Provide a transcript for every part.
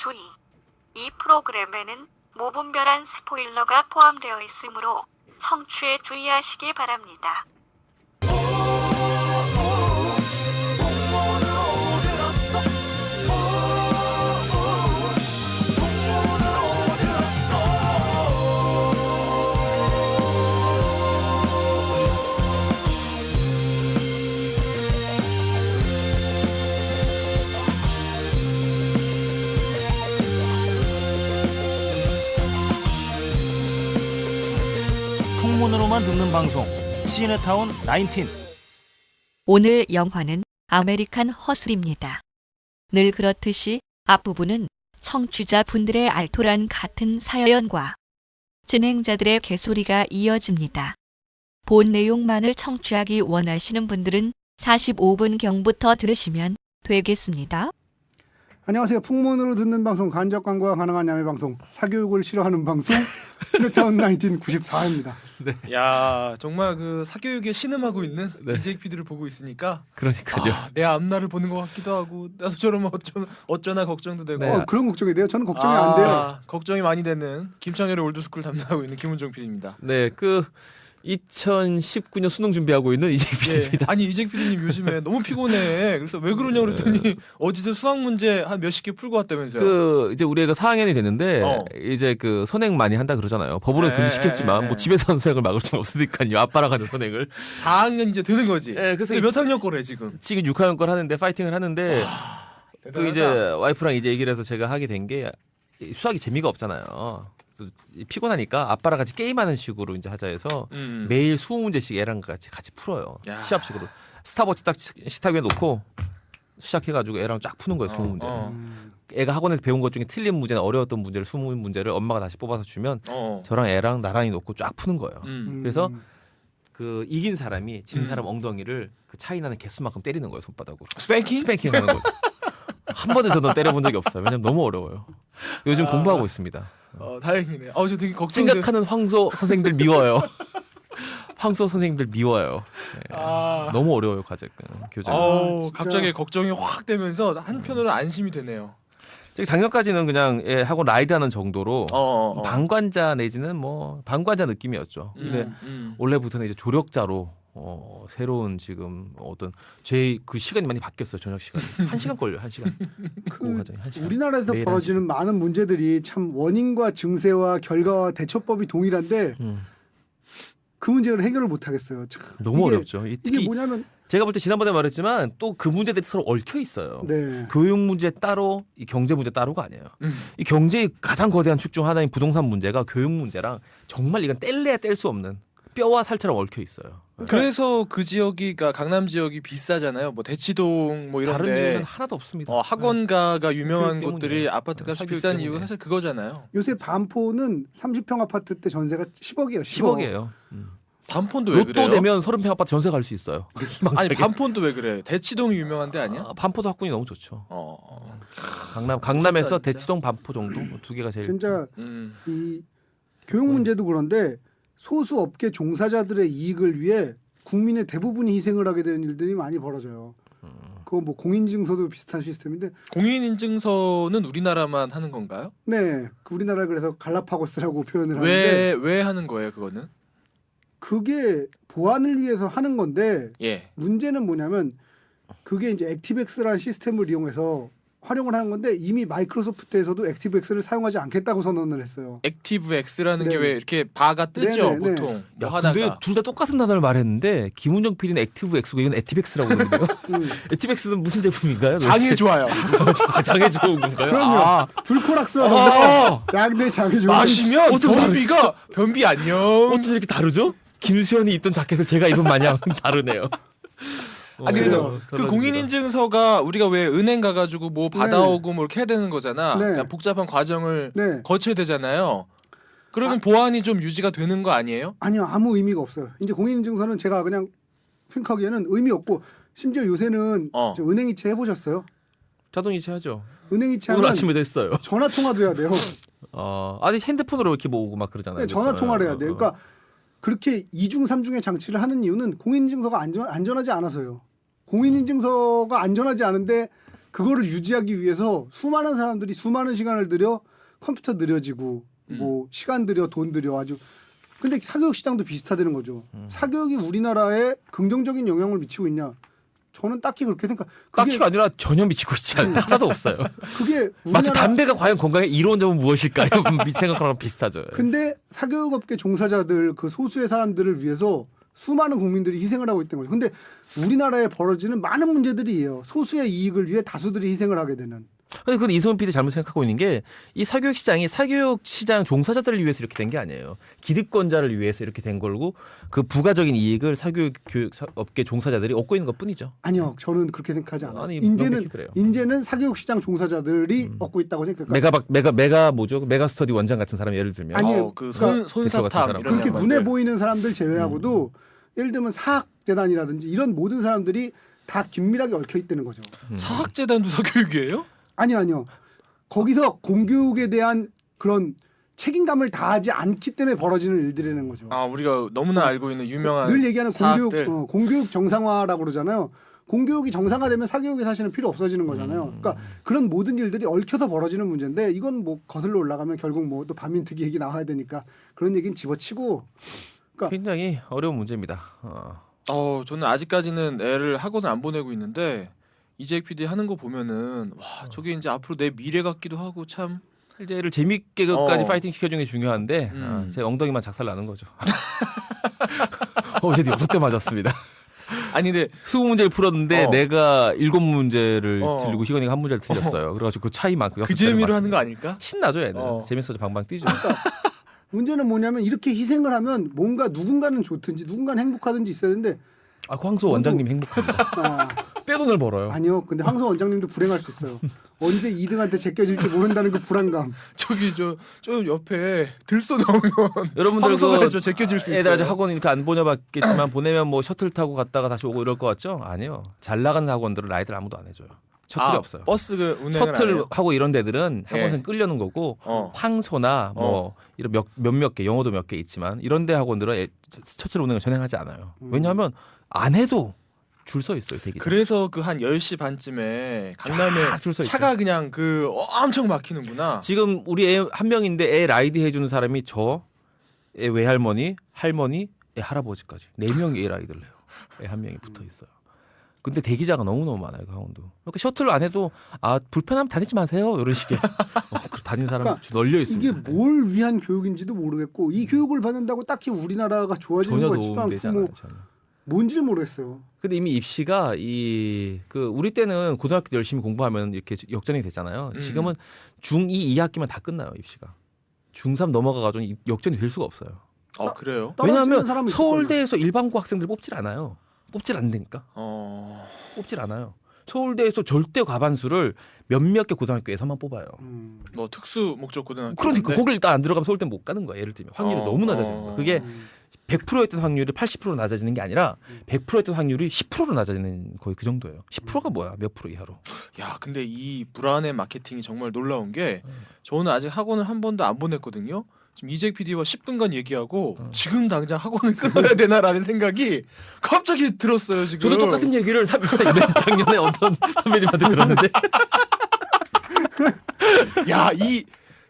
주의. 이 프로그램에는 무분별한 스포일러가 포함되어 있으므로 청취에 주의하시기 바랍니다. 풍문으로만 듣는 방송 시네타운 19. 오늘 영화는 아메리칸 허슬입니다. 늘 그렇듯이 앞부분은 청취자분들의 알토란 같은 사연과 진행자들의 개소리가 이어집니다. 본 내용만을 청취하기 원하시는 분들은 45분경부터 들으시면 되겠습니다. 안녕하세요. 풍문으로 듣는 방송, 간접 광고가 가능한 야매 방송, 사교육을 싫어하는 방송 시네타운 19 94회입니다. 야, 정말 그 사교육에 신음하고 있는 이재익 PD를 보고 있으니까 그러니까요. 내 앞날을 보는 것 같기도 하고 나도 저러면 어쩌나 걱정도 되고 네. 그런 걱정이 돼요? 저는 걱정이 안 돼요. 걱정이 많이 되는 김창렬의 올드스쿨 담당하고 있는 김은종 PD입니다. 네, 그 2019년 수능 준비하고 있는 이재익 PD입니다. 아니 이재익 PD님 요즘에 너무 피곤해. 그래서 왜 그러냐 그랬더니 어제도 수학 문제 한 몇십 개 풀고 왔다면서요. 그 이제 우리 애가 4학년이 됐는데 어. 이제 그 선행 많이 한다 그러잖아요. 법으로 금지시켰지만 뭐 집에서 하는 선행을 막을 수는 없으니까요. 아빠랑 하는 선행을. 4학년 이제 되는 거지. 네, 그래서 근데 몇 학년 거래 지금? 지금 6학년 걸 하는데 파이팅을 하는데 그 대단하다. 이제 와이프랑 이제 얘기를 해서 제가 하게 된 게 수학이 재미가 없잖아요. 그래서 피곤하니까 아빠랑 같이 게임하는 식으로 이제 하자 해서 매일 20문제씩 애랑 같이 풀어요. 야. 시합식으로. 스탑워치 딱 식탁 위에 놓고 시작해가지고 애랑 쫙 푸는 거예요. 20문제. 애가 학원에서 배운 것 중에 틀린 문제나 어려웠던 문제를 20문제를 엄마가 다시 뽑아서 주면 저랑 애랑 나란히 놓고 쫙 푸는 거예요. 그래서 그 이긴 사람이 진 사람 엉덩이를 그 차이 나는 개수만큼 때리는 거예요. 손바닥으로. 스팽킹 하는 거죠. 한 번도 저는 때려본 적이 없어요. 왜냐면 너무 어려워요. 요즘 공부하고 있습니다. 다행이네. 저 되게 걱정돼. 생각하는 황소 선생들 미워요. 황소 선생님들 미워요. 네. 너무 어려워요 과제 교재. 갑자기 걱정이 확 되면서 한편으로 안심이 되네요. 작년까지는 그냥 학원 라이드하는 정도로 방관자 내지는 뭐 방관자 느낌이었죠. 근데 올해부터는 이제 조력자로 새로운 지금 어떤 제 그 시간이 많이 바뀌었어요. 저녁 시간이 1시간 걸려요. 1시간. 우리나라에서 매일 벌어지는 많은 문제들이 참 원인과 증세와 결과와 대처법이 동일한데 그 문제를 해결을 못 하겠어요. 참 너무 어렵죠. 이게 특히 뭐냐면 제가 볼 때 지난번에 말했지만 또 그 문제들이 서로 얽혀 있어요. 네. 교육 문제 따로, 이 경제 문제 따로가 아니에요. 이 경제의 가장 거대한 축 중 하나인 부동산 문제가 교육 문제랑 정말 이건 뗄래야 뗄 수 없는 뼈와 살처럼 얽혀 있어요. 그래서 그 지역이 그러니까 강남 지역이 비싸잖아요. 뭐 대치동 뭐 다른 이런데 이유는 하나도 없습니다. 학원가가 유명한 교육 곳들이 때문에. 아파트 값이 사교육 비싼 때문에. 이유가 사실 그거잖아요. 요새 반포는 30평 아파트 때 전세가 10억이에요. 10억이에요. 반폰도 왜 로또 그래요? 되면 30평 아파트 전세 갈 수 있어요. 아니 희망차게. 반폰도 왜 그래? 대치동이 유명한 데 아니야? 반포도 학군이 너무 좋죠. 강남에서 미쳤다, 진짜. 대치동, 반포 정도 두 개가 제일. 진짜 음. 이 교육 문제도 그런데 소수 업계 종사자들의 이익을 위해 국민의 대부분이 희생을 하게 되는 일들이 많이 벌어져요. 그거 뭐 공인증서도 비슷한 시스템인데, 공인인증서는 우리나라만 하는 건가요? 네, 그 우리나라 그래서 갈라파고스라고 표현을 하는데 왜 하는 거예요, 그거는? 그게 보안을 위해서 하는 건데 예. 문제는 뭐냐면 그게 이제 액티브엑스라는 시스템을 이용해서 활용을 하는 건데 이미 마이크로소프트에서도 액티브엑스를 사용하지 않겠다고 선언을 했어요. 액티브엑스라는 네. 게 왜 이렇게 바가 뜨죠, 네, 네, 네. 보통. 뭐 야, 근데 하다가. 둘 다 똑같은 단어를 말했는데 김은정 PD는 액티브 X고 이건 액티브엑스라고 그러는데요. 액티브엑스는 무슨 제품인가요? 장에 좋아요. 장에 좋은 건가요? 그럼요. 불코락스와 양대 장애 좋은 마시면 어쩜 변비 안녕. 어쩜 이렇게 다르죠? 김수현이 입던 자켓을 제가 입은 마냥 다르네요. 아니 그래서 그 다릅니다. 공인인증서가 우리가 왜 은행 가가지고 뭐 받아오고 뭐 이렇게 해야 되는 거잖아. 네. 그러니까 복잡한 과정을 네. 거쳐야 되잖아요. 그러면 보안이 좀 유지가 되는 거 아니에요? 아니요, 아무 의미가 없어요. 이제 공인인증서는 제가 그냥 생각하기에는 의미 없고, 심지어 요새는 저 은행이체 해보셨어요? 자동이체 하죠. 은행이체 오늘 하면 아침에도 했어요. 전화 통화도 해야 돼요. 아니 핸드폰으로 이렇게 모으고 막 그러잖아요. 네, 전화 통화를 해야 돼요. 그러니까 그렇게 이중 삼중의 장치를 하는 이유는 공인인증서가 안전하지 않아서요. 공인인증서가 안전하지 않은데 그거를 유지하기 위해서 수많은 사람들이 수많은 시간을 들여 컴퓨터 느려지고 뭐 시간 들여 돈 들여 아주 근데 사교육 시장도 비슷하다는 거죠. 사교육이 우리나라에 긍정적인 영향을 미치고 있냐? 저는 딱히 그렇게 생각. 딱히가 아니라 전혀 미치고 있지 않아요. 하나도 없어요. 그게 마치 담배가 과연 건강에 이로운 점은 무엇일까요? 생각하는 거랑 비슷하죠. 근데 사교육업계 종사자들 그 소수의 사람들을 위해서 수많은 국민들이 희생을 하고 있다는 거죠. 근데 우리나라에 벌어지는 많은 문제들이에요. 소수의 이익을 위해 다수들이 희생을 하게 되는. 근데 그건 이소은 PD 잘못 생각하고 있는 게 이 사교육 시장이 사교육 시장 종사자들을 위해서 이렇게 된 게 아니에요. 기득권자를 위해서 이렇게 된 걸고 그 부가적인 이익을 사교육 교육 업계 종사자들이 얻고 있는 것뿐이죠. 아니요, 저는 그렇게 생각하지 않아요. 아니, 이제는 명백히 그래요. 이제는 사교육 시장 종사자들이 얻고 있다고 생각해요. 메가 뭐죠? 메가 스터디 원장 같은 사람 예를 들면 아니요. 그 대표 손사탐 같은 이런 그렇게 양반들. 눈에 보이는 사람들 제외하고도 예를 들면 사학재단이라든지 이런 모든 사람들이 다 긴밀하게 얽혀 있다는 거죠. 사학재단도 사교육이에요? 아니요. 거기서 공교육에 대한 그런 책임감을 다하지 않기 때문에 벌어지는 일들이라는 거죠. 아 우리가 너무나 알고 있는 유명한 늘 얘기하는 사학들. 공교육 정상화라고 그러잖아요. 공교육이 정상화되면 사교육이 사실은 필요 없어지는 거잖아요. 그러니까 그런 모든 일들이 얽혀서 벌어지는 문제인데 이건 뭐 거슬러 올라가면 결국 뭐 또 반민특위 얘기 나와야 되니까 그런 얘기는 집어치고. 그러니까 굉장히 어려운 문제입니다. 저는 아직까지는 애를 학원을 안 보내고 있는데 이재익 PD 하는 거 보면은 와 저게 이제 앞으로 내 미래 같기도 하고 참. 실제를 재밌게까지 파이팅 시켜주는 게 중요한데 제 엉덩이만 작살 나는 거죠. 어제도 6대 맞았습니다. 아니 근데 20문제를 풀었는데 내가 7문제를 틀리고 희건이가 1문제를 틀렸어요. 그래가지고 그 차이만큼 그 재미로 하는 거 아닐까? 신나죠 얘는. 재밌어서 방방 뛰죠. 문제는 뭐냐면 이렇게 희생을 하면 뭔가 누군가는 좋든지 누군가는 행복하든지 있어야 되는데 그 황소 원장님이 행복합니다. 떼돈을 벌어요. 아니요. 근데 황소 원장님도 불행할 수 있어요. 언제 2등한테 제껴질지 모른다는 그 불안감. 저기 저 옆에 들소 나오면 여러분들 황소가 저 제껴질 수 있어요. 애들 아직 학원 이렇게 안 보내봤겠지만 보내면 뭐 셔틀 타고 갔다가 다시 오고 이럴 것 같죠? 아니요. 잘 나가는 학원들은 라이드를 아무도 안 해줘요. 셔틀이 없어요. 버스 그 운행을 안 셔틀 해요? 하고 이런 데들은 학원생 끌려는 거고 황소나 뭐 이런 몇몇 개 영어도 몇 개 있지만 이런 데 학원들은 셔틀 운행을 전행하지 않아요. 왜냐하면 안 해도 줄 서 있어요 대기. 그래서 그 한 10시 반쯤에 강남에 줄서 차가 그냥 그 엄청 막히는구나. 지금 우리 애 한 명인데 애 라이드 해주는 사람이 애 외할머니, 할머니, 애 할아버지까지 4명이 애 라이드를 해요. 애 한 명이 붙어 있어요. 근데 대기자가 너무너무 많아요 그 학원도. 그러니까 셔틀을 안 해도 불편하면 다니지 마세요 이런 식의 다니는 사람 그러니까 널려 있습니다. 이게 뭘 위한 교육인지도 모르겠고 이 교육을 받는다고 딱히 우리나라가 좋아지는 전혀 것 같지도 도움되지 않고 않아요. 뭐 전혀. 뭔지를 모르겠어요. 근데 이미 입시가 우리 때는 고등학교 때 열심히 공부하면 이렇게 역전이 됐잖아요. 지금은 중2 2학기만 다 끝나요 입시가. 중3 넘어가가지고 역전이 될 수가 없어요. 그래요? 떨어지는 왜냐하면 사람이 있을 서울대에서 일반고 학생들 뽑질 않아요. 뽑질 않으니까. 뽑질 않아요. 서울대에서 절대 과반수를 몇몇 개 고등학교에서만 뽑아요. 뭐 특수 목적 고등학교. 그러니까 거길 일단 안 들어가면 서울대 못 가는 거야. 예를 들면 확률이 너무 낮아지는 거야. 그게 100%였던 확률이 80%로 낮아지는 게 아니라 100%였던 확률이 10%로 낮아지는 거의 그 정도예요. 10%가 뭐야? 몇 프로 이하로. 야, 근데 이 불안의 마케팅이 정말 놀라운 게 저는 아직 학원을 한 번도 안 보냈거든요. 지금 이재익 PD와 10분간 얘기하고 지금 당장 학원을 끊어야 되나라는 생각이 갑자기 들었어요. 지금. 저도 똑같은 얘기를 작년에 어떤 선배님한테 들었는데. 야,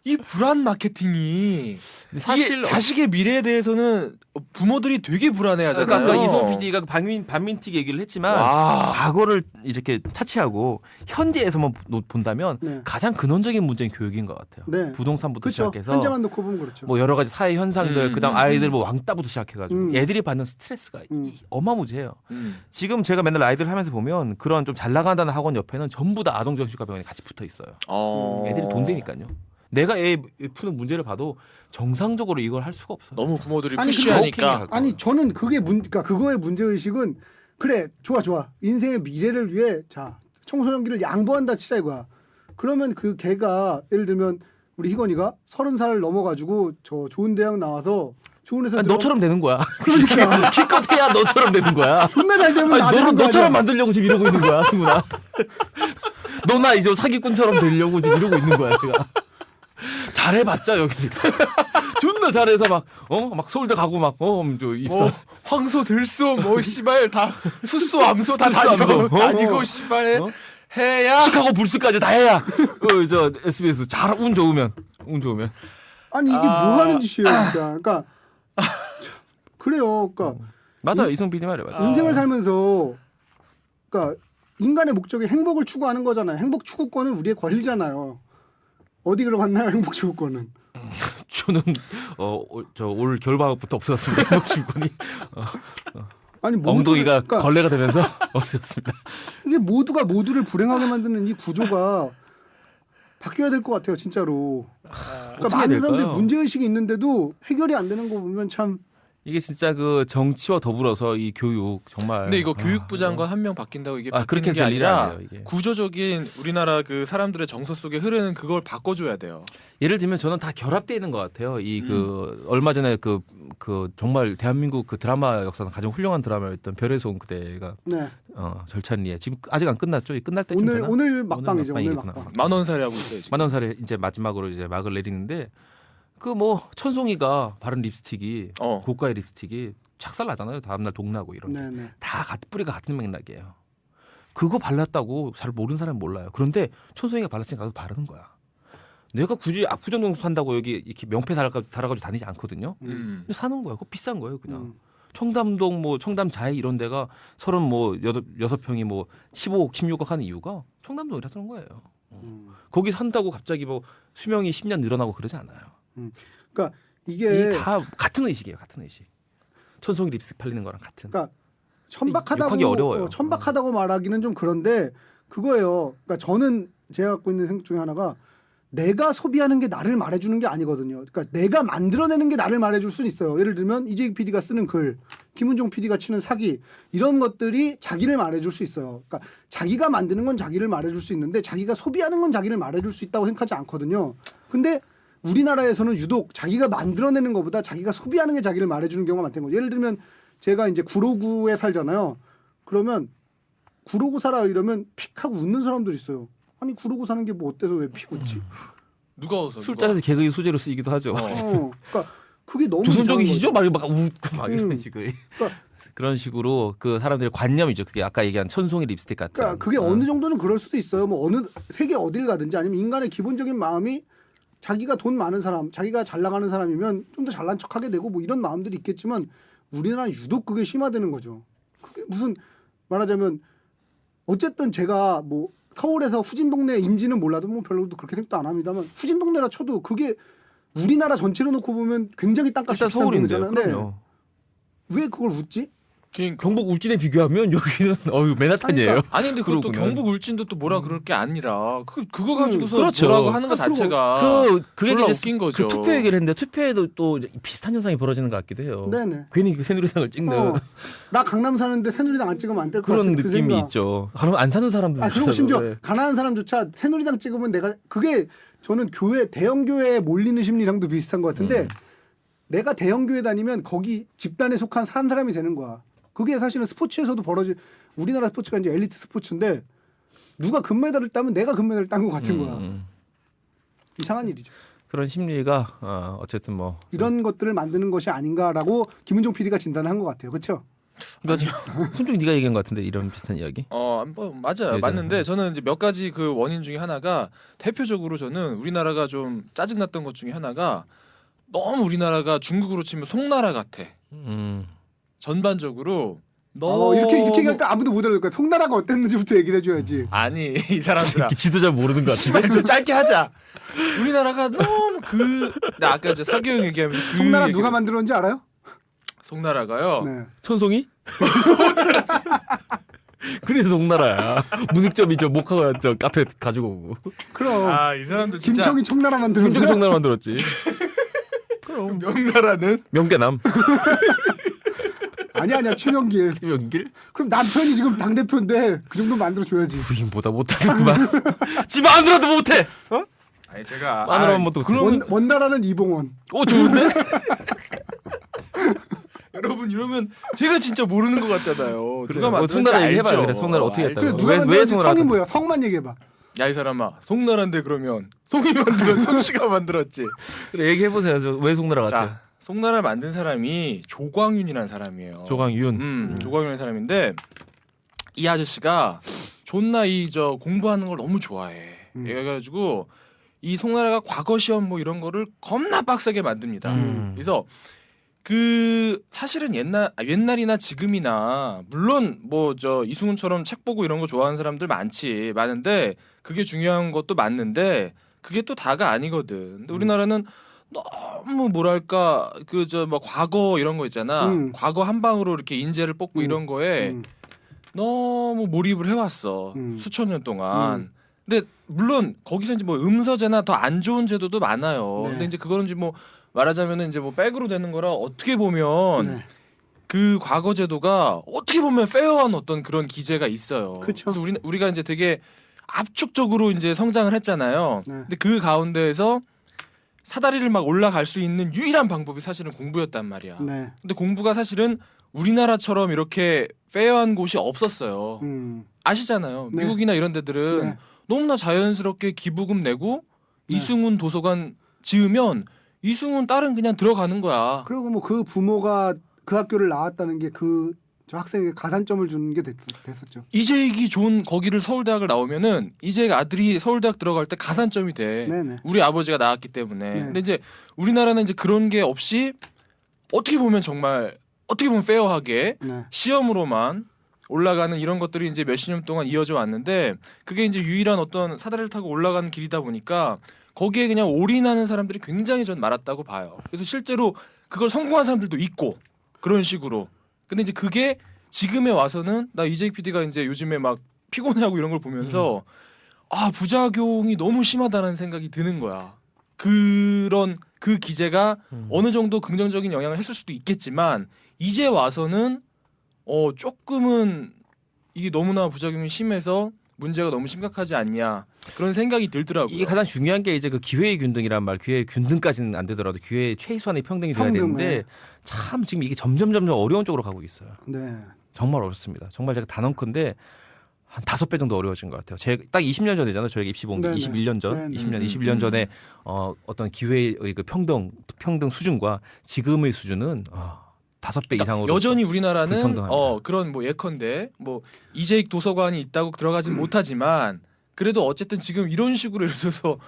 이 불안 마케팅이 사실 이게 자식의 미래에 대해서는 부모들이 되게 불안해하잖아요. 그러니까 아까 이소은 PD가 반민특위 얘기를 했지만 과거를 이렇게 차치하고 현재에서만 본다면 가장 근원적인 문제는 교육인 것 같아요. 네. 부동산부터 그렇죠. 시작해서 현재만 놓고 보면 그렇죠. 뭐 여러 가지 사회 현상들 그다음 아이들 뭐 왕따부터 시작해가지고 애들이 받는 스트레스가 어마무지해요. 지금 제가 맨날 아이들 하면서 보면 그런 좀 잘 나간다는 학원 옆에는 전부 다 아동정신과병원이 같이 붙어 있어요. 애들이 돈 되니까요. 내가 애 푸는 문제를 봐도 정상적으로 이걸 할 수가 없어요. 너무 부모들이 아니, 푸시하니까. 아니 저는 그러니까 그거의 문제 의식은 그래 좋아 인생의 미래를 위해 자 청소년기를 양보한다 치자 이거야. 그러면 그 걔가 예를 들면 우리 희건이가 30살 넘어가지고 저 좋은 대학 나와서 좋은 회사 너처럼 되는 거야. 그러니까 기껏 해야 너처럼 되는 거야. 존나 잘 되면 나는 너처럼 만들려고 지금 이러고 있는 거야, 승훈아. 너나 이제 사기꾼처럼 되려고 지금 이러고 있는 거야, 제가. 잘해봤자 여기 존나 잘해서 막 서울대 가고 저 입사 황소 들소 뭐 씨발 다 수소 암소 다 수소, 암소. 다니고 씨발 해야 시카고 불스까지 다 해야. 저 SBS 잘 운 좋으면. 아니 이게 뭐 하는 짓이에요, 진짜. 그러니까 그래요. 그러니까 맞아요. 이승 PD 말이에요. 맞아요. 인생을 살면서 그러니까 인간의 목적이 행복을 추구하는 거잖아요. 행복 추구권은 우리의 권리잖아요. 어디 들어갔나요, 행복 추구권은? 저는 저 올 겨울방학부터 없어졌습니다. 주권이 아니 엉덩이가 그러니까 걸레가 되면서 없어졌습니다. 이게 모두가 모두를 불행하게 만드는 이 구조가 바뀌어야 될 것 같아요, 진짜로. 그러니까 어떻게 많은 사람들이 될까요? 문제 의식이 있는데도 해결이 안 되는 거 보면 참. 이게 진짜 그 정치와 더불어서 이 교육 정말. 근데 이거 교육부 장관 한 명 바뀐다고 이게 바뀌는 그렇게 게 될 일이 아니라 아니에요, 이게. 구조적인 우리나라 그 사람들의 정서 속에 흐르는 그걸 바꿔줘야 돼요. 예를 들면 저는 다 결합되어 있는 것 같아요. 이 그 얼마 전에 그 정말 대한민국 그 드라마 역사상 가장 훌륭한 드라마였던 별의 소음 그대가 네. 절찬리에 지금 아직 안 끝났죠? 끝날 때쯤 되나? 오늘 막방이죠. 오늘 막방이겠구나. 막방. 만원살이 하고 있어요 지금. 만원살에 이제 마지막으로 이제 막을 내리는데 그 뭐 천송이가 바른 립스틱이 고가의 립스틱이 착살 나잖아요. 다음날 동나고 이런 게. 네네. 다 뿌리가 같은 맥락이에요. 그거 발랐다고 잘 모르는 사람은 몰라요. 그런데 천송이가 발랐으니까 나도 바르는 거야. 내가 굳이 압구정동 산다고 여기 이렇게 명패 달아가지고 다니지 않거든요. 근데 사는 거야. 그거 비싼 거예요, 그냥. 청담동 뭐 청담 자이 이런 데가 36평이 뭐 15억, 16억 하는 이유가 청담동이라 사는 거예요. 거기 산다고 갑자기 뭐 수명이 10년 늘어나고 그러지 않아요. 그러니까 이게 다 같은 의식이에요, 같은 의식. 천송이 립스틱 팔리는 거랑 같은. 그러니까 욕하기 어려워요. 천박하다고 말하기는 좀 그런데 그거예요. 그러니까 저는 제가 갖고 있는 생각 중에 하나가 내가 소비하는 게 나를 말해주는 게 아니거든요. 그러니까 내가 만들어내는 게 나를 말해줄 수는 있어요. 예를 들면 이재익 PD가 쓰는 글, 김은종 PD가 치는 사기 이런 것들이 자기를 말해줄 수 있어요. 그러니까 자기가 만드는 건 자기를 말해줄 수 있는데 자기가 소비하는 건 자기를 말해줄 수 있다고 생각하지 않거든요. 근데 우리나라에서는 유독 자기가 만들어내는 것보다 자기가 소비하는 게 자기를 말해주는 경우가 많다는 거죠. 예를 들면 제가 이제 구로구에 살잖아요. 그러면 구로구 살아 이러면 픽하고 웃는 사람들 있어요. 아니 구로구 사는 게 뭐 어때서 왜 픽 웃지? 누가 웃어? 술자리에서 개그의 소재로 쓰이기도 하죠. 그러니까 그게 너무 조선족이시죠? 이상한 막 웃고 막 이런 식의. 그러니까- 그런 식으로 그 사람들의 관념이죠. 그게 아까 얘기한 천송이 립스틱 같은. 그러니까 그게 어느 정도는 그럴 수도 있어요. 뭐 어느 세계 어딜 가든지 아니면 인간의 기본적인 마음이 자기가 돈 많은 사람, 자기가 잘 나가는 사람이면 좀 더 잘난 척하게 되고 뭐 이런 마음들이 있겠지만 우리나라는 유독 그게 심화되는 거죠. 그게 무슨 말하자면 어쨌든 제가 뭐 서울에서 후진 동네인지는 몰라도 뭐 별로 그렇게 생각도 안 합니다만 후진 동네라 쳐도 그게 우리나라 전체로 놓고 보면 굉장히 땅값이 일단 비싼 서울인데요. 동네잖아요. 그럼요. 왜 그걸 웃지? 경북 울진에 비교하면 여기는 맨하탄이에요. 아니 근데 그것도 그러고는. 경북 울진도 또 뭐라 그럴 게 아니라 그거 가지고서 그렇죠. 뭐라고 하는 것 자체가 그게 졸라 이제 웃긴 거죠. 그 투표 얘기를 했는데 투표에도 또 비슷한 현상이 벌어지는 것 같기도 해요. 네네. 괜히 그 새누리당을 찍는 나 강남 사는데 새누리당 안 찍으면 안 될 것 같은 그런 그 느낌이 생각. 있죠. 그럼 안 사는 사람들. 그리고 심지어 가난한 사람조차 새누리당 찍으면 내가 그게 저는 대형 교회에 몰리는 심리랑도 비슷한 것 같은데 내가 대형 교회 다니면 거기 집단에 속한 한 사람이 되는 거야. 그게 사실은 스포츠에서도 우리나라 스포츠가 이제 엘리트 스포츠인데 누가 금메달을 따면 내가 금메달을 딴 것 같은 거야. 이상한 일이죠. 그런 심리가 어쨌든 뭐 이런 것들을 만드는 것이 아닌가라고 김은종 PD가 진단한 것 같아요. 그렇죠? 그러니까 훈종 네가 얘기한 것 같은데 이런 비슷한 이야기. 뭐 맞아요. 예전에. 맞는데 저는 이제 몇 가지 그 원인 중에 하나가 대표적으로 저는 우리나라가 좀 짜증났던 것 중에 하나가 너무 우리나라가 중국으로 치면 송나라 같아. 전반적으로 너무 이렇게 얘기하니까 아무도 못 알아듣을 거야. 송나라가 어땠는지부터 얘기를 해줘야지. 아니 이 사람들아 지도 잘 모르는 것 같은데. 시발 좀 짧게 하자. 우리나라가 너무 나 아까 이제 사교육 얘기하면서 송나라 누가 만들었는지 알아요? 송나라가요. 네. 천송이? 그래서 송나라야. 문익점이 목화가 카페 가지고 오고. 그럼 이 사람들 진짜 김청이 청나라 만들었는데 김정 송나라 만들었지. 그럼 명나라는 명계남. 아니야 최명길. 명길? 그럼 남편이 지금 당 대표인데 그 정도 만들어 줘야지. 부인보다 못하는구만. 지 마누라도 못해. 아니 제가 마누라만 못해. 그러면 원나라는 이봉원. 좋은데? 여러분 이러면 제가 진짜 모르는 것 같잖아요. 누가 만들었는지 송나라 알죠. 얘기해봐요. 그래, 송나라 어떻게 알죠. 했다고. 그래 누가 왜 만들었는지 송나라 성이 같은- 뭐야? 성만 얘기해봐. 야 이 사람아 송나라인데 그러면 송이 만들었 송씨가 만들었지. 그래 얘기해보세요. 왜 송나라 같아? 자 송나라를 만든 사람이 조광윤이라는 사람이에요. 조광윤. 조광윤이라는 사람인데 이 아저씨가 존나 이 저 공부하는 걸 너무 좋아해. 그래가지고 이 송나라가 과거 시험 뭐 이런 거를 겁나 빡세게 만듭니다. 그래서 그 사실은 옛날이나 지금이나 물론 뭐 저 이승훈처럼 책 보고 이런 거 좋아하는 사람들 많은데 그게 중요한 것도 맞는데 그게 또 다가 아니거든. 근데 우리나라는 너무 뭐랄까 그 저 뭐 과거 이런 거 있잖아. 과거 한 방으로 이렇게 인재를 뽑고 이런 거에 너무 몰입을 해왔어. 수천 년 동안. 근데 물론 거기서 이제 뭐 음서제나 더 안 좋은 제도도 많아요. 네. 근데 이제 그거는 이제 뭐 말하자면은 이제 뭐 백으로 되는 거라 어떻게 보면 네. 그 과거 제도가 어떻게 보면 페어한 어떤 그런 기제가 있어요. 그쵸. 그래서 우리가 이제 되게 압축적으로 이제 성장을 했잖아요. 네. 근데 그 가운데에서 사다리를 막 올라갈 수 있는 유일한 방법이 사실은 공부였단 말이야. 네. 근데 공부가 사실은 우리나라처럼 이렇게 페어한 곳이 없었어요. 아시잖아요. 네. 미국이나 이런 데들은 네. 너무나 자연스럽게 기부금 내고 네. 이승훈 도서관 지으면 이승훈 딸은 그냥 들어가는 거야. 그리고 뭐 그 부모가 그 학교를 나왔다는 게 그 저 학생에게 가산점을 주는 게 됐었죠. 이재익이 좋은 거기를 서울대학을 나오면은 이재익 아들이 서울대학 들어갈 때 가산점이 돼. 네네. 우리 아버지가 나왔기 때문에. 네. 근데 이제 우리나라는 이제 그런 게 없이 어떻게 보면 정말 어떻게 보면 페어하게 네. 시험으로만 올라가는 이런 것들이 이제 몇십 년 동안 이어져 왔는데 그게 이제 유일한 어떤 사다리를 타고 올라가는 길이다 보니까 거기에 그냥 올인하는 사람들이 굉장히 전 많았다고 봐요. 그래서 실제로 그걸 성공한 사람들도 있고 그런 식으로. 근데 이제 그게 지금에 와서는 나 이재익 PD가 이제 요즘에 막 피곤해하고 이런 걸 보면서 아 부작용이 너무 심하다는 생각이 드는 거야. 그런 그 기제가 어느 정도 긍정적인 영향을 했을 수도 있겠지만 이제 와서는 조금은 이게 너무나 부작용이 심해서 문제가 너무 심각하지 않냐 그런 생각이 들더라고요. 이게 가장 중요한 게 이제 그 기회의 균등이란 말, 기회의 균등까지는 안 되더라도 기회의 최소한의 평등이 돼야 평등, 되는데 네. 참 지금 이게 점점 어려운 쪽으로 가고 있어요. 네. 정말 어렵습니다. 정말 제가 단언컨대 한 5배 정도 어려워진 것 같아요. 제가 딱 20년 전이잖아요. 저희가 입시 본 게 네네. 21년 전, 네네. 20년, 21년 전에 어떤 기회의 그 평등 수준과 지금의 수준은 5배 이상으로 여전히 우리나라는 불평등합니다. 그런 뭐 예컨대 뭐 이재익 도서관이 있다고 들어가진 못하지만 그래도 어쨌든 지금 이런 식으로 예를 들어서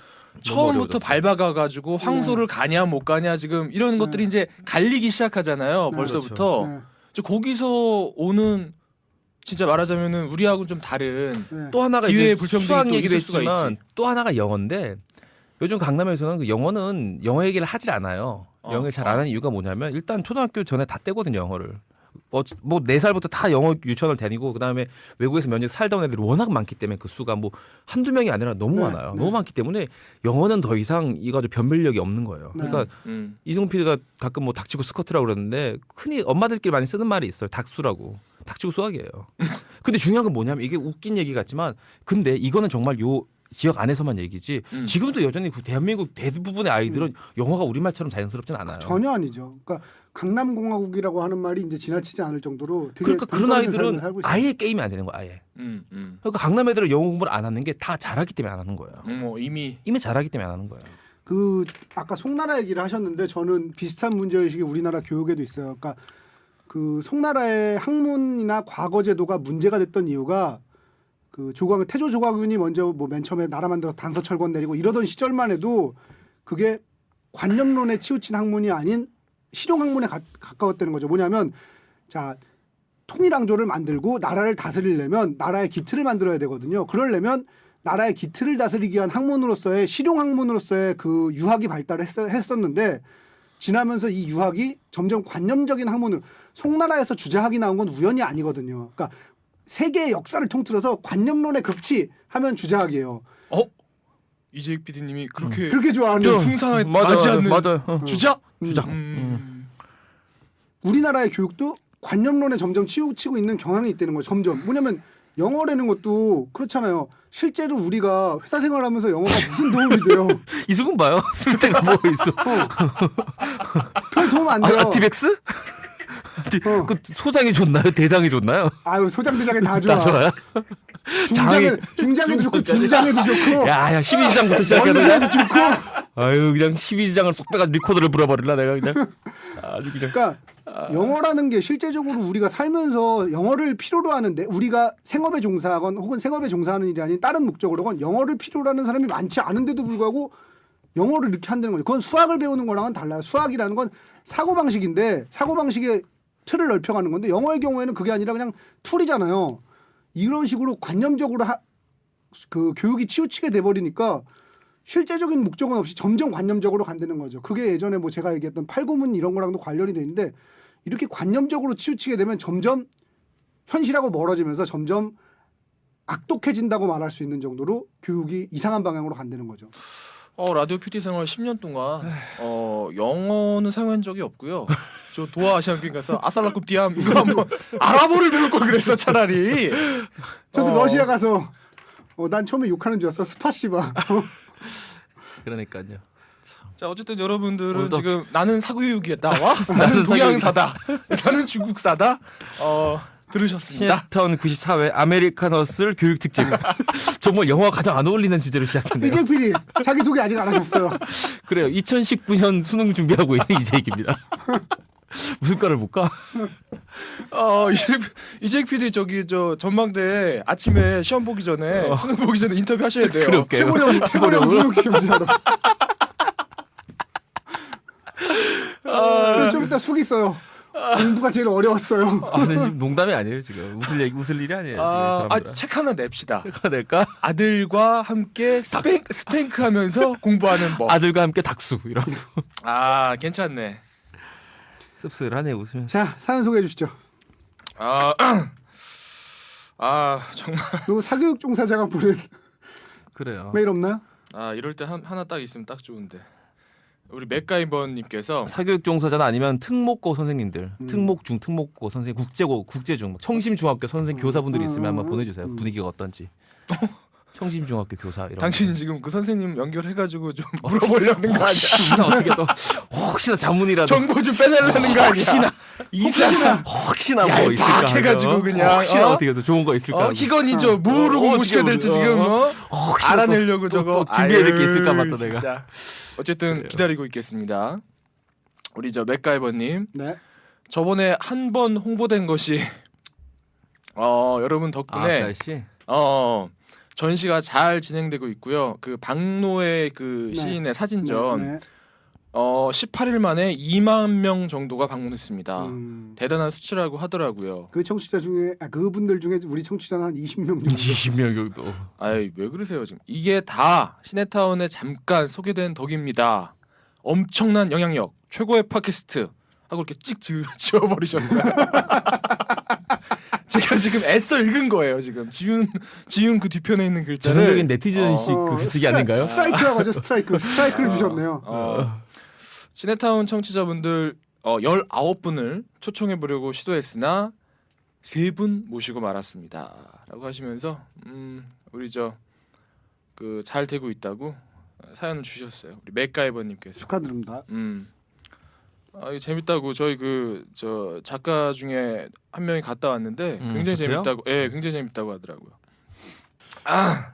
처음부터 어려워졌어요. 밟아가가지고 황소를 가냐 못 가냐 지금 이런 것들이 이제 갈리기 시작하잖아요. 네. 벌써부터 네. 이제 거기서 오는 진짜 말하자면은 우리하고는 좀 다른 네. 또 하나가 기회의 이제 불평등이 수학 또 얘기도 있을 수가 했지만 있지. 또 하나가 영어인데 요즘 강남에서는 그 영어는 영어 얘기를 하질 않아요. 영어를 잘 안 하는 이유가 뭐냐면 일단 초등학교 전에 다 떼거든요, 영어를. 뭐 4살부터 다 영어 유치원을 다니고 그다음에 외국에서 몇 년 살다 온 애들이 워낙 많기 때문에 그 수가 뭐 한두 명이 아니라 너무 네, 많아요. 네. 너무 많기 때문에 영어는 더 이상 이거 가지고 변별력이 없는 거예요. 네. 그러니까 이승훈 PD가 가끔 뭐 닥치고 스커트라고 그러는데 흔히 엄마들끼리 많이 쓰는 말이 있어요. 닥수라고. 닥치고 수학이에요. 근데 중요한 건 뭐냐면 이게 웃긴 얘기 같지만 근데 이거는 정말 요 지역 안에서만 얘기지 지금도 여전히 그 대한민국 대부분의 아이들은 영어가 우리말처럼 자연스럽진 않아요. 전혀 아니죠. 그러니까 강남공화국이라고 하는 말이 이제 지나치지 않을 정도로 되게 그러니까 그런 불편한 삶을 아이들은 살고 있어요. 아예 게임이 안 되는 거야. 아예. 그러니까 강남 애들은 영어 공부를 안 하는 게 다 잘하기 때문에 안 하는 거예요. 뭐 이미 잘하기 때문에 안 하는 거예요. 그 아까 송나라 얘기를 하셨는데 저는 비슷한 문제 의식이 우리나라 교육에도 있어요. 그러니까 그 송나라의 학문이나 과거 제도가 문제가 됐던 이유가 그 태조 조광윤이 먼저 뭐 맨 처음에 나라 만들어 단서철권 내리고 이러던 시절만 해도 그게 관념론에 치우친 학문이 아닌 실용 학문에 가까웠다는 거죠. 뭐냐면 자 통일왕조를 만들고 나라를 다스리려면 나라의 기틀을 만들어야 되거든요. 그러려면 나라의 기틀을 다스리기 위한 학문으로서의 실용 학문으로서의 그 유학이 발달했었는데 지나면서 이 유학이 점점 관념적인 학문으로 송나라에서 주자학이 나온 건 우연이 아니거든요. 그러니까 세계의 역사를 통틀어서 관념론의 극치 하면 주자학이에요. 이재익 PD님이 그렇게 그렇게 좋아하는 승상에 맞아요. 맞지 않는 맞아요. 주작? 주작. 우리나라의 교육도 관념론에 점점 치우치고 있는 경향이 있다는 거예요. 점점. 뭐냐면 영어라는 것도 그렇잖아요. 실제로 우리가 회사 생활하면서 영어가 무슨 도움이 돼요? 이승훈 봐요. 쓸 데가 뭐 있어? 별 도움 안 돼요. 아티백스? 그 소장이 좋나요? 대장이 좋나요? 아유 소장대장이 다 좋아. 다 좋아요? 중장에도 좋고 긴장에도 좋고 야 12지장부터 시작해야 원수에도 좋고. 아유 그냥 12지장을 쏙 빼가지고 리코더를 불어버릴라 내가 그냥 아주 그냥. 그러니까 영어라는 게 실제적으로 우리가 살면서 영어를 필요로 하는데 우리가 생업에 종사하건 혹은 생업에 종사하는 일이 아닌 다른 목적으로건 영어를 필요로 하는 사람이 많지 않은데도 불구하고 영어를 이렇게 한다는 거죠. 그건 수학을 배우는 거랑은 달라요. 수학이라는 건 사고방식인데 사고방식의 틀을 넓혀가는 건데 영어의 경우에는 그게 아니라 그냥 툴이잖아요. 이런 식으로 관념적으로 그 교육이 치우치게 돼버리니까 실제적인 목적은 없이 점점 관념적으로 간다는 거죠. 그게 예전에 뭐 제가 얘기했던 팔구문 이런 거랑도 관련이 돼 있는데 이렇게 관념적으로 치우치게 되면 점점 현실하고 멀어지면서 점점 악독해진다고 말할 수 있는 정도로 교육이 이상한 방향으로 간다는 거죠. 라디오 PT 생활 10년 동안 영어는 사용한 적이 없고요. 저 도하 아시안게임 가서 아살라쿰디암 이거 한번 아랍어를 배울 걸 그랬어 차라리. 저도 러시아 가서 난 처음에 욕하는 줄 알았어. 스파시바. 그러니까요. 자 어쨌든 여러분들은 오늘도- 지금 나는 사교육이야 나와? 나는 동양사다. 나는 중국사다. 들으셨습니다. 시네타운 94회 아메리카너스 교육 특집. 정말 영어가 가장 안 어울리는 주제로 시작했네요. 이재 PD 자기 소개 아직 안 하셨어요. 그래요. 2019년 수능 준비하고 있는 이재익입니다. 무슨 과를 볼까? 이재익 PD 저기 저 전망대 아침에 시험 보기 전에 수능 보기 전에 인터뷰 하셔야 돼요. 그럴게요. 태고령 수능 시험자로. 좀 이따 숙 있어요. 공부가 제일 어려웠어요. 근데 지금 농담이 아니에요 지금. 웃을 일이 아니에요. 지금 책 하나 냅시다. 제가 낼까? 아들과 함께 스팽크 하면서 공부하는 법. 아들과 함께 닭수 이런 거. 괜찮네. 씁쓸하네 웃으면. 자 사연 소개해 주시죠. 정말 너 사교육 종사자가 보낸 그래요. 메일 없나요? 이럴 때 하나 딱 있으면 딱 좋은데. 우리 맥가이버님께서 사교육 종사자나 아니면 특목고 선생님들, 특목중, 특목고 선생님, 국제고, 국제중, 청심중학교 선생 교사분들이 있으면 한번 보내주세요. 분위기가 어떤지. 청심중학교 교사 이런. 당신 지금 그 선생님 연결해가지고 좀 물어보려는 거 아니야? 혹시나 어떻게 또 혹시나 자문이라도 정보 좀 빼내려는 거 아니야? 혹시나 이상한 혹시나 뭐 있을까 막 해가지고 그냥 혹시나 어떻게 또 좋은 거 있을까 희건이 저 뭐로 공부시켜야 될지 지금 혹시나 알아내려고 저거 또 준비해야 될 게 있을까 봐 또 내가. 진짜. 어쨌든 그래요. 기다리고 있겠습니다. 우리 저 맥가이버님 네. 저번에 한 번 홍보된 것이 여러분 덕분에 날씨. 전시가 잘 진행되고 있고요. 그 박노의 그 네. 시인의 사진전 네. 18일 만에 2만 명 정도가 방문했습니다. 네. 대단한 수치라고 하더라고요. 그 청취자 중에 그분들 중에 우리 청취자는 한 20명 정도. 20명 정도. 아이 왜 그러세요 지금? 이게 다 시네타운에 잠깐 소개된 덕입니다. 엄청난 영향력, 최고의 팟캐스트 하고 이렇게 찍 지워버리셨어요. 제가 지금 애써 읽은 거예요. 지금 지운 그 뒤편에 있는 글자를. 전형적인 네티즌식 그 글쓰기 아닌가요? 스트라이크라고 하죠. 스트라이크를 주셨네요. 시네타운 청취자분들 19분을 초청해 보려고 시도했으나 3분 모시고 말았습니다. 라고 하시면서 우리 그 잘 되고 있다고 사연을 주셨어요. 우리 맥가이버님께서. 축하드립니다. 이거 재밌다고 저희 저 작가 중에 한 명이 갔다 왔는데 굉장히 좋대요? 재밌다고. 굉장히 재밌다고 하더라고요.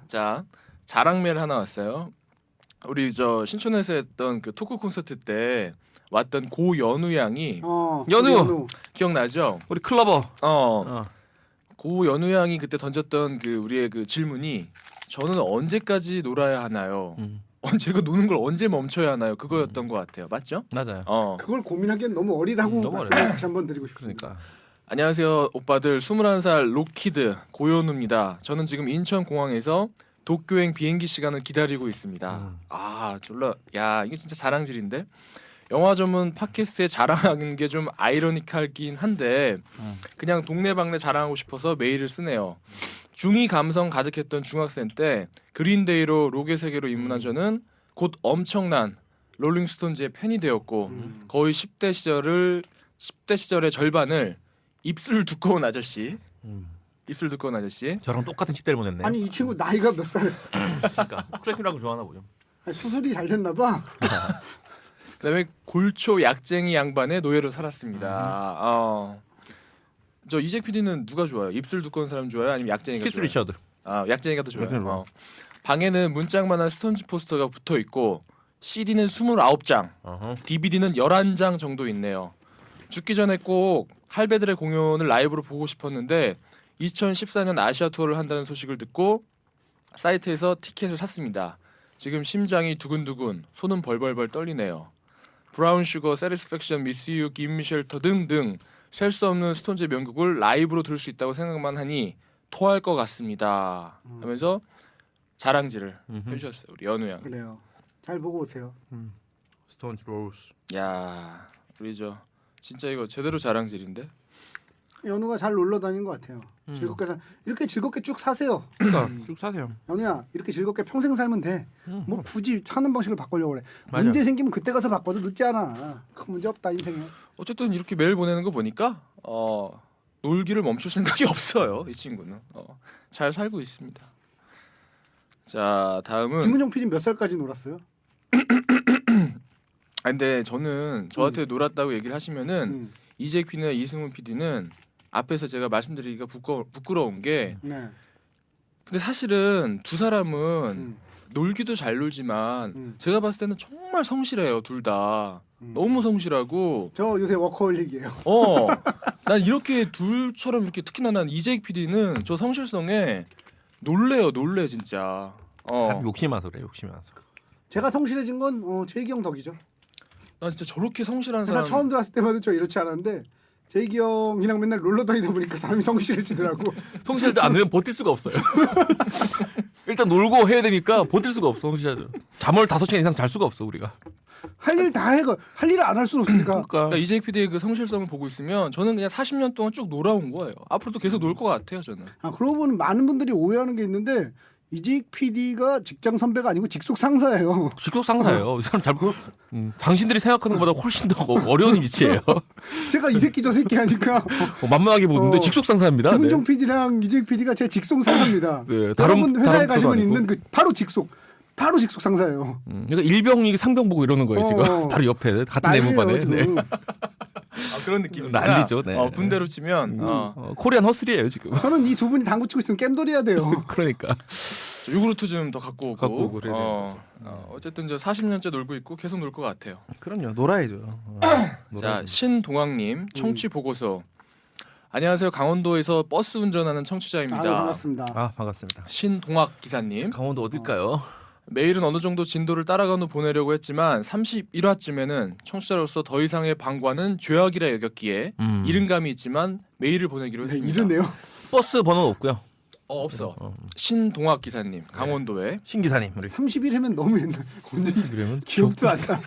자 자랑 메일 하나 왔어요. 우리 저 신촌에서 했던 그 토크 콘서트 때 왔던 고연우 양이 연우! 기억나죠? 우리 클러버. 고연우 양이 그때 던졌던 그 우리의 그 질문이 저는 언제까지 놀아야 하나요? 제가 노는 걸 언제 멈춰야 하나요? 그거였던 것 같아요. 맞죠? 맞아요. 그걸 고민하기엔 너무 어리다고 너무 말씀을 어려요. 다시 한번 드리고 싶습니다. 그러니까. 안녕하세요 오빠들 21살 로키드 고연우입니다. 저는 지금 인천공항에서 도쿄행 비행기 시간을 기다리고 있습니다. 졸라 야 이게 진짜 자랑질인데 영화 전문 팟캐스트에 자랑하는 게 좀 아이러니컬긴 한데 그냥 동네방네 자랑하고 싶어서 메일을 쓰네요. 중2 감성 가득했던 중학생 때 그린데이로 록의 세계로 입문한 저는 곧 엄청난 롤링스톤즈의 팬이 되었고 거의 10대 시절의 절반을 입술 두꺼운 아저씨 저랑 똑같은 10대를 보냈네요. 아니 이 친구 나이가 몇 살? 그러니까 크래키라고 좋아하나 보죠. 수술이 잘 됐나 봐. 그다음에 골초 약쟁이 양반의 노예로 살았습니다. 저 이재 PD는 누가 좋아요? 입술 두꺼운 사람 좋아요? 아니면 약쟁이가 키스 좋아요? 리처드. 약쟁이가 더 좋아요. 약쟁이로. 방에는 문짝만한 스톤즈 포스터가 붙어 있고 CD는 29장, 어허. DVD는 11장 정도 있네요. 죽기 전에 꼭 할배들의 공연을 라이브로 보고 싶었는데 2014년 아시아 투어를 한다는 소식을 듣고 사이트에서 티켓을 샀습니다. 지금 심장이 두근두근, 손은 벌벌벌 떨리네요. 브라운 슈거, 세티스팩션, 미스 유, 김 쉘터 등등 셀 수 없는 스톤즈의 명곡을 라이브로 들을 수 있다고 생각만 하니 토할 것 같습니다. 하면서 자랑질을 해주셨어요. 우리 연우 양. 그래요. 잘 보고 오세요. 스톤즈 로즈. 야, 우리 저 진짜 이거 제대로 자랑질인데. 연우가 잘 놀러 다니는 것 같아요. 즐겁게 이렇게 즐겁게 쭉 사세요. 그러니까 쭉 사세요. 연우야 이렇게 즐겁게 평생 살면 돼. 뭐 굳이 사는 방식을 바꾸려고 그래. 맞아. 문제 생기면 그때 가서 바꿔도 늦지 않아. 큰 문제 없다 인생에. 어쨌든 이렇게 메일 보내는 거 보니까 놀기를 멈출 생각이 없어요. 이 친구는 잘 살고 있습니다. 자, 다음은 김은정 PD 몇 살까지 놀았어요? 근데 저는 저한테 놀았다고 얘기를 하시면은 이재익 PD나 이승훈 PD는 앞에서 제가 말씀드리기가 부끄러운 게 네. 근데 사실은 두 사람은 놀기도 잘 놀지만 제가 봤을 때는 정말 성실해요. 둘 다. 너무 성실하고 저 요새 워커홀릭이에요. 난 이렇게 둘처럼 이렇게 특히나 난 이재익 PD는 저 성실성에 놀래 진짜. 욕심이 많아서 그래. 욕심이 많아서. 제가 성실해진 건 제이기 형 덕이죠. 난 진짜 저렇게 성실한 제가 사람 처음 들어왔을 때마다 저 이렇지 않았는데 제이기 형이랑 맨날 놀러 다니다 보니까 사람이 성실해지더라고. 성실할 때 안 되면 버틸 수가 없어요. 일단 놀고 해야 되니까 버틸 수가 없어. 성실하죠. 잠을 5시간 이상 잘 수가 없어 우리가. 할 일 다 해가 할 일을 안 할 수는 없으니까. 그러니까 이재익 PD의 그 성실성을 보고 있으면 저는 그냥 40년 동안 쭉 놀아온 거예요. 앞으로도 계속 놀 것 같아요 저는. 그러고 보면 많은 분들이 오해하는 게 있는데 이재익 PD가 직장 선배가 아니고 직속 상사예요. 직속 상사예요. 이 사람 잘 당신들이 생각하는 것보다 훨씬 더 어려운 위치예요. 제가 이 새끼 저 새끼 하니까 만만하게 보는데 직속 상사입니다. 김은종 PD랑 이재익 PD가 제 직속 상사입니다. 네, 여러분 회사에 다른 가시면 아니고. 있는 그 바로 직속 상사예요. 그러니까 일병이 상병 보고 이러는 거예요 지금. 바로 옆에 같은 내문반에. 네. 그런 느낌. 난리죠. 네. 군대로 치면 코리안 허슬이에요 지금. 저는 이 두 분이 당구 치고 있으면 겜돌이야 돼요. 그러니까. 요구르트 좀 더 갖고 오고. 그래야 어쨌든 저 40년째 놀고 있고 계속 놀 것 같아요. 그럼요. 놀아야죠. 자, 신동학님 청취 보고서. 안녕하세요. 강원도에서 버스 운전하는 청취자입니다. 반갑습니다. 반갑습니다. 신동학 기사님. 강원도 어딜까요? 메일은 어느 정도 진도를 따라간 후 보내려고 했지만 31화쯤에는 청취자로서 더 이상의 방관은 죄악이라 여겼기에 이른감이 있지만 메일을 보내기로 네, 했습니다. 이러네요. 버스 번호는 없고요. 없어. 신동학 기사님 강원도에. 신 기사님 우리 30일이면 너무 옛날 언제인지 그러면 기억도 안 나.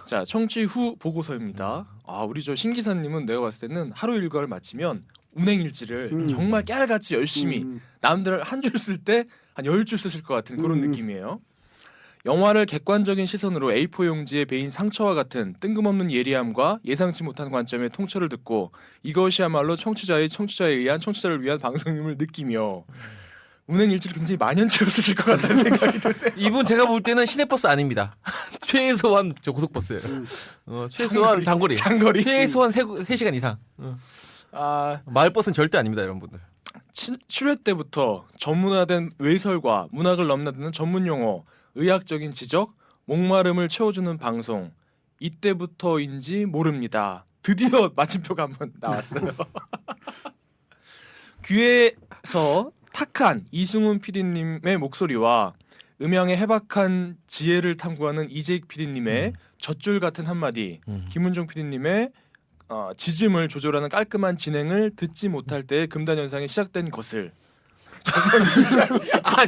자, 청취 후 보고서입니다. 우리 저 신 기사님은 내가 봤을 때는 하루 일과를 마치면 운행 일지를 정말 깨알같이 열심히 남들 한 줄 쓸 때 한 10줄 쓰실 것 같은 그런 느낌이에요. 영화를 객관적인 시선으로 A4 용지에 베인 상처와 같은 뜬금없는 예리함과 예상치 못한 관점의 통찰을 듣고 이것이야말로 청취자에 의한 청취자를 위한 방송임을 느끼며 운행 일지를 굉장히 만연체로 쓰실 것 같다는 생각이 드는데 이분 제가 볼 때는 시내버스 아닙니다. 최소한 저 고속버스예요. 최소한 장거리. 최소한 3시간 이상. 마을버스는 절대 아닙니다, 여러분들. 7회 때부터 전문화된 외설과 문학을 넘나드는 전문 용어, 의학적인 지적, 목마름을 채워주는 방송. 이때부터인지 모릅니다. 드디어 마침표가 한번 나왔어요. 귀에서 탁한 이승훈 PD님의 목소리와 음향의 해박한 지혜를 탐구하는 이재익 PD님의 젖줄 같은 한마디, 김은종 PD님의 지짐을 조절하는 깔끔한 진행을 듣지 못할 때의 금단 현상이 시작된 것을.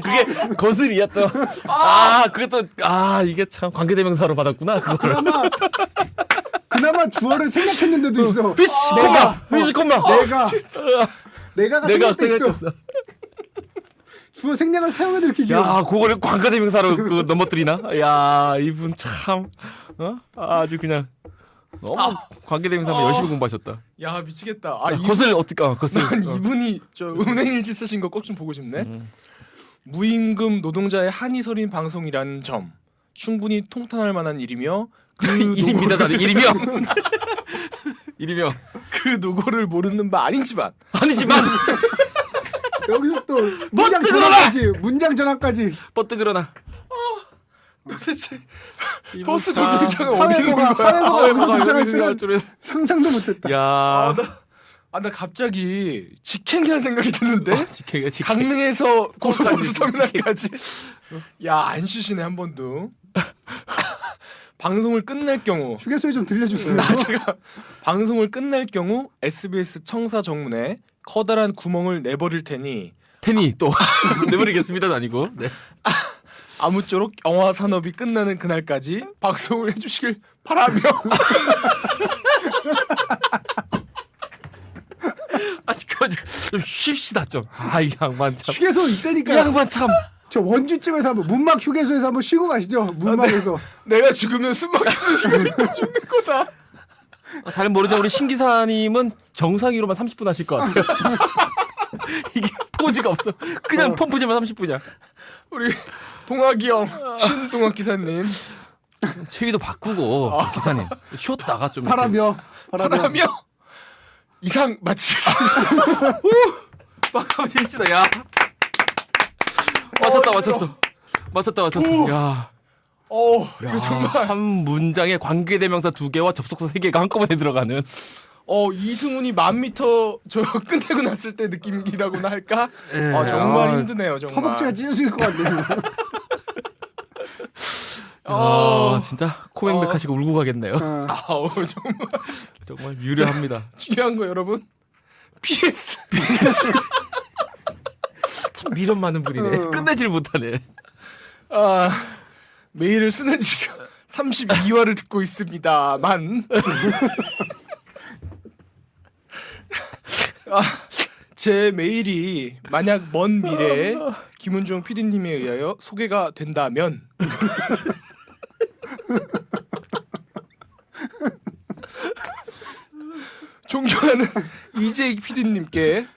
그게 거슬이야 또. 그게 또 이게 참 관계대명사로 받았구나. 그나마 주어를 생각했는데도 있어. 위시 콤마. 내가 생각했어. 주어 생략을 사용해도 이렇게 길어. 그거를 관계대명사로 넘어뜨리나? 이분 참 아주 그냥 너무 관계대명사만 열심히 공부하셨다. 야, 미치겠다. 거슬 어떨까? 거슬. 난 이분이 저 운행일지 쓰신 거 꼭 좀 보고 싶네. 무임금 노동자의 한이 서린 방송이라는 점 충분히 통탄할 만한 일이며 일입니다. 다들 일이며 그 노고를 모르는 바 아니지만 여기서 또 문장 전환까지. 버뜩 일어나. 도대체 이분 버스 참 정류장은 어디 있는 거야? 하회보가 여기서 여기 등장할 등장할 줄은 줄은. 상상도 못했다. 야. 나 갑자기 직행이라는 생각이 드는데 직행이야, 직행. 강릉에서 고속버스 직행. 터미널까지. 야, 안 쉬시네 한 번도. 방송을 끝낼 경우 휴게소에 좀 들려주세요. 제가 방송을 끝낼 경우 SBS 청사 정문에 커다란 구멍을 내버릴 테니 테니 또 내버리겠습니다는 아니고. 네. 아무쪼록 영화 산업이 끝나는 그날까지 방송을 해주시길 바라며. 아직까지 좀 쉽시다 좀. 아, 이 양반 참. 휴게소 이 이때니까 양반 참. 저 원주쯤에서 한번 문막 휴게소에서 한번 쉬고 가시죠. 문막에서. 내가 죽으면 숨막혀서 죽는 거다. 잘 모르죠. 우리 신 기사님은 정상이로만 30분 하실 것 같아요. 이게 포즈가 없어. 그냥 펌프지만 30분이야. 우리 동학이 형, 신동학 기사님 체위도 바꾸고 기사님 쉬었다가 좀 바라며. 바라며 이상 마치겠습니다. 막하면 재밌다. 야. 맞췄어. 야. 이거 정말 한 문장에 관계대명사 2개와 접속사 3개가 한꺼번에 들어가는. 이승훈이 1000m 저 끝내고 났을 때 느낌이라고나 할까? 예. 정말 힘드네요, 정말. 허벅지가 찢어질 것 같네요. 진짜 코맹맥하시고 울고 가겠네요. 정말 유려합니다. 중요한 거 여러분. PS. 참 미련 많은 분이네. 끝내질 못하네. 메일을 쓰는 지가 32화를 듣고 있습니다만. 제 메일이 만약 먼 미래에 김은중 PD님에 의하여 소개가 된다면 존경하는 이재익 PD님께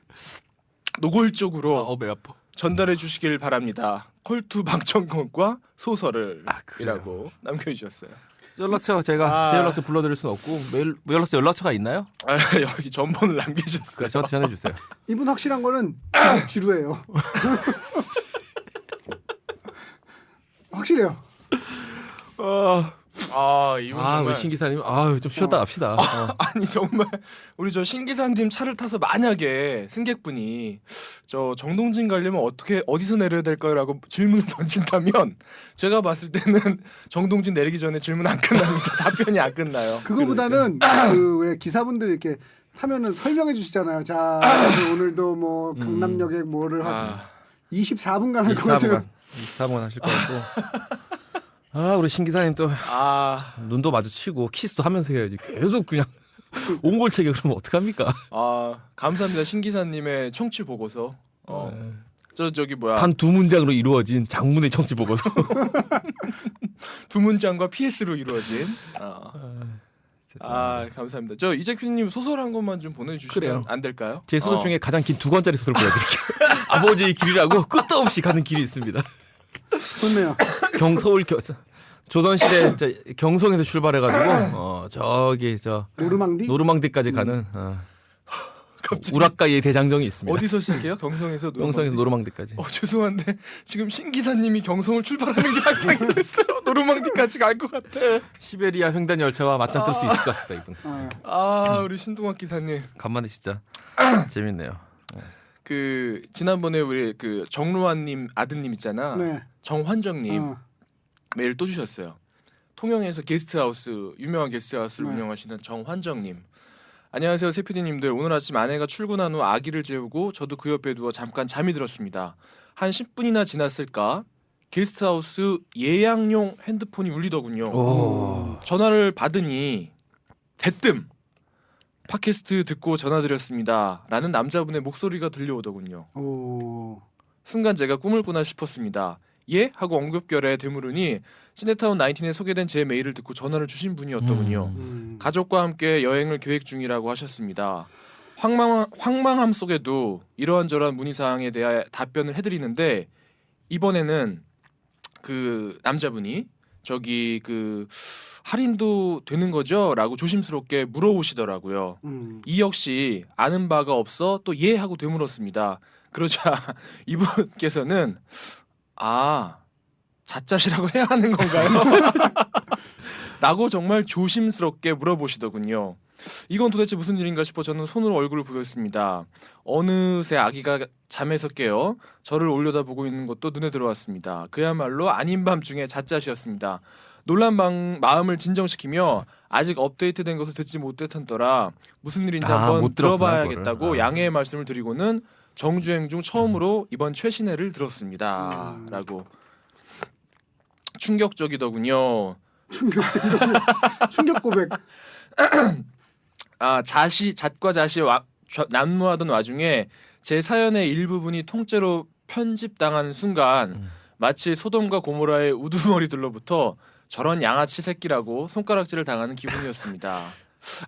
노골적으로 배 아파. 전달해 주시길 바랍니다. 콜투 방청권과 소설을 그래요. 이라고 남겨주셨어요. 연락처 제가 제 연락처 불러드릴 수는 없고 메일 연락처가 있나요? 여기 전번을 남겨주셨어요. 그래, 저한테 전해주세요. 이분 확실한 거는 지루해요. 확실해요. 이분 우리 정말 신 기사님, 좀 쉬었다 갑시다. 아니 정말 우리 저 신 기사님 차를 타서 만약에 승객분이 저 정동진 가려면 어디서 내려야 될까요라고 질문을 던진다면 제가 봤을 때는 정동진 내리기 전에 질문 안 끝납니다. 답변이 안 끝나요. 그거보다는 그 왜 기사분들 이렇게 타면은 설명해 주시잖아요. 자, 오늘도 뭐 강남역에 뭐를 한 24분간 할 것 같아요. 24분 하실 것 같고. 우리 신 기사님 또 눈도 마주치고 키스도 하면서 해야지. 계속 그냥 옹골차게 그러면 어떡합니까? 감사합니다. 신 기사님의 청취 보고서. 저기 뭐야. 단 2문장으로 이루어진 장문의 청취 보고서. 2문장과 PS로 이루어진. 감사합니다. 저 이재 PD님 소설 한 것만 좀 보내주시면 그래요. 안 될까요? 제 소설 중에 가장 긴 2권짜리 소설 보여드릴게요. 아버지의 길이라고 끝도 없이 가는 길이 있습니다. 좋네요. 서울 조선시대 경성에서 출발해가지고 저기 노르망디까지 가는 갑자기 우라카이의 대장정이 있습니다. 어디서 시작해요? 경성에서 경성에서 노르망디까지. 죄송한데 지금 신 기사님이 경성을 출발하는 게 상상이 됐어요. 노르망디까지 갈 것 같아. 시베리아 횡단 열차와 맞짱 뜰 수 있을 것 같습니다. 이분. 우리 신동학 기사님 간만에 진짜 재밌네요. 그 지난번에 우리 그 정루환님 아드님 있잖아. 네. 정환정님 메일 또 주셨어요. 통영에서 게스트하우스 유명한 게스트하우스를 운영하시는 정환정님. 안녕하세요 세피디님들. 오늘 아침 아내가 출근한 후 아기를 재우고 저도 그 옆에 누워 잠깐 잠이 들었습니다. 한 10분이나 지났을까 게스트하우스 예약용 핸드폰이 울리더군요. 전화를 받으니 대뜸 팟캐스트 듣고 전화드렸습니다 라는 남자분의 목소리가 들려오더군요. 순간 제가 꿈을 꾸나 싶었습니다. 예? 하고 엉겁결에 되물으니 시네타운 19에 소개된 제 메일을 듣고 전화를 주신 분이었더군요. 가족과 함께 여행을 계획 중이라고 하셨습니다. 황망함 속에도 이러한저러한 문의사항에 대해 답변을 해드리는데 이번에는 그 남자분이 저기 그 할인도 되는 거죠? 라고 조심스럽게 물어보시더라고요. 이 역시 아는 바가 없어 또 예 하고 되물었습니다. 그러자 이분께서는 자짜시라고 해야 하는 건가요? 라고 정말 조심스럽게 물어보시더군요. 이건 도대체 무슨 일인가 싶어 저는 손으로 얼굴을 부였습니다. 어느새 아기가 잠에서 깨어 저를 올려다보고 있는 것도 눈에 들어왔습니다. 그야말로 아닌 밤중에 자짜시였습니다. 놀란 마음을 진정시키며 아직 업데이트된 것을 듣지 못했던더라 무슨 일인지 한번 못 들었구나, 들어봐야겠다고 그거를. 양해의 말씀을 드리고는 정주행 중 처음으로 이번 최신회를 들었습니다. 라고. 충격적이더군요. 충격 고백. 잣과 잣이 난무하던 와중에 제 사연의 일부분이 통째로 편집당하는 순간 마치 소돔과 고모라의 우두머리들로부터 저런 양아치 새끼라고 손가락질을 당하는 기분이었습니다.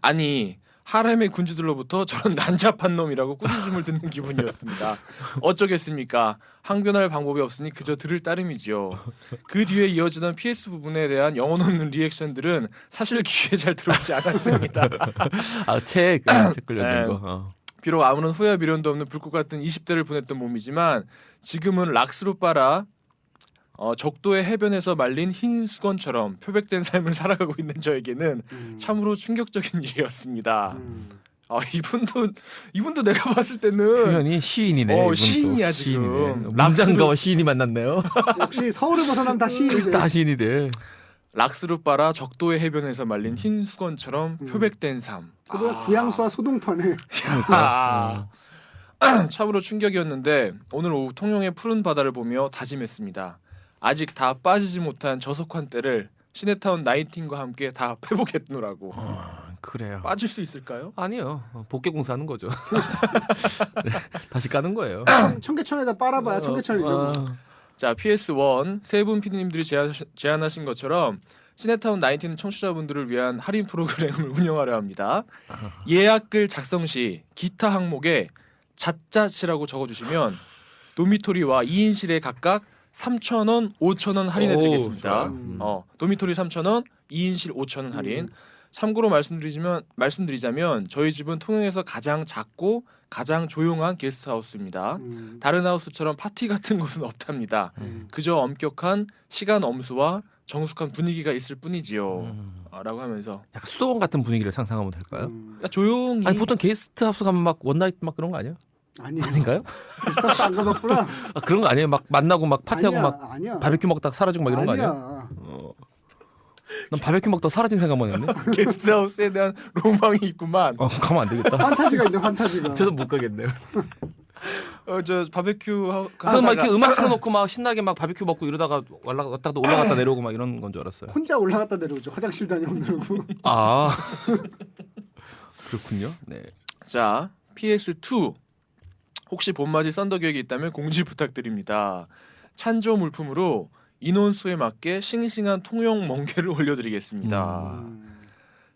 아니 하렘의 군주들로부터 저런 난잡한 놈이라고 꾸짖음을 듣는 기분이었습니다. 어쩌겠습니까? 항변할 방법이 없으니 그저 들을 따름이지요. 그 뒤에 이어지던 PS 부분에 대한 영혼 없는 리액션들은 사실 귀에 잘 들어오지 않았습니다. 책 걸려있는 네. 거. 비록 아무런 후회 미련도 없는 불꽃 같은 20대를 보냈던 몸이지만 지금은 락스로 빨아 적도의 해변에서 말린 흰 수건처럼 표백된 삶을 살아가고 있는 저에게는 참으로 충격적인 일이었습니다. 이분도 내가 봤을 때는 표현이 시인이네. 이분은 또. 시인이야, 지금. 락장가와 시인이 만났네요. 역시 서울을 벗어나면 다 시인이죠. 다 시인이 돼. 락스로 빨아 적도의 해변에서 말린 흰 수건처럼 표백된 삶. 그보다 구양수와 소동판에 참으로 충격이었는데 오늘 오후 통영의 푸른 바다를 보며 다짐했습니다. 아직 다 빠지지 못한 저속한 때를 시네타운 나인틴과 함께 다 회복했노라고. 그래요. 빠질 수 있을까요? 아니요. 복개공사하는 거죠. 네, 다시 까는 거예요. 청계천에다 빨아봐야 청계천이죠. 자, PS1 세 분 PD님들이 제안하신 것처럼 시네타운 나인틴 청취자분들을 위한 할인 프로그램을 운영하려 합니다. 예약글 작성 시 기타 항목에 잣잣이라고 적어주시면 도미토리와 2인실에 각각 3,000원, 5,000원 할인해드리겠습니다. 도미토리 3,000원, 2인실 5,000원 할인. 참고로 말씀드리자면 저희 집은 통영에서 가장 작고 가장 조용한 게스트하우스입니다. 다른 하우스처럼 파티 같은 곳은 없답니다. 그저 엄격한 시간 엄수와 정숙한 분위기가 있을 뿐이지요. 라고 하면서 약간 수도원 같은 분위기를 상상하면 될까요? 조용히. 아니 보통 게스트 하우스 가면 막 원나잇 막 그런 거 아니에요? 아닌가요? 아닌가요? 스타스 안 가봤구나. 그런 거 아니에요? 막 만나고 막 파티하고 막 아니야. 바베큐 먹다가 사라지고 막 이런 거 아니야? 난 바베큐 먹다가 사라진 생각만 했네. 게스트하우스에 대한 로망이 있구만. 가면 안 되겠다. 판타지가 있네, 판타지가. 저도 못 가겠네요. 저 바베큐 저는 막 이렇게 음악 틀어놓고 막 신나게 막 바베큐 먹고 이러다가 올라갔다 내려오고 막 이런 건 줄 알았어요. 혼자 올라갔다 내려오죠. 화장실 다녀오느라고. 아 그렇군요. 네. 자, PS2 혹시 봄맞이 썬더 계획이 있다면 공지 부탁드립니다. 찬조 물품으로 인원수에 맞게 싱싱한 통영 멍게를 올려드리겠습니다.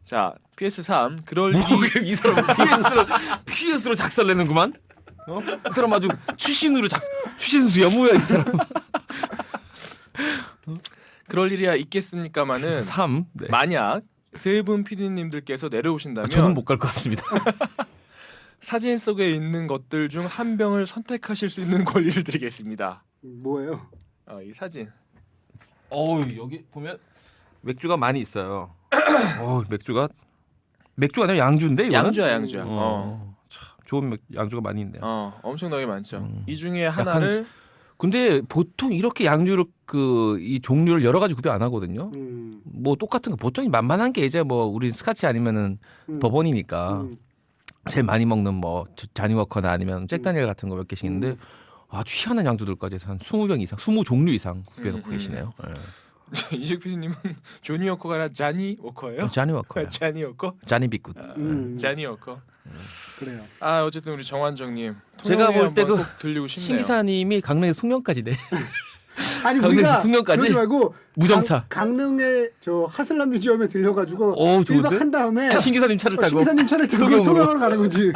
자, PS3 그럴 일이 이 사람 PS로 작살내는구만. 이 사람 아주 추신수야 뭐야 이 사람. 그럴 일이야 있겠습니까마는 3. 네. 만약 세 분 PD님들께서 내려오신다면 저는 못 갈 것 같습니다. 사진 속에 있는 것들 중 한 병을 선택하실 수 있는 권리를 드리겠습니다. 뭐예요? 이 사진. 여기 보면 맥주가 많이 있어요. 맥주가 아니라 양주인데 이거는? 양주야. 참 좋은 양주가 많이 있네요. 엄청나게 많죠. 이 중에 하나를 근데 보통 이렇게 양주를 이 종류를 여러 가지 구별 안 하거든요. 뭐 똑같은 거 보통 만만한 게 이제 뭐 우리 스카치 아니면은 버번이니까 제일 많이 먹는 뭐 자니워커나 아니면 잭다니엘 같은 거 몇 개씩 있는데 아주 희한한 양주들까지 해서 한 20병 이상, 20종류 이상 구별해놓고 계시네요. 이적 PD님은 조니 워커가 아니라 자니 워커예요? 자니 워커요. 자니 워커? 자니 비굿. 자니 워커. 그래요. 어쨌든 우리 정환정님 제가 볼 때 그 들리고 싶네요. 신 기사님이 강릉에서 송년까지네. 아니 강릉에서 우리가 풍년까지? 그러지 말고 무정차. 강릉의 저 하슬람 뮤지엄에 들려가지고 좋은데? 1박 한 다음에 신 기사님 차를 타고. 신 기사님 차를 타고 통영으로. 통영으로 가는 거지.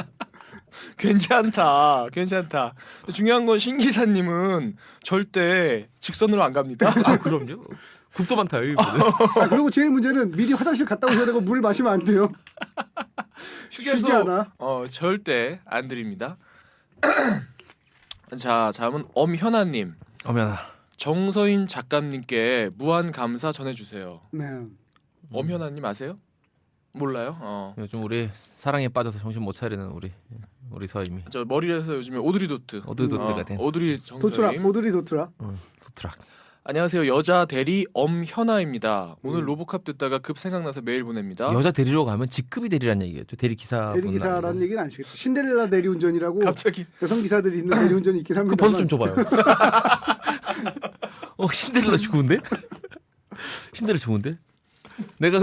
괜찮다. 근데 중요한 건 신 기사님은 절대 직선으로 안 갑니다. 그럼요. 국도 많다 여기. 그리고 제일 문제는 미리 화장실 갔다 오셔야 되고 물을 마시면 안 돼요. 쉬지 휴게소 않아. 절대 안 드립니다. 자, 다음은 엄현아님. 어면아. 정서임 작가님께 무한 감사 전해주세요. 네. 엄현아님 아세요? 몰라요? 요즘 우리 사랑에 빠져서 정신 못 차리는 우리 서임이. 저 머리에서 요즘에 오드리 도트. 오드리 도트가 된. 오드리 도트락, 정서임. 오드리 도트락. 도트락. 안녕하세요. 여자 대리 엄현아입니다. 오늘 음. 로보캅 듣다가 급 생각나서 메일 보냅니다. 여자 대리로 가면 직급이 대리라는 얘기겠죠. 대리 기사. 대리기사라는 얘기는 아시겠죠. 신데렐라 대리운전이라고 갑자기 여성 기사들이 있는 대리운전이 있긴 그 합니다. 번호 좀 줘봐요. 신데렐라 좋은데? 신데렐라 좋은데? 내가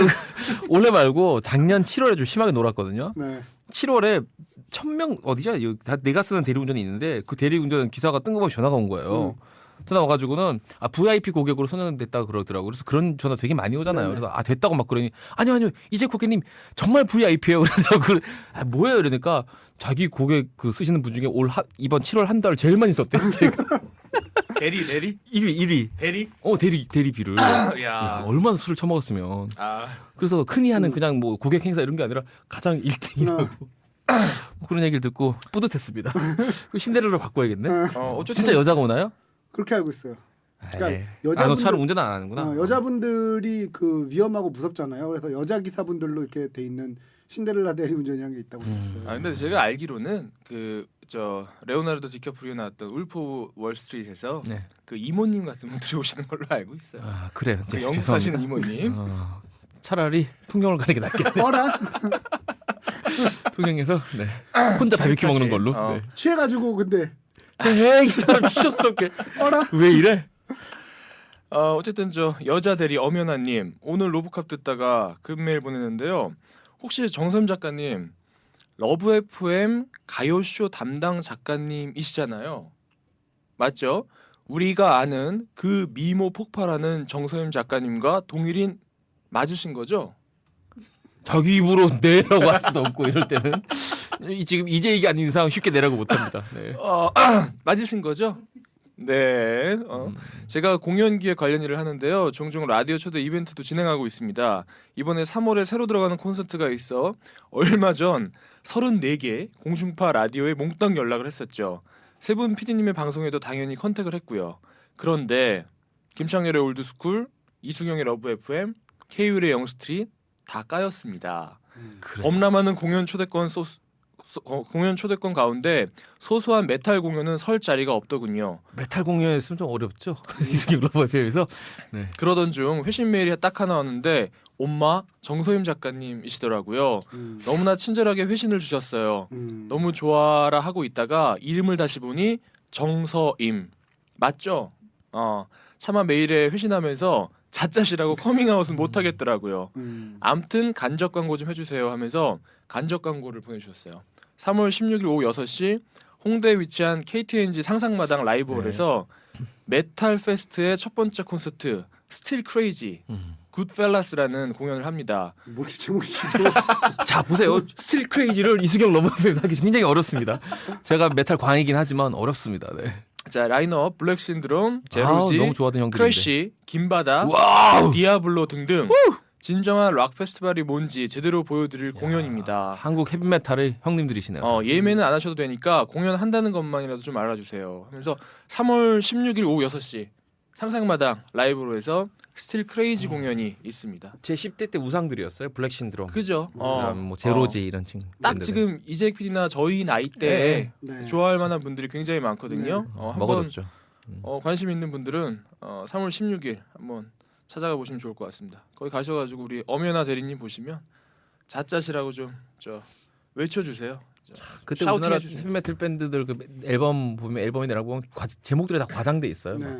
올해 말고 작년 7월에 좀 심하게 놀았거든요. 네. 7월에 1000명 어디죠? 여기 다 내가 쓰는 대리운전이 있는데 그 대리운전 기사가 뜬금없이 전화가 온 거예요. 전화 와가지고는 VIP 고객으로 선정됐다 그러더라고. 그래서 그런 전화 되게 많이 오잖아요. 네네. 그래서 됐다고 막 그러니 아니요 이재 고객님 정말 VIP예요. 그러더라고. 뭐예요? 이러니까 자기 고객 그 쓰시는 분 중에 이번 7월 한 달 제일 많이 썼대요. 제가 대리 1위. 대리? 대리비를. 야, 야. 얼마나 술을 처먹었으면. 그래서 흔히 하는 그냥 뭐 고객 행사 이런 게 아니라 가장 1등이라고. 그런 얘기를 듣고 뿌듯했습니다. 그 신데렐라로 바꿔야겠네. 어쨌든 진짜 여자가 오나요? 그렇게 알고 있어요. 그러니까 에이. 여자분들- 너 차를 운전 안 하는구나. 여자분들이 그 위험하고 무섭잖아요. 그래서 여자 기사분들로 이렇게 돼 있는 신데렐라 대리운전이라는 게 있다고 했어요. 근데 제가 알기로는 레오나르도 디카프리오 나왔던 울프 오브 월스트리트에서 네. 그 이모님 같은 분들이 오시는 걸로 알고 있어요. 그래요. 그 네, 영국 죄송합니다. 사시는 이모님. 차라리 풍경을 가는 게 낫겠네. 어라 풍경에서 혼자 바비큐 먹는 걸로. 어. 취해가지고 근데 에이 이 사람 미쳤어. 어라 왜 이래? 어쨌든 여자 대리 엄연아님 오늘 로보캅 듣다가 급 메일 보냈는데요. 혹시 정섬 작가님 러브 FM 가요쇼 담당 작가님이시잖아요. 맞죠? 우리가 아는 그 미모 폭발하는 정서임 작가님과 동일인 맞으신 거죠? 자기 입으로 내라고 할 수도 없고 이럴 때는 지금 이제 얘기 아닌 이상 쉽게 내라고 못합니다. 네. 맞으신 거죠? 네. 제가 공연기획 관련 일을 하는데요. 종종 라디오 초대 이벤트도 진행하고 있습니다. 이번에 3월에 새로 들어가는 콘서트가 있어 얼마 전 34개 공중파 라디오에 몽땅 연락을 했었죠. 세 분 PD님의 방송에도 당연히 컨택을 했고요. 그런데 김창렬의 올드스쿨, 이수경의 러브 FM, K율의 영스트릿 다 까였습니다. 그래. 범람하는 공연 초대권 가운데 소소한 메탈 공연은 설 자리가 없더군요. 메탈 공연했으면 좀 어렵죠. 이승기 러브 FM에서. 네. 그러던 중 회신 메일이 딱 하나 왔는데 엄마 정서임 작가님이시더라고요. 너무나 친절하게 회신을 주셨어요. 너무 좋아라 하고 있다가 이름을 다시 보니 정서임 맞죠? 차마 메일에 회신하면서 자짜시라고 커밍아웃은 못하겠더라고요. 암튼 간접 광고 좀 해주세요 하면서 간접 광고를 보내주셨어요. 3월 16일 오후 6시 홍대에 위치한 KTNG 상상마당 라이브홀에서 메탈 페스트의 첫 번째 콘서트 스틸 크레이지 굿펠라스라는 공연을 합니다. 뭐 이렇게 제목이 자 보세요. 스틸 크레이지를 이수경 러브 FM 하기 굉장히 어렵습니다. 제가 메탈 광이긴 하지만 어렵습니다. 네. 자 라인업 블랙 신드롬, 아우, 제로지, 너무 좋아하던 형들인데. 크래쉬, 김바다, 와우. 디아블로 등등 진정한 락 페스티벌이 뭔지 제대로 보여드릴 공연입니다. 한국 헤비메탈의 형님들이시네요. 예매는 안 하셔도 되니까 공연한다는 것만이라도 좀 알아주세요 하면서 3월 16일 오후 6시 상상마당 라이브로 해서 스틸 크레이지 공연이 있습니다. 제 10대 때 우상들이었어요. 블랙 신드롬. 그죠? 뭐 제로지 이런 친구. 딱 지금 이재 PD나 저희 나이 때 네. 좋아할 만한 분들이 굉장히 많거든요. 한번 먹어줬죠. 관심 있는 분들은 3월 16일 한번 찾아가 보시면 좋을 것 같습니다. 거기 가셔가지고 우리 엄연아 대리님 보시면 자짜시라고 좀 외쳐주세요. 그때 샤우팅 우리나라 해주세요. 헤비메탈 밴드들 그 앨범 보면 앨범이 내라고 보면 제목들이 다 과장돼 있어요. 네.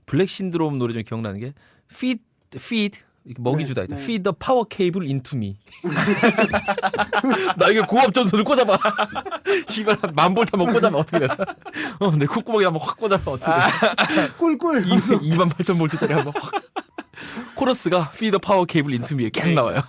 블랙 신드롬 노래 중에 기억나는 게 feed 이렇게 먹이 네, 주다 있다. 네. feed the power cable into me. 나 이게 고압 전선을 꽂아봐. 씨발 한 10,000V 한번 꽂아봐 어떻게 되나? 내 콧구멍에 한번 확 꽂아봐 어떻게 되나? 꿀꿀 28,000V짜리 한번 확. 코러스가 feed the power cable into me에 계속 나와요.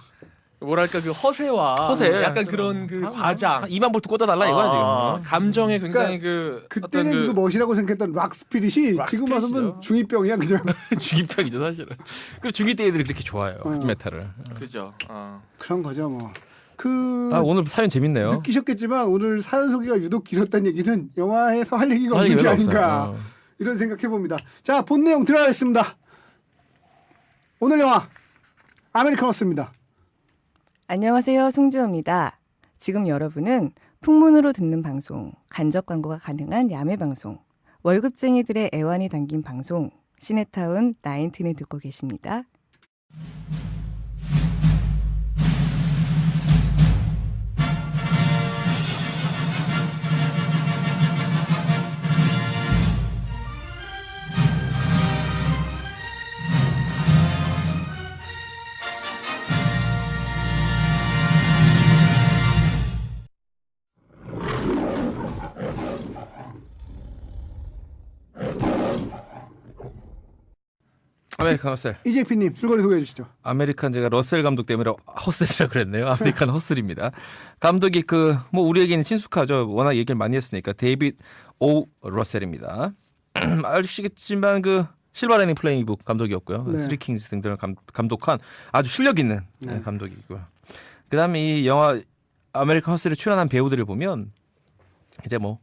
뭐랄까 그 허세와 허세. 약간 그런 그 과장. 2만 볼트 꽂아달라 이거야 지금. 감정에 굉장히 그 그때는 어떤 그거 멋이라고 생각했던 락 스피릿이 락 지금 와서는 스피릿이죠. 중이병이야 그냥. 중이병이죠 사실은. 그리고 중이 때 애들이 그렇게 좋아해요 헤비메탈을. 그죠. 그런 거죠 뭐. 그 아 오늘 사연 재밌네요. 느끼셨겠지만 오늘 사연 소개가 유독 길었다는 얘기는 영화에서 할 얘기가 할 없는 게 얘기가 아닌가 없어요. 이런 생각해 봅니다. 자, 본 내용 들어가겠습니다. 오늘 영화 아메리카노스입니다. 안녕하세요. 송지호입니다. 지금 여러분은 풍문으로 듣는 방송, 간접 광고가 가능한 야매 방송, 월급쟁이들의 애환이 담긴 방송, 시네타운 19을 듣고 계십니다. 아메리칸 허슬. 이재피님 줄거리 소개해 주시죠. 아메리칸 제가 러셀 감독 때문에 허슬이라 그랬네요. 아메리칸 허슬입니다. 감독이 그 뭐 우리에게는 친숙하죠. 워낙 얘기를 많이 했으니까 데이빗 오 러셀입니다. 아시겠지만 그 실버라이닝 플레이북 감독이었고요. 네. 스리 킹스 등등을 감독한 아주 실력 있는 네. 감독이고요. 그다음에 이 영화 아메리칸 허슬에 출연한 배우들을 보면 이제 뭐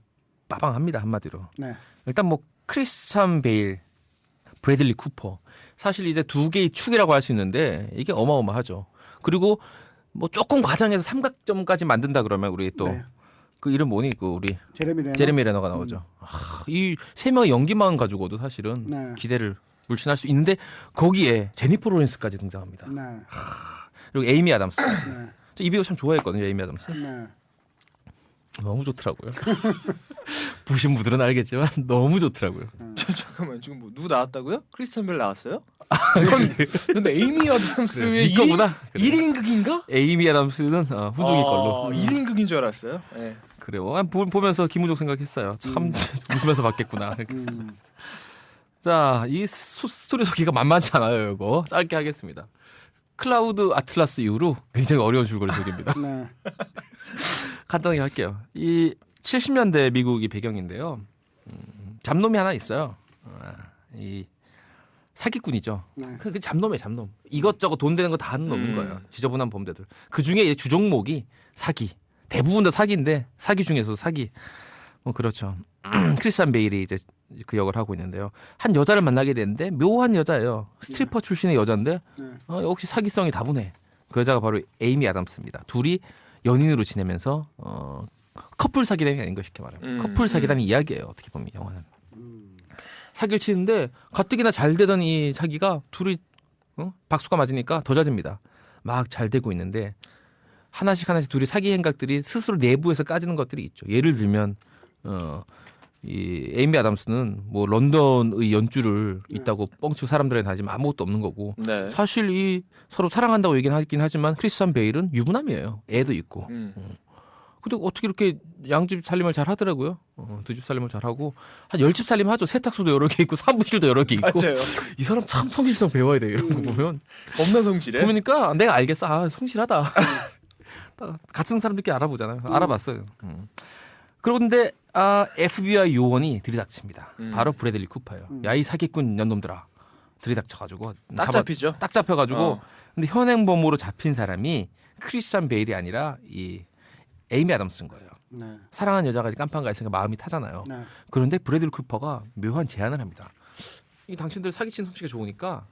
빠방합니다 한마디로. 네. 일단 뭐 크리스찬 베일, 브래들리 쿠퍼. 사실 이제 두 개의 축이라고 할 수 있는데 이게 어마어마하죠. 그리고 뭐 조금 과장해서 삼각점까지 만든다 그러면 우리 또 그 네. 이름 뭐니 그 우리 제레미 레너가 나오죠. 이 세 명의 연기만 가지고도 사실은 네. 기대를 물씬할 수 있는데 거기에 제니퍼 로렌스까지 등장합니다. 네. 그리고 에이미 아담스. 네. 저 이 배우 참 좋아했거든요. 에이미 아담스. 네. 너무 좋더라고요. 보신 분들은 알겠지만 너무 좋더라고요. 잠깐만 지금 뭐 누구 나왔다고요? 크리스찬 벨 나왔어요? 근데 에이미 아담스의 이거구나. 1인 극인가? 에이미 아담스는 후속일 걸로. 1인 극인 줄 알았어요. 네. 그래요. 보면서 김우족 생각했어요. 참 웃으면서 봤겠구나. 자, 이 스토리 소개가 만만치 않아요. 이거 짧게 하겠습니다. 클라우드 아틀라스 이후로 굉장히 어려운 줄거리 소개입니다. 네. 간단하게 할게요. 이 70년대 미국이 배경인데요. 잡놈이 하나 있어요. 이 사기꾼이죠. 네. 그 잡놈이에요, 잡놈. 이것저것 돈 되는 거 다 하는 놈인 거예요. 지저분한 범죄들. 그 중에 주종목이 사기. 대부분 다 사기인데 사기 중에서도 사기. 뭐 그렇죠. 크리스찬 베일이 이제 그 역을 하고 있는데요. 한 여자를 만나게 되는데 묘한 여자예요. 스트리퍼 출신의 여자인데 네. 역시 사기성이 다분해. 그 여자가 바로 에이미 아담스입니다. 둘이 연인으로 지내면서 커플 사기단이 아닌 거 쉽게 말하면 커플 사기단 이야기예요. 어떻게 보면 영화는 사기를 치는데 가뜩이나 잘 되던 이 사기가 둘이 박수가 맞으니까 더 잦습니다. 막 잘 되고 있는데 하나씩 둘이 사기 행각들이 스스로 내부에서 까지는 것들이 있죠. 예를 들면 이 에이미 아담스는 뭐 런던의 연주를 있다고 뻥치고 사람들한테 하지만 아무것도 없는 거고 네. 사실 이 서로 사랑한다고 얘기는 하긴 하지만 크리스찬 베일은 유부남이에요. 애도 있고. 근데 어떻게 이렇게 양집 살림을 잘 하더라고요. 두 집 살림을 잘 하고 한 10집 살림 하죠. 세탁소도 여러 개 있고 사무실도 여러 개 있고. 맞아요. 이 사람 참 성실성 배워야 돼요. 이런 거 보면. 겁나 성실해. 보니까 내가 알겠어. 아, 성실하다. 같은 사람들끼리 알아보잖아요. 알아봤어요. 그런데 FBI 요원이 들이닥칩니다. 바로 브래들리 쿠퍼예요. 야, 이 사기꾼 년놈들아. 들이닥쳐가지고 딱 잡히죠. 딱 잡혀가지고 근데 현행범으로 잡힌 사람이 크리스찬 베일이 아니라 이 에이미 아담스인 거예요. 네. 사랑하는 여자가 깜판가 있으니까 마음이 타잖아요. 네. 그런데 브래들리 쿠퍼가 묘한 제안을 합니다. 이 당신들 사기친 솜씨가 좋으니까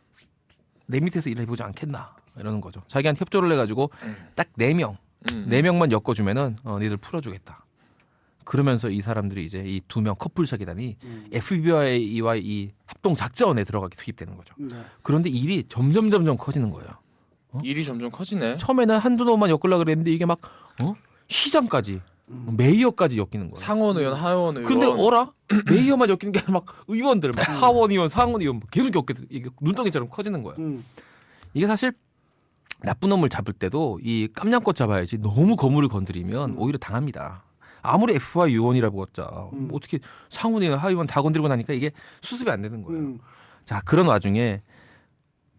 내 밑에서 일해보지 않겠나 이러는 거죠. 자기한테 협조를 해가지고 딱 4명, 4명만 엮어주면은 니들 풀어주겠다. 그러면서 이 사람들이 이제 이 2명 커플 사기단이 FBI와 이 합동 작전에 들어가게 투입되는 거죠. 네. 그런데 일이 점점 커지는 거예요. 일이 점점 커지네. 처음에는 한두 놈만 엮으려고 그랬는데 이게 막 시장까지 메이어까지 엮이는 거예요. 상원 의원, 하원 의원. 근데 어라? 메이어만 엮이는 게 아니라 막 의원들, 막 하원 의원, 상원 의원 막 계속 엮게 이게 눈덩이처럼 커지는 거예요. 이게 사실 나쁜 놈을 잡을 때도 이 깜냥껏 잡아야지 너무 거물을 건드리면 오히려 당합니다. 아무리 FBI 요원이라고 했자 뭐 어떻게 상원 의원, 하의원 다 건드리고 나니까 이게 수습이 안 되는 거예요. 자, 그런 와중에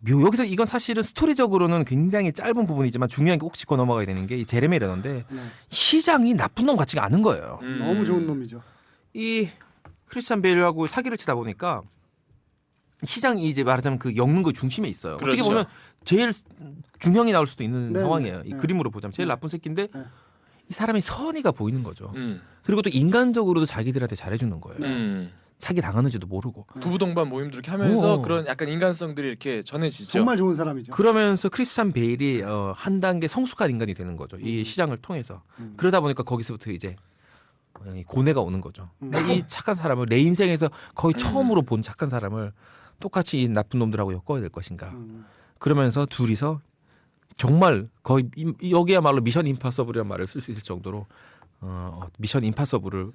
여기서 이건 사실은 스토리적으로는 굉장히 짧은 부분이지만 중요한 게 꼭 짚고 넘어가야 되는 게 이 제레미 레너인데 네. 시장이 나쁜 놈 같지가 않은 거예요. 너무 좋은 놈이죠. 이 크리스찬 베일하고 사기를 치다 보니까 시장이 이제 말하자면 그 엮는 거 중심에 있어요. 그렇죠. 어떻게 보면 제일 중형이 나올 수도 있는 네, 상황이에요. 네, 이 네. 그림으로 보자면 제일 나쁜 새끼인데 네. 이 사람이 선의가 보이는 거죠. 그리고 또 인간적으로도 자기들한테 잘해주는 거예요. 사기 당하는지도 모르고. 부부 동반 모임도 이렇게 하면서 오. 그런 약간 인간성들이 이렇게 전해지죠. 정말 좋은 사람이죠. 그러면서 크리스찬 베일이 한 단계 성숙한 인간이 되는 거죠. 이 시장을 통해서. 그러다 보니까 거기서부터 이제 이 고뇌가 오는 거죠. 이 착한 사람을 내 인생에서 거의 처음으로 본 착한 사람을 똑같이 이 나쁜 놈들하고 엮어야 될 것인가. 그러면서 둘이서 정말 거의 여기야말로 미션 임파서블이라는 말을 쓸 수 있을 정도로 미션 임파서블을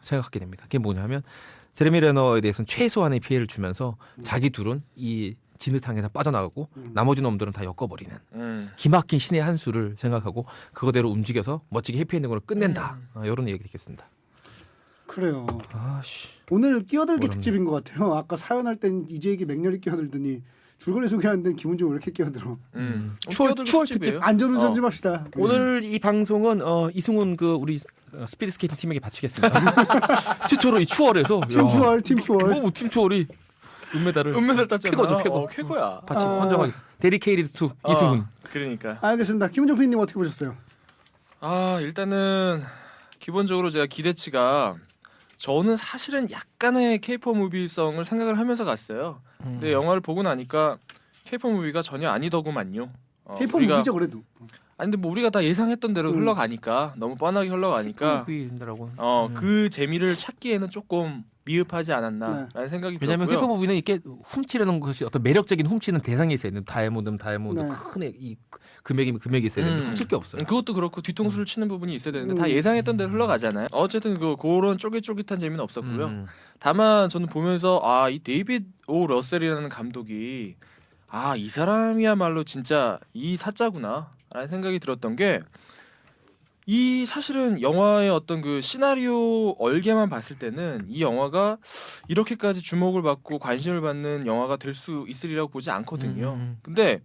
생각하게 됩니다. 그게 뭐냐면 제레미 레너에 대해서는 최소한의 피해를 주면서 자기 둘은 이 진흙탕에서 빠져나가고 나머지 놈들은 다 엮어버리는 기막힌 신의 한 수를 생각하고 그거대로 움직여서 멋지게 해피엔딩으로 끝낸다. 이런 얘기 듣겠습니다. 그래요. 아씨. 오늘 끼어들기 어렵네. 특집인 것 같아요. 아까 사연할 땐 이재익이 맹렬히 끼어들더니 줄거리 소개하는 데는 기분 좀 왜 이렇게 끼어들어. 추월 특집. 안전운전 좀 합시다. 오늘 이 방송은 이승훈 그 우리 스피드 스케이팅 팀에게 바치겠습니다. 최초로 이 추월에서 팀 추월, 팀 추월. 팀 추월이 은메달을 은메달 땄잖아. 쾌거죠, 쾌거. 쾌거야. 바치 헌정하겠습니다. 데리케이리드 투 이승훈. 그러니까. 알겠습니다. 김은정 PD님 어떻게 보셨어요? 일단은 기본적으로 제가 기대치가 저는 사실은 약간의 K-pop 무비성을 생각을 하면서 갔어요. 근데 영화를 보고 나니까 K-pop 무비가 전혀 아니더구만요. K-pop 우리가- 무비죠 그래도. 아니 근데 뭐 우리가 다 예상했던 대로 흘러가니까 너무 뻔하게 흘러가니까 무비라고. 그 재미를 찾기에는 조금 미흡하지 않았나라는 생각이 왜냐하면 들었고요. 힙합 무비는 이렇게 훔치려는 것이 어떤 매력적인 훔치는 대상이 있어야 되는 다이아몬드 네. 큰 금액이 있어야 되는데 훔칠 게 없어요. 그것도 그렇고 뒤통수를 치는 부분이 있어야 되는데 다 예상했던 대로 흘러가잖아요. 어쨌든 그런 쫄깃쫄깃한 재미는 없었고요. 다만 저는 보면서 이 데이빗 오 러셀이라는 감독이 이 사람이야말로 진짜 이 사자구나라는 생각이 들었던 게 이 사실은 영화의 어떤 그 시나리오 얼개만 봤을 때는 이 영화가 이렇게까지 주목을 받고 관심을 받는 영화가 될 수 있으리라고 보지 않거든요. 근데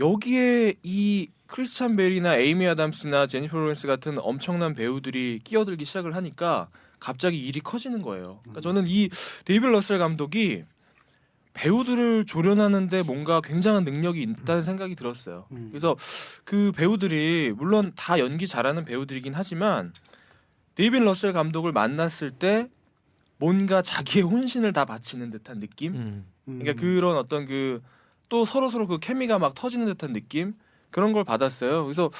여기에 이 크리스찬 베일이나 에이미 아담스나 제니퍼 로렌스 같은 엄청난 배우들이 끼어들기 시작을 하니까 갑자기 일이 커지는 거예요. 그러니까 저는 이 데이빗 러셀 감독이 배우들을 조련하는데 뭔가 굉장한 능력이 있다는 생각이 들었어요. 그래서 그 배우들이 물론 다 연기 잘하는 배우들이긴 하지만 데이빗 러셀 감독을 만났을 때 뭔가 자기의 혼신을 다 바치는 듯한 느낌? 그러니까 그런 어떤 그 또 서로 그 케미가 막 터지는 듯한 느낌? 그런 걸 받았어요. 그래서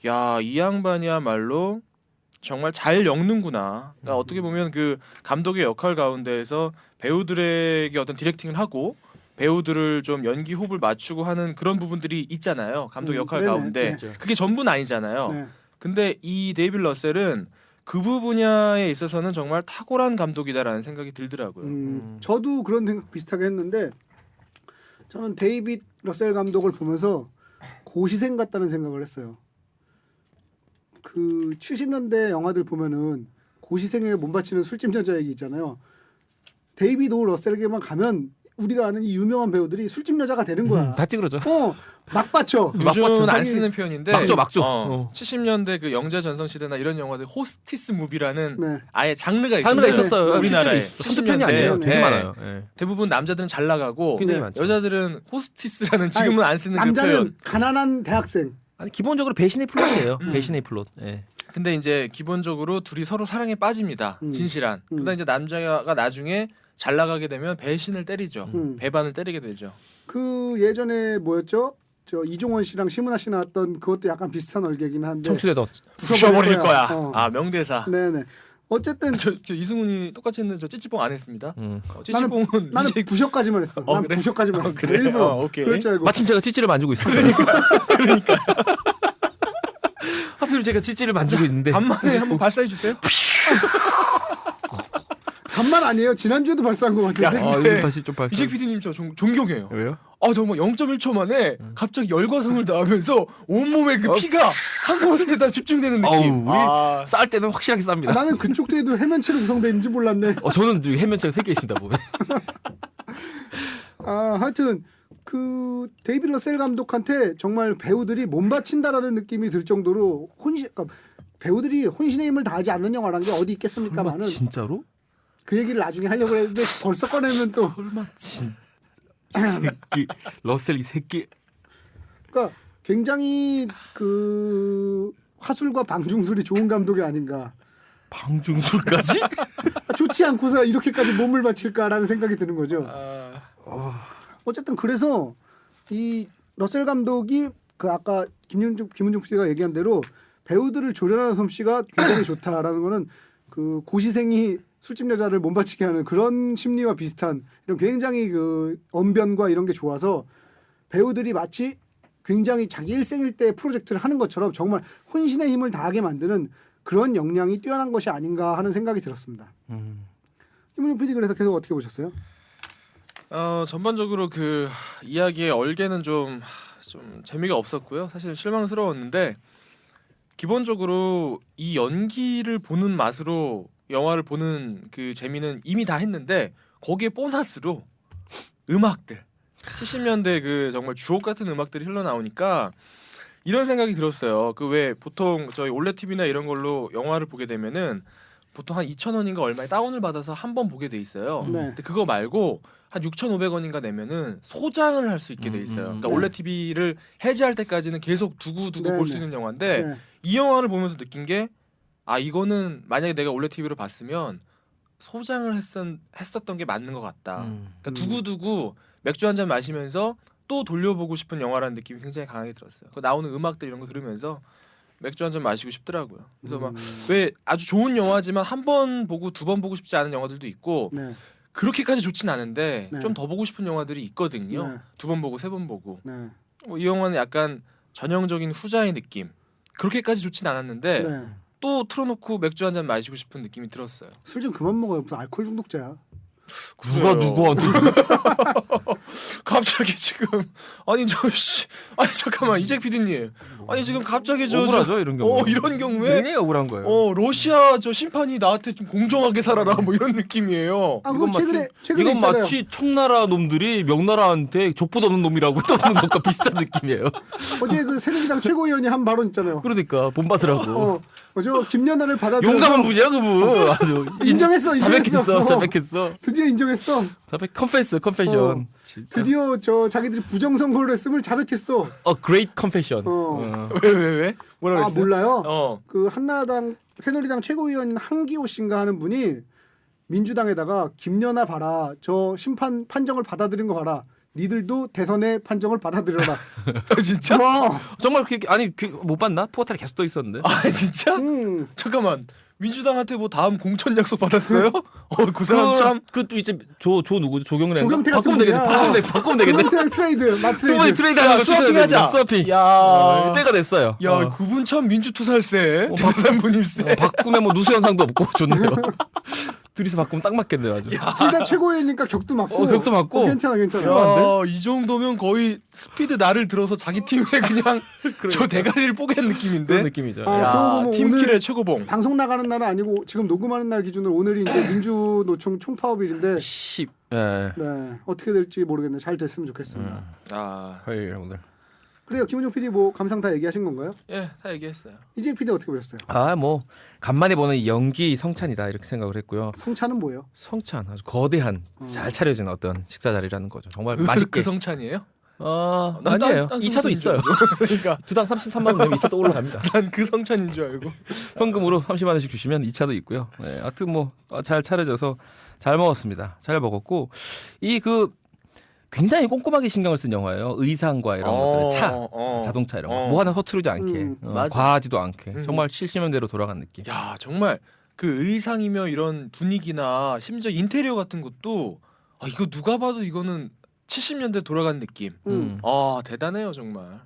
야, 이 양반이야말로 정말 잘 엮는구나. 그러니까 어떻게 보면 그 감독의 역할 가운데에서 배우들에게 어떤 디렉팅을 하고 배우들을 좀 연기 호흡을 맞추고 하는 그런 부분들이 있잖아요. 감독 역할 네네, 가운데. 네. 그게 전부는 아니잖아요. 네. 근데 이 데이빗 러셀은 그 분야에 있어서는 정말 탁월한 감독이다라는 생각이 들더라고요. 저도 그런 생각 비슷하게 했는데 저는 데이빗 러셀 감독을 보면서 고시생 같다는 생각을 했어요. 그 70년대 영화들 보면은 고시생에 몸바치는 술집 여자 얘기 있잖아요. 데이빗 오 러셀에게만 가면 우리가 아는 이 유명한 배우들이 술집 여자가 되는 거야. 다 찌그러져. 막 받쳐. 요즘은 안 자기- 쓰는 표현인데 막죠. 70년대 그 영재 전성시대나 이런 영화들 호스티스 무비라는 네. 아예 장르가 장르가 있었어요. 있었어요. 우리나라에 한두 편이 아니에요. 되게 네. 많아요. 네. 대부분 남자들은 잘 나가고 굉장히 많죠. 여자들은 호스티스라는 지금은 안 쓰는 그 남자는 표현. 가난한 대학생. 아니 기본적으로 배신의 플롯이에요. 배신의 플롯. 예. 근데 이제 기본적으로 둘이 서로 사랑에 빠집니다. 진실한. 그러다 이제 남자가 나중에 잘 나가게 되면 배신을 때리죠. 배반을 때리게 되죠. 그 예전에 뭐였죠? 저 이종원 씨랑 심은하 씨 나왔던 그것도 약간 비슷한 얼개긴 한데 청춘의 덫. 부셔버릴 거야. 어. 명대사. 네네. 어쨌든 저 이승훈이 똑같이 했는데 저 찌찌뽕 안 했습니다. 찌찌뽕은 나는 이제 부셔까지만 했어. 난 그래? 부셔까지만 했어. 그래? 일부러. 오케이. 그럴 줄 알고. 마침 제가 찌찌를 만지고 있었어요. 그러니까. 하필 제가 찌찌를 만지고 있는데 간만에 한번 발사해 주세요. 간만 아니에요. 지난주에도 발사한 것 같은데. 야, 아, 네. 이거 다시 좀 발사. 이재 PD님 저 존경해요. 왜요? 정말 0.1초 만에 갑자기 열과성을 낳으면서 온몸에 그 피가 한 곳에다 집중되는 느낌. 우리 쌀 때는 확실하게 쌉니다. 나는 그쪽 때에도 해면체로 구성돼 있는지 몰랐네. 저는 해면체가 3개 있습니다. 몸에. 하여튼 그 데이비드 러셀 감독한테 정말 배우들이 몸바친다라는 느낌이 들 정도로 그러니까 배우들이 혼신의 힘을 다하지 않는 영화란 게 어디 있겠습니까만은 진짜로? 그 얘기를 나중에 하려고 했는데 벌써 꺼내면 또 설마 이 새끼 러셀 이 새끼. 그러니까 굉장히 그 화술과 방중술이 좋은 감독이 아닌가. 방중술까지? 좋지 않고서 이렇게까지 몸을 바칠까라는 생각이 드는 거죠. 어쨌든 그래서 이 러셀 감독이 그 아까 김은중 PD가 얘기한 대로 배우들을 조련하는 솜씨가 굉장히 좋다라는 거는 그 고시생이 술집 여자를 몸바치게 하는 그런 심리와 비슷한 이런 굉장히 그 언변과 이런 게 좋아서 배우들이 마치 굉장히 자기 일생일 때 프로젝트를 하는 것처럼 정말 혼신의 힘을 다하게 만드는 그런 역량이 뛰어난 것이 아닌가 하는 생각이 들었습니다. 김은중 PD 그래서 계속 어떻게 보셨어요? 전반적으로 그 이야기의 얼개는 좀 재미가 없었고요. 사실 실망스러웠는데 기본적으로 이 연기를 보는 맛으로 영화를 보는 그 재미는 이미 다 했는데 거기에 보너스로 음악들 70년대 그 정말 주옥 같은 음악들이 흘러나오니까 이런 생각이 들었어요. 그 왜 보통 저희 올레 TV나 이런 걸로 영화를 보게 되면은 보통 한 2,000원인가 얼마에 다운을 받아서 한 번 보게 돼 있어요. 네. 근데 그거 말고 한 6,500원인가 내면은 소장을 할 수 있게 돼 있어요. 그러니까 네. 올레 TV를 해지할 때까지는 계속 두고 네, 볼 수 네. 있는 영화인데 네. 이 영화를 보면서 느낀 게 이거는 만약에 내가 올레 TV로 봤으면 소장을 했었던 게 맞는 것 같다. 그러니까 두고두고 맥주 한 잔 마시면서 또 돌려보고 싶은 영화라는 느낌이 굉장히 강하게 들었어요. 그 나오는 음악들 이런 거 들으면서 맥주 한 잔 마시고 싶더라고요. 그래서 막 왜 아주 좋은 영화지만 한 번 보고 두 번 보고 싶지 않은 영화들도 있고 네. 그렇게까지 좋진 않은데 네. 좀 더 보고 싶은 영화들이 있거든요. 네. 두 번 보고 세 번 보고 네. 이 영화는 약간 전형적인 후자의 느낌. 그렇게까지 좋진 않았는데 네. 또 틀어놓고 맥주 한 잔 마시고 싶은 느낌이 들었어요. 술 좀 그만 먹어요. 무슨 알코올 중독자야. 누가 누구한테 갑자기 지금 아니 잠깐만 이재 PD님 아니 지금 갑자기 억울하죠 이런 경우. 이런 경우에 굉장히 억울한 거예요. 러시아 저 심판이 나한테 좀 공정하게 살아라 뭐 이런 느낌이에요. 아, 그거 최근에 이건 있잖아요. 마치 청나라 놈들이 명나라한테 족보도 없는 놈이라고 떠드는 것과 비슷한 느낌이에요. 어제 그 새누리당 최고위원이 한 발언 있잖아요. 그러니까 본받으라고. 저 김연아를 받아들여서 용감한 분이야 그분. 아주 인정했어. 자백했어. 드디어 인정했어. confession. 드디어 저 자기들이 부정 선거를 했음을 자백했어. great confession. 왜? 뭐라고 했어요? 몰라요. 그 한나라당 새누리당 최고위원 한기호 씨인가 하는 분이 민주당에다가 김연아 봐라. 저 심판 판정을 받아들인 거 봐라. 니들도 대선의 판정을 받아들여라. 진짜? 정말 그게 아니 못 봤나? 포털에 계속 떠 있었는데. 진짜? 잠깐만. 민주당한테 뭐 다음 공천 약속 받았어요? 그 사람 참. 그또 이제 조 누구죠? 조경래. 조경태 같은 바꾸면 되겠네. 바꾸면 되겠네. 조경태랑 트레이드. 두 분이 트레이드 하는 거 스와핑하자. 스와핑. 야, 때가 됐어요. 야, 그분 참 민주투살세. 대단한 분일세. 바꾸면 뭐 누수현상도 없고 좋네요. 둘이서 바꾸면 딱 맞겠네요 아주. 둘 다 최고위니까 격도 맞고. 격도 맞고. 괜찮아. 야, 이 정도면 거의 스피드 나를 들어서 자기 팀에 그냥 저 대가리를 뽀갠 느낌인데. 그런 느낌이죠. 야, 팀킬의 최고봉. 방송 나가는 날은 아니고 지금 녹음하는 날 기준으로 오늘이 이제 민주노총 총파업일인데 10. 네, 어떻게 될지 모르겠네. 잘 됐으면 좋겠습니다. 화요일 오늘. 그래요. 김은종 PD 뭐 감상 다 얘기하신 건가요? 예, 다 얘기했어요. 이재 PD 어떻게 보셨어요? 뭐 간만에 보는 연기 성찬이다 이렇게 생각을 했고요. 성찬은 뭐예요? 성찬 아주 거대한 잘 차려진 어떤 식사 자리라는 거죠. 정말 맛있게. 그 성찬이에요? 아니에요. 2차도 있어요. 그러니까 두당 33만 원 내면 2차 또 올라갑니다. 난 그 성찬인 줄 알고. 현금으로 30만 원씩 주시면 2차도 있고요. 네, 하여튼 뭐 잘 차려져서 잘 먹었습니다. 잘 먹었고 굉장히 꼼꼼하게 신경을 쓴 영화예요. 의상과 이런 것들, 자동차 이런 거, 뭐 하나 허투르지 않게, 과하지도 않게, 정말 70년대로 돌아간 느낌. 야, 정말 그 의상이며 이런 분위기나 심지어 인테리어 같은 것도 이거 누가 봐도 이거는 70년대 돌아간 느낌. 대단해요 정말.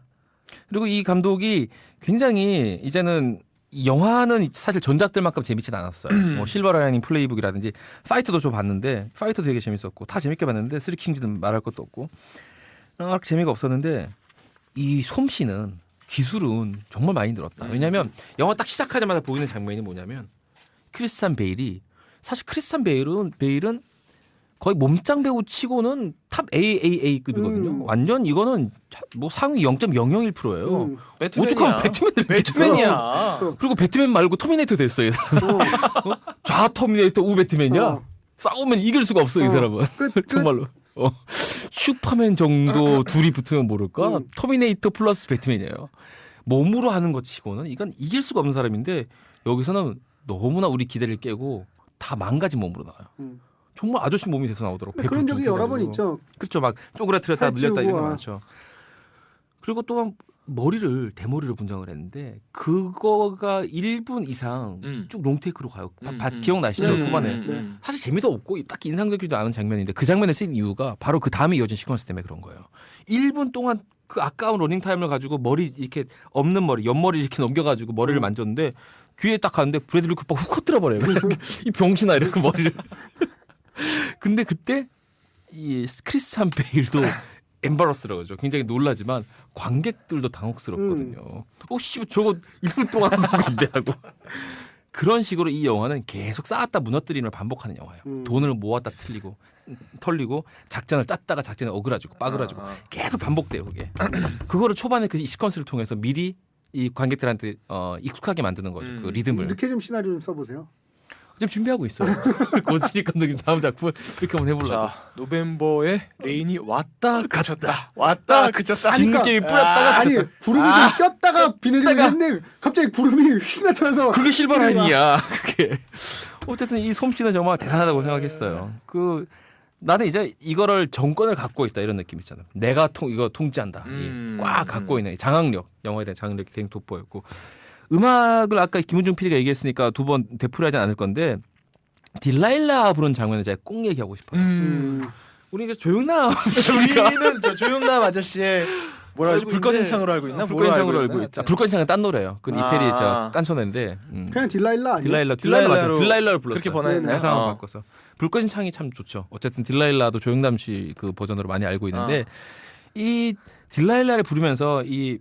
그리고 이 감독이 굉장히 이제는 이 영화는 사실 전작들만큼 재밌진 않았어요. 뭐 실버 라이닝 플레이북이라든지 파이터도 좀 봤는데 파이터 되게 재밌었고 다 재밌게 봤는데 쓰리킹즈는 말할 것도 없고 그렇게 재미가 없었는데 이 솜씨는 기술은 정말 많이 늘었다. 왜냐하면 영화 딱 시작하자마자 보이는 장면이 뭐냐면 크리스찬 베일이 사실 크리스찬 베일은 거의 몸짱 배우 치고는 탑 AAA급이거든요. 완전 이거는 뭐 상위 0.001%예요. 오죽하면 배트맨이야. 그리고 배트맨 말고 터미네이터 됐어 이 사람. 좌 터미네이터 우 배트맨이야. 싸우면 이길 수가 없어 이 사람은. 정말로. 슈퍼맨 정도 둘이 붙으면 모를까? 터미네이터 플러스 배트맨이에요. 몸으로 하는 것 치고는 이건 이길 수가 없는 사람인데 여기서는 너무나 우리 기대를 깨고 다 망가진 몸으로 나와요. 정말 아저씨 몸이 돼서 나오더라고. 그런 적이 여러 번 있죠. 그렇죠. 막 쪼그라들었다 늘렸다 이런 거 많죠. 그리고 또한 머리를 대머리를 분장을 했는데 그거가 1분 이상 쭉 롱테이크로 가요. 기억나시죠? 초반에. 사실 재미도 없고 딱히 인상적이지도 않은 장면인데 그 장면을 쓴 이유가 바로 그 다음에 이어진 시퀀스 때문에 그런 거예요. 1분 동안 그 아까운 러닝타임을 가지고 머리 이렇게 없는 머리, 옆머리 이렇게 넘겨가지고 머리를 만졌는데 뒤에 딱 가는데 브래들리 쿠퍼가 훅 터뜨려버려요. 이 병신아 이렇게 머리를. 근데 그때 이 크리스찬 베일도 엠바러스라고죠. 굉장히 놀라지만 관객들도 당혹스럽거든요. 씨 저거 1분 동안 한다는 건데 하고. 그런 식으로 이 영화는 계속 쌓았다 무너뜨림을 반복하는 영화예요. 돈을 모았다 털리고 작전을 짰다가 작전에 어그라지고 빠그라지고 계속 반복돼요. 그게. 그거를 초반에 그 시퀀스를 통해서 미리 이 관객들한테 익숙하게 만드는 거죠. 그 리듬을. 이렇게 좀 시나리오 좀 써보세요. 지금 준비하고 있어요. 고진익 감독님 다음 작품 이렇게 한번 해보려고. 자, 노벰버에 레인이 왔다 그쳤다. 왔다 그쳤다. 진게임이 뿌렸다가 아니 구름이 좀 꼈다가 비 내리고 했는데 갑자기 구름이 휙 나타나서 그게 실버라인이야. 그게. 어쨌든 이 솜씨는 정말 대단하다고 생각했어요. 나는 이제 이거를 정권을 갖고 있다 이런 느낌 있잖아요. 내가 이거 통치한다. 꽉 갖고 있는 장악력, 영화에 대한 장악력이 굉장히 돋보였고 음악을 아까 김은중 PD가 얘기했으니까 두 번 되풀이하지 않을 건데 딜라일라 부른 장면을 제가 꼭 얘기하고 싶어요. 우리 이제 조용남 우리는 저 조용남 아저씨의 뭐라 하지? 불 꺼진 창으로 알고 있나? 불 꺼진 창으로 알고 있죠. 불 꺼진 창은 딴 노래예요. 그건 이태리 저 깐소네인데. 그냥 딜라일라 아니에요? 딜라일라 맞아요. 딜라일라를 불렀어요. 그렇게 번안했나요? 해상을 바꿔서. 불 꺼진 창이 참 좋죠. 어쨌든 딜라일라도 조용남 씨 그 버전으로 많이 알고 있는데 이 딜라일라를 부르면서 이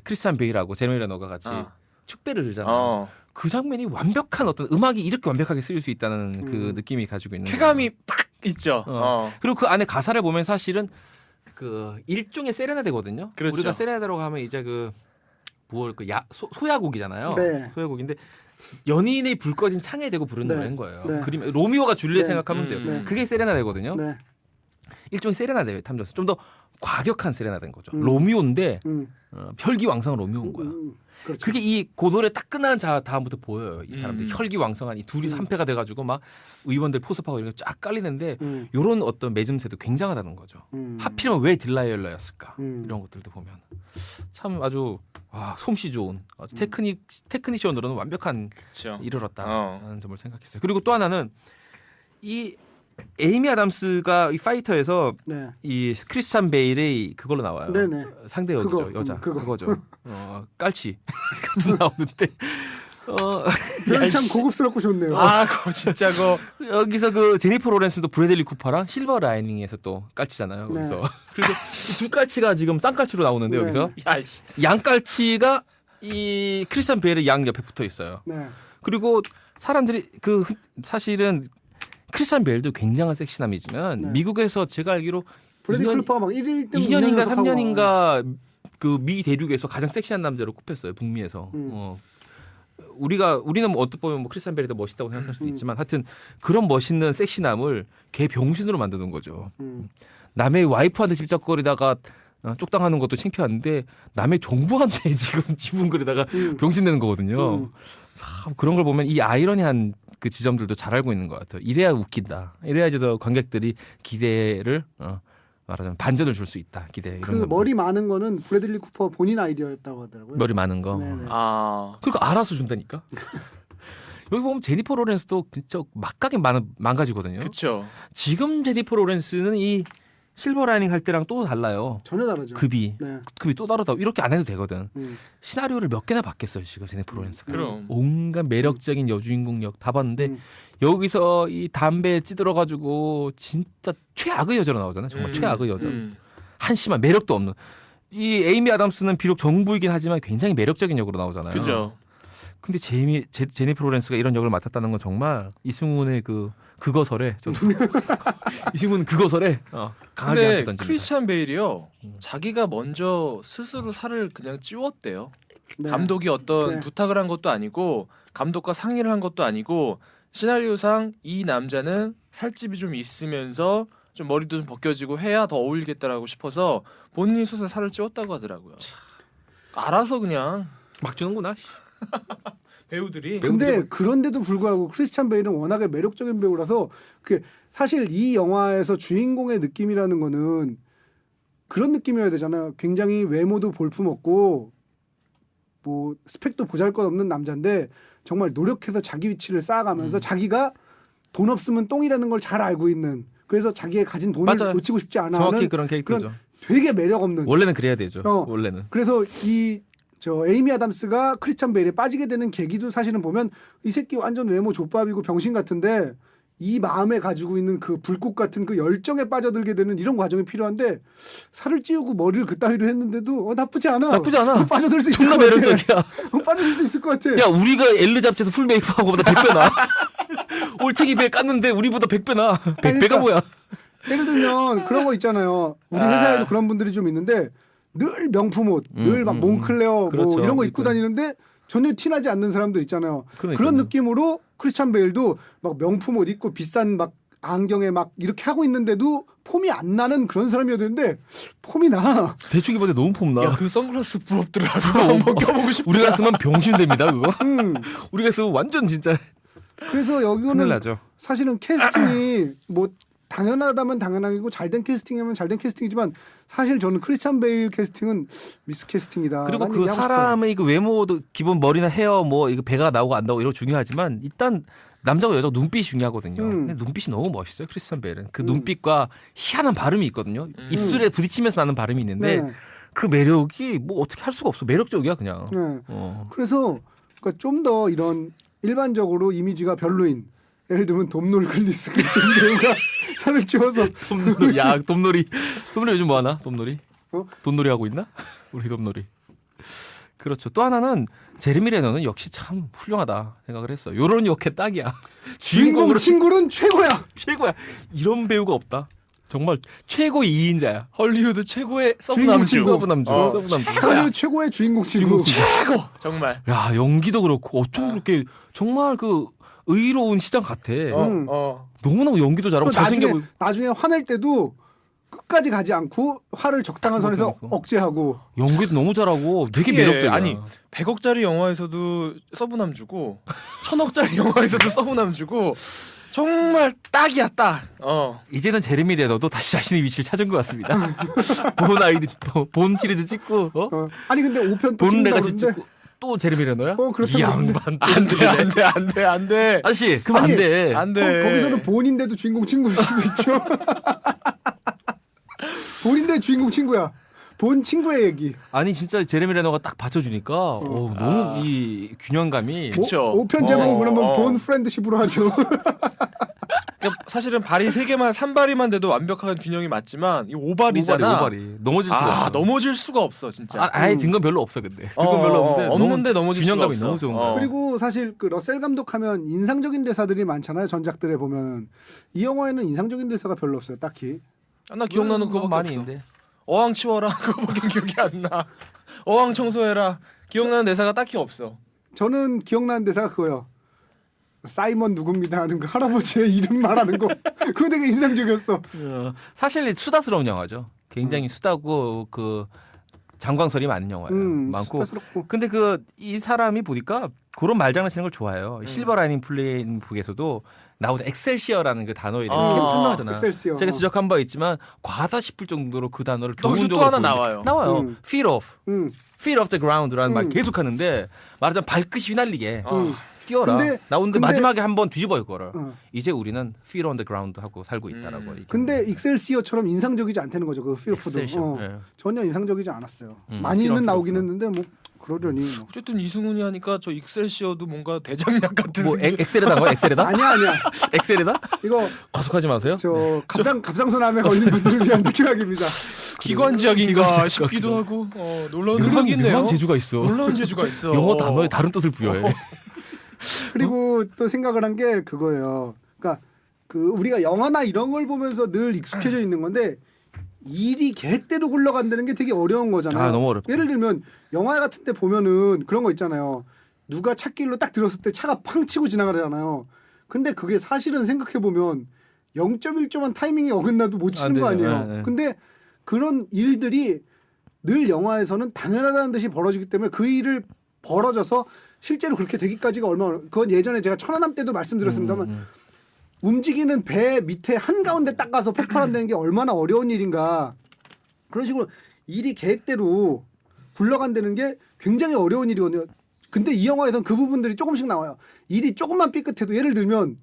크리스찬 베일하고 제노 레너가 같이 축배를 들잖아요. 그 장면이 완벽한 어떤 음악이 이렇게 완벽하게 쓰일 수 있다는 그 느낌이 가지고 있는 쾌감이 팍 있죠. 그리고 그 안에 가사를 보면 사실은 그 일종의 세레나데거든요. 그렇죠. 우리가 세레나데라고 하면 이제 소야곡이잖아요. 네. 소야곡인데 연인의 불 꺼진 창에 대고 부르는 네. 노래인 거예요. 네. 그림 로미오가 줄리엣 네. 생각하면 돼요. 네. 그게 세레나데거든요. 네. 일종의 세레나데 탐정서. 좀 더 과격한 세레나데인 거죠. 로미오인데 혈기왕성한 로미오인 거야. 그렇죠. 그게 이 고노래 딱 끝나는 다음부터 보여요. 이 사람들 혈기왕성한 이 둘이 3패가 돼가지고 막 의원들 포섭하고 이런 게 쫙 깔리는데 이런 어떤 매짐새도 굉장하다는 거죠. 하필이면 왜 딜라일러였을까 이런 것들도 보면 참 아주 솜씨 좋은 아주 테크니션으로는 완벽한 그렇죠. 이르렀다는 점을 생각했어요. 그리고 또 하나는 이 에이미 아담스가 이 파이터에서 네. 이 크리스찬 베일의 그걸로 나와요. 네네. 상대 역이죠. 여자. 그거죠. 깔치 같은 나오는데 표현 참 고급스럽고 좋네요. 그거 진짜 여기서 그 제니퍼 로렌스도 브래들리 쿠퍼랑 실버 라이닝에서 또 깔치잖아요. 네. 그래서 그리고 두 깔치가 지금 쌍깔치로 나오는데 네. 여기서 야이씨. 양깔치가 이 크리스찬 베일의 양 옆에 붙어 있어요. 네. 그리고 사람들이 사실은 크리스찬 베일도 굉장한 섹시남이지만 네. 미국에서 제가 알기로 브래들리 쿠퍼가 막 1등 2년인가 3년인가 그 미 대륙에서 가장 섹시한 남자로 꼽혔어요. 북미에서. 우리는 뭐 어떻게 보면 크리스찬 베일이 더 멋있다고 생각할 수도 있지만 하여튼 그런 멋있는 섹시남을 개 병신으로 만드는 거죠. 남의 와이프한테 집착거리다가 쪽당하는 것도 창피한데 남의 정부한테 지금 지분거리다가 병신 내는 거거든요. 참 그런 걸 보면 이 아이러니한 그 지점들도 잘 알고 있는 것 같아요. 이래야 웃긴다. 이래야지 더 관객들이 기대를 말하자면 반전을 줄 수 있다. 기대. 그 머리 많은 거는 브래들리 쿠퍼 본인 아이디어였다고 하더라고요. 머리 많은 거. 네네. 그러니까 알아서 준다니까. 여기 보면 제니퍼 로렌스도 진짜 막가게 망가지거든요. 그렇죠. 지금 제니퍼 로렌스는 이 실버 라이닝 할 때랑 또 달라요. 전혀 다르죠. 급이 또 다르다. 이렇게 안 해도 되거든. 시나리오를 몇 개나 바뀌었어요 지금 제니퍼 로렌스가. 그럼. 온갖 매력적인 여주인공 역 다 봤는데 여기서 이 담배에 찌들어가지고 진짜 최악의 여자로 나오잖아요. 정말 최악의 여자. 한심한 매력도 없는. 이 에이미 아담스는 비록 정부이긴 하지만 굉장히 매력적인 역으로 나오잖아요. 그죠. 근데 제니퍼 로렌스가 이런 역을 맡았다는 건 정말 이승훈의 그 그거설에 저도 이 친구는 그거설에 강하게 근데 한테 던집니다. 크리스찬 베일이요. 자기가 먼저 스스로 살을 그냥 찌웠대요. 네. 감독이 어떤 네. 부탁을 한 것도 아니고 감독과 상의를 한 것도 아니고 시나리오상 이 남자는 살집이 좀 있으면서 좀 머리도 좀 벗겨지고 해야 더 어울리겠다라고 싶어서 본인이 스스로 살을 찌웠다고 하더라고요. 알아서 그냥 막 주는구나. 배우들이. 근데 그런데도 불구하고 크리스찬 베일은 워낙에 매력적인 배우라서 그 사실 이 영화에서 주인공의 느낌이라는 거는 그런 느낌이어야 되잖아요. 굉장히 외모도 볼품없고 뭐 스펙도 보잘것없는 남자인데 정말 노력해서 자기 위치를 쌓아가면서 자기가 돈 없으면 똥이라는 걸 잘 알고 있는, 그래서 자기의 가진 돈을 맞아요. 놓치고 싶지 않아 정확히 하는 그런 캐릭터죠. 되게 매력 없는. 원래는 그래야 되죠. 어. 원래는. 그래서 에이미 아담스가 크리스찬 베일에 빠지게 되는 계기도 사실은 보면 이 새끼 완전 외모 족밥이고 병신 같은데 이 마음에 가지고 있는 그 불꽃 같은 그 열정에 빠져들게 되는 이런 과정이 필요한데, 살을 찌우고 머리를 그따위로 했는데도 나쁘지 않아. 나쁘지 않아. 빠져들 수 있을 존나 것 같아. 매력적이야. 빠져들 수 있을 것 같아. 야 우리가 엘르 잡지에서 풀 메이크업하고 보다 100배 나. 올챙이 배 깠는데 우리보다 100배 나. 100배가 그러니까. 뭐야? 예를 들면 그런 거 있잖아요. 우리 회사에도 그런 분들이 좀 있는데 늘 명품 옷, 늘 막 몽클레어 그렇죠. 뭐 이런 거 입고 있고요. 다니는데 전혀 티나지 않는 사람들 있잖아요. 그러니까요. 그런 느낌으로 크리스찬 베일도 막 명품 옷 입고 비싼 막 안경에 막 이렇게 하고 있는데도 폼이 안 나는 그런 사람이어야 되는데 폼이 나. 대충 입었는데 너무 폼나. 야, 그 선글라스 부럽더라. 그거 한번 껴보고 싶다. 우리가 쓰면 병신 됩니다 그거. 음. 우리가 쓰면 완전 진짜 그래서 큰일 여기는 나죠. 사실은 캐스팅이 뭐 당연하다면 당연하고 잘된 캐스팅이면 잘된 캐스팅이지만 사실 저는 크리스찬 베일 캐스팅은 미스 캐스팅이다. 그리고 그 사람의 그 외모도 기본 머리나 헤어 뭐 이거 배가 나오고 안 나오고 이런 거 중요하지만 일단 남자와 여자 눈빛이 중요하거든요. 근데 눈빛이 너무 멋있어요. 크리스찬 베일은 그 눈빛과 희한한 발음이 있거든요. 입술에 부딪히면서 나는 발음이 있는데 네. 그 매력이 뭐 어떻게 할 수가 없어. 매력적이야 그냥. 네. 그래서 그러니까 좀 더 이런 일반적으로 이미지가 별로인, 예를 들면 돔놀 글리스 같은 배우가 살을 찌워서 돔놀이. 야 돔놀이 요즘 뭐 하나? 돔놀이? 어? 돈놀이 하고 있나? 우리 돔놀이. 그렇죠. 또 하나는 제레미 레너는 역시 참 훌륭하다 생각을 했어. 요런 역해 딱이야. 주인공 주인공으로 친구는 최고야. 최고야. 이런 배우가 없다. 정말 최고 2인자야. 헐리우드 최고의 주인공 서브남주. 친구. 서브남주. 어. 서브남주. 헐리우드 최고의 주인공 친구. 최고. 정말. 야 연기도 그렇고 어쩜 그렇게 정말 그 의로운 시장 같아. 너무너무 연기도 잘하고 잘생겨 보이고. 나중에 화낼 때도 끝까지 가지 않고 화를 적당한 선에서 그러니까. 억제하고. 연기도 너무 잘하고 되게 특이해. 매력적이야. 아니 100억짜리 영화에서도 서브남주고 1000억짜리 영화에서도 서브남주고 정말 딱이야 딱. 이제는 제레미 레너도 다시 자신의 위치를 찾은 것 같습니다. 본 시리즈 찍고 아니 근데 5편 또 본 찍는다 레가시 그러는데 찍고 또 제레미 레너야? 그렇다고 이 양반. 안돼. 아저씨 그럼 아니, 안 돼. 안돼. 거기서는 본인데도 주인공 친구일 수도 있죠. 본인데 주인공 친구야. 본 친구의 얘기. 아니 진짜 제레미 레너가 딱 받쳐주니까 너무 이 균형감이 그쵸. 5편 제목은 그러면 어. 본 프렌드십으로 하죠. 그러니까 사실은 발이 3개만 3발이만 돼도 완벽한 균형이 맞지만 이 5발이잖아. 오발이 넘어질 수가 없어. 넘어질 수가 없어 진짜. 아예 든건 별로 없어 근데. 든건 별로 없는데 없는데 넘어질 수가 균형감이 없어. 너무 좋은 거야. 그리고 사실 그 러셀 감독하면 인상적인 대사들이 많잖아요. 전작들에 보면 이 영화에는 인상적인 대사가 별로 없어요. 딱히. 나 기억나는 그거밖에 많이 없어. 있는데. 어항 치워라 그거밖에 기억이 안 나. 어항 청소해라. 기억나는 대사가 딱히 없어. 저는 기억나는 대사가 그거예요. 사이먼 누굽니다 하는 거, 할아버지의 이름 말하는 거. 그거 되게 인상적이었어. 사실 수다스러운 영화죠. 굉장히 수다고 그 장광설이 많은 영화예요. 많고. 수다스럽고. 근데 그 이 사람이 보니까 그런 말장난치는 걸 좋아해요. 실버 라이닝 플레인북에서도 나오는 엑셀시어라는 그 단어에 대해서 계속 설명하잖아. 엑셀시어. 제가 지적한 바 있지만 과하다 싶을 정도로 그 단어를 거기서 교훈적으로 또 하나 보이는데 나와요. Feet off, 음. feet off the ground라는 말 계속 하는데 말하자면 발끝이 휘날리게 뛰어라. 근데- 나오는데 근데- 마지막에 한번 뒤집어요 그거를. 어. 이제 우리는 feet on the ground 하고 살고 있다라고. 얘기합니다. 근데 익셀시어처럼 인상적이지 않다는 거죠. 그 필오프도. 엑셀시어. 예. 전혀 인상적이지 않았어요. 많이는 필요한 나오긴 필요 했는데 뭐 그러려니. 뭐. 어쨌든 이승훈이 하니까 저 익셀시어도 뭔가 대장약 같은. 뭐 생각이- 엑셀에다 거 엑셀에다? 아니야. 엑셀에다? 이거 과속하지 마세요. 저 갑상선암에 걸린 분들을 위한 느낌학입니다. 기관지역인가 기관지역 싶기도 하고 놀라운 묘한 음악이 있네요. 재주가 있어. 놀라운 재주가 있어. 영어 단어에 다른 뜻을 부여해. 그리고 또 생각을 한 게 그거예요. 그러니까 그 우리가 영화나 이런 걸 보면서 늘 익숙해져 있는 건데 일이 계획대로 굴러간다는 게 되게 어려운 거잖아요. 아, 너무 어렵죠. 예를 들면 영화 같은 데 보면은 그런 거 있잖아요. 누가 찻길로 딱 들었을 때 차가 팡 치고 지나가잖아요. 근데 그게 사실은 생각해 보면 0.1초만 타이밍이 어긋나도 못 치는 안 거 되죠. 아니에요. 네, 네. 근데 그런 일들이 늘 영화에서는 당연하다는 듯이 벌어지기 때문에 그 일을 벌어져서 실제로 그렇게 되기까지가 얼마나 그건 예전에 제가 천안함 때도 말씀드렸습니다만 움직이는 배 밑에 한가운데 딱 가서 폭발한다는 게 얼마나 어려운 일인가. 그런 식으로 일이 계획대로 굴러간다는 게 굉장히 어려운 일이거든요. 근데 이 영화에서는 그 부분들이 조금씩 나와요. 일이 조금만 삐끗해도 예를 들면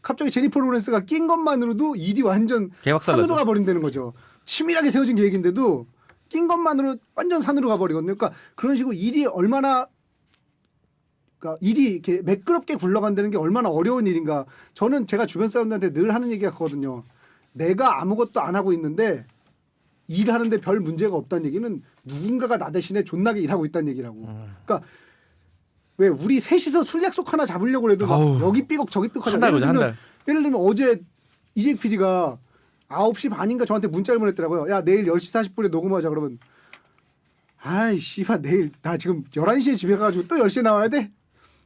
갑자기 제니퍼 로렌스가 낀 것만으로도 일이 완전 개박살나죠. 산으로 가버린다는 거죠. 치밀하게 세워진 계획인데도 낀 것만으로 완전 산으로 가버리거든요. 그러니까 그런 식으로 일이 얼마나 그러니까 일이 이렇게 매끄럽게 굴러간다는 게 얼마나 어려운 일인가. 저는 제가 주변 사람들한테 늘 하는 얘기가 그거거든요. 내가 아무것도 안 하고 있는데 일하는데 별 문제가 없다는 얘기는 누군가가 나 대신에 존나게 일하고 있다는 얘기라고. 그러니까 왜 우리 셋이서 술 약속 하나 잡으려고 해도 막 아우. 여기 삐걱 저기 삐걱 한 달 예를 보자, 한 들면- 달. 예를 들면 어제 이재익 PD가 9시 반인가 저한테 문자를 보냈더라고요. 야 내일 10시 40분에 녹음하자. 그러면 아이 씨발 내일 나 지금 11시에 집에 가가지고 또 10시에 나와야 돼?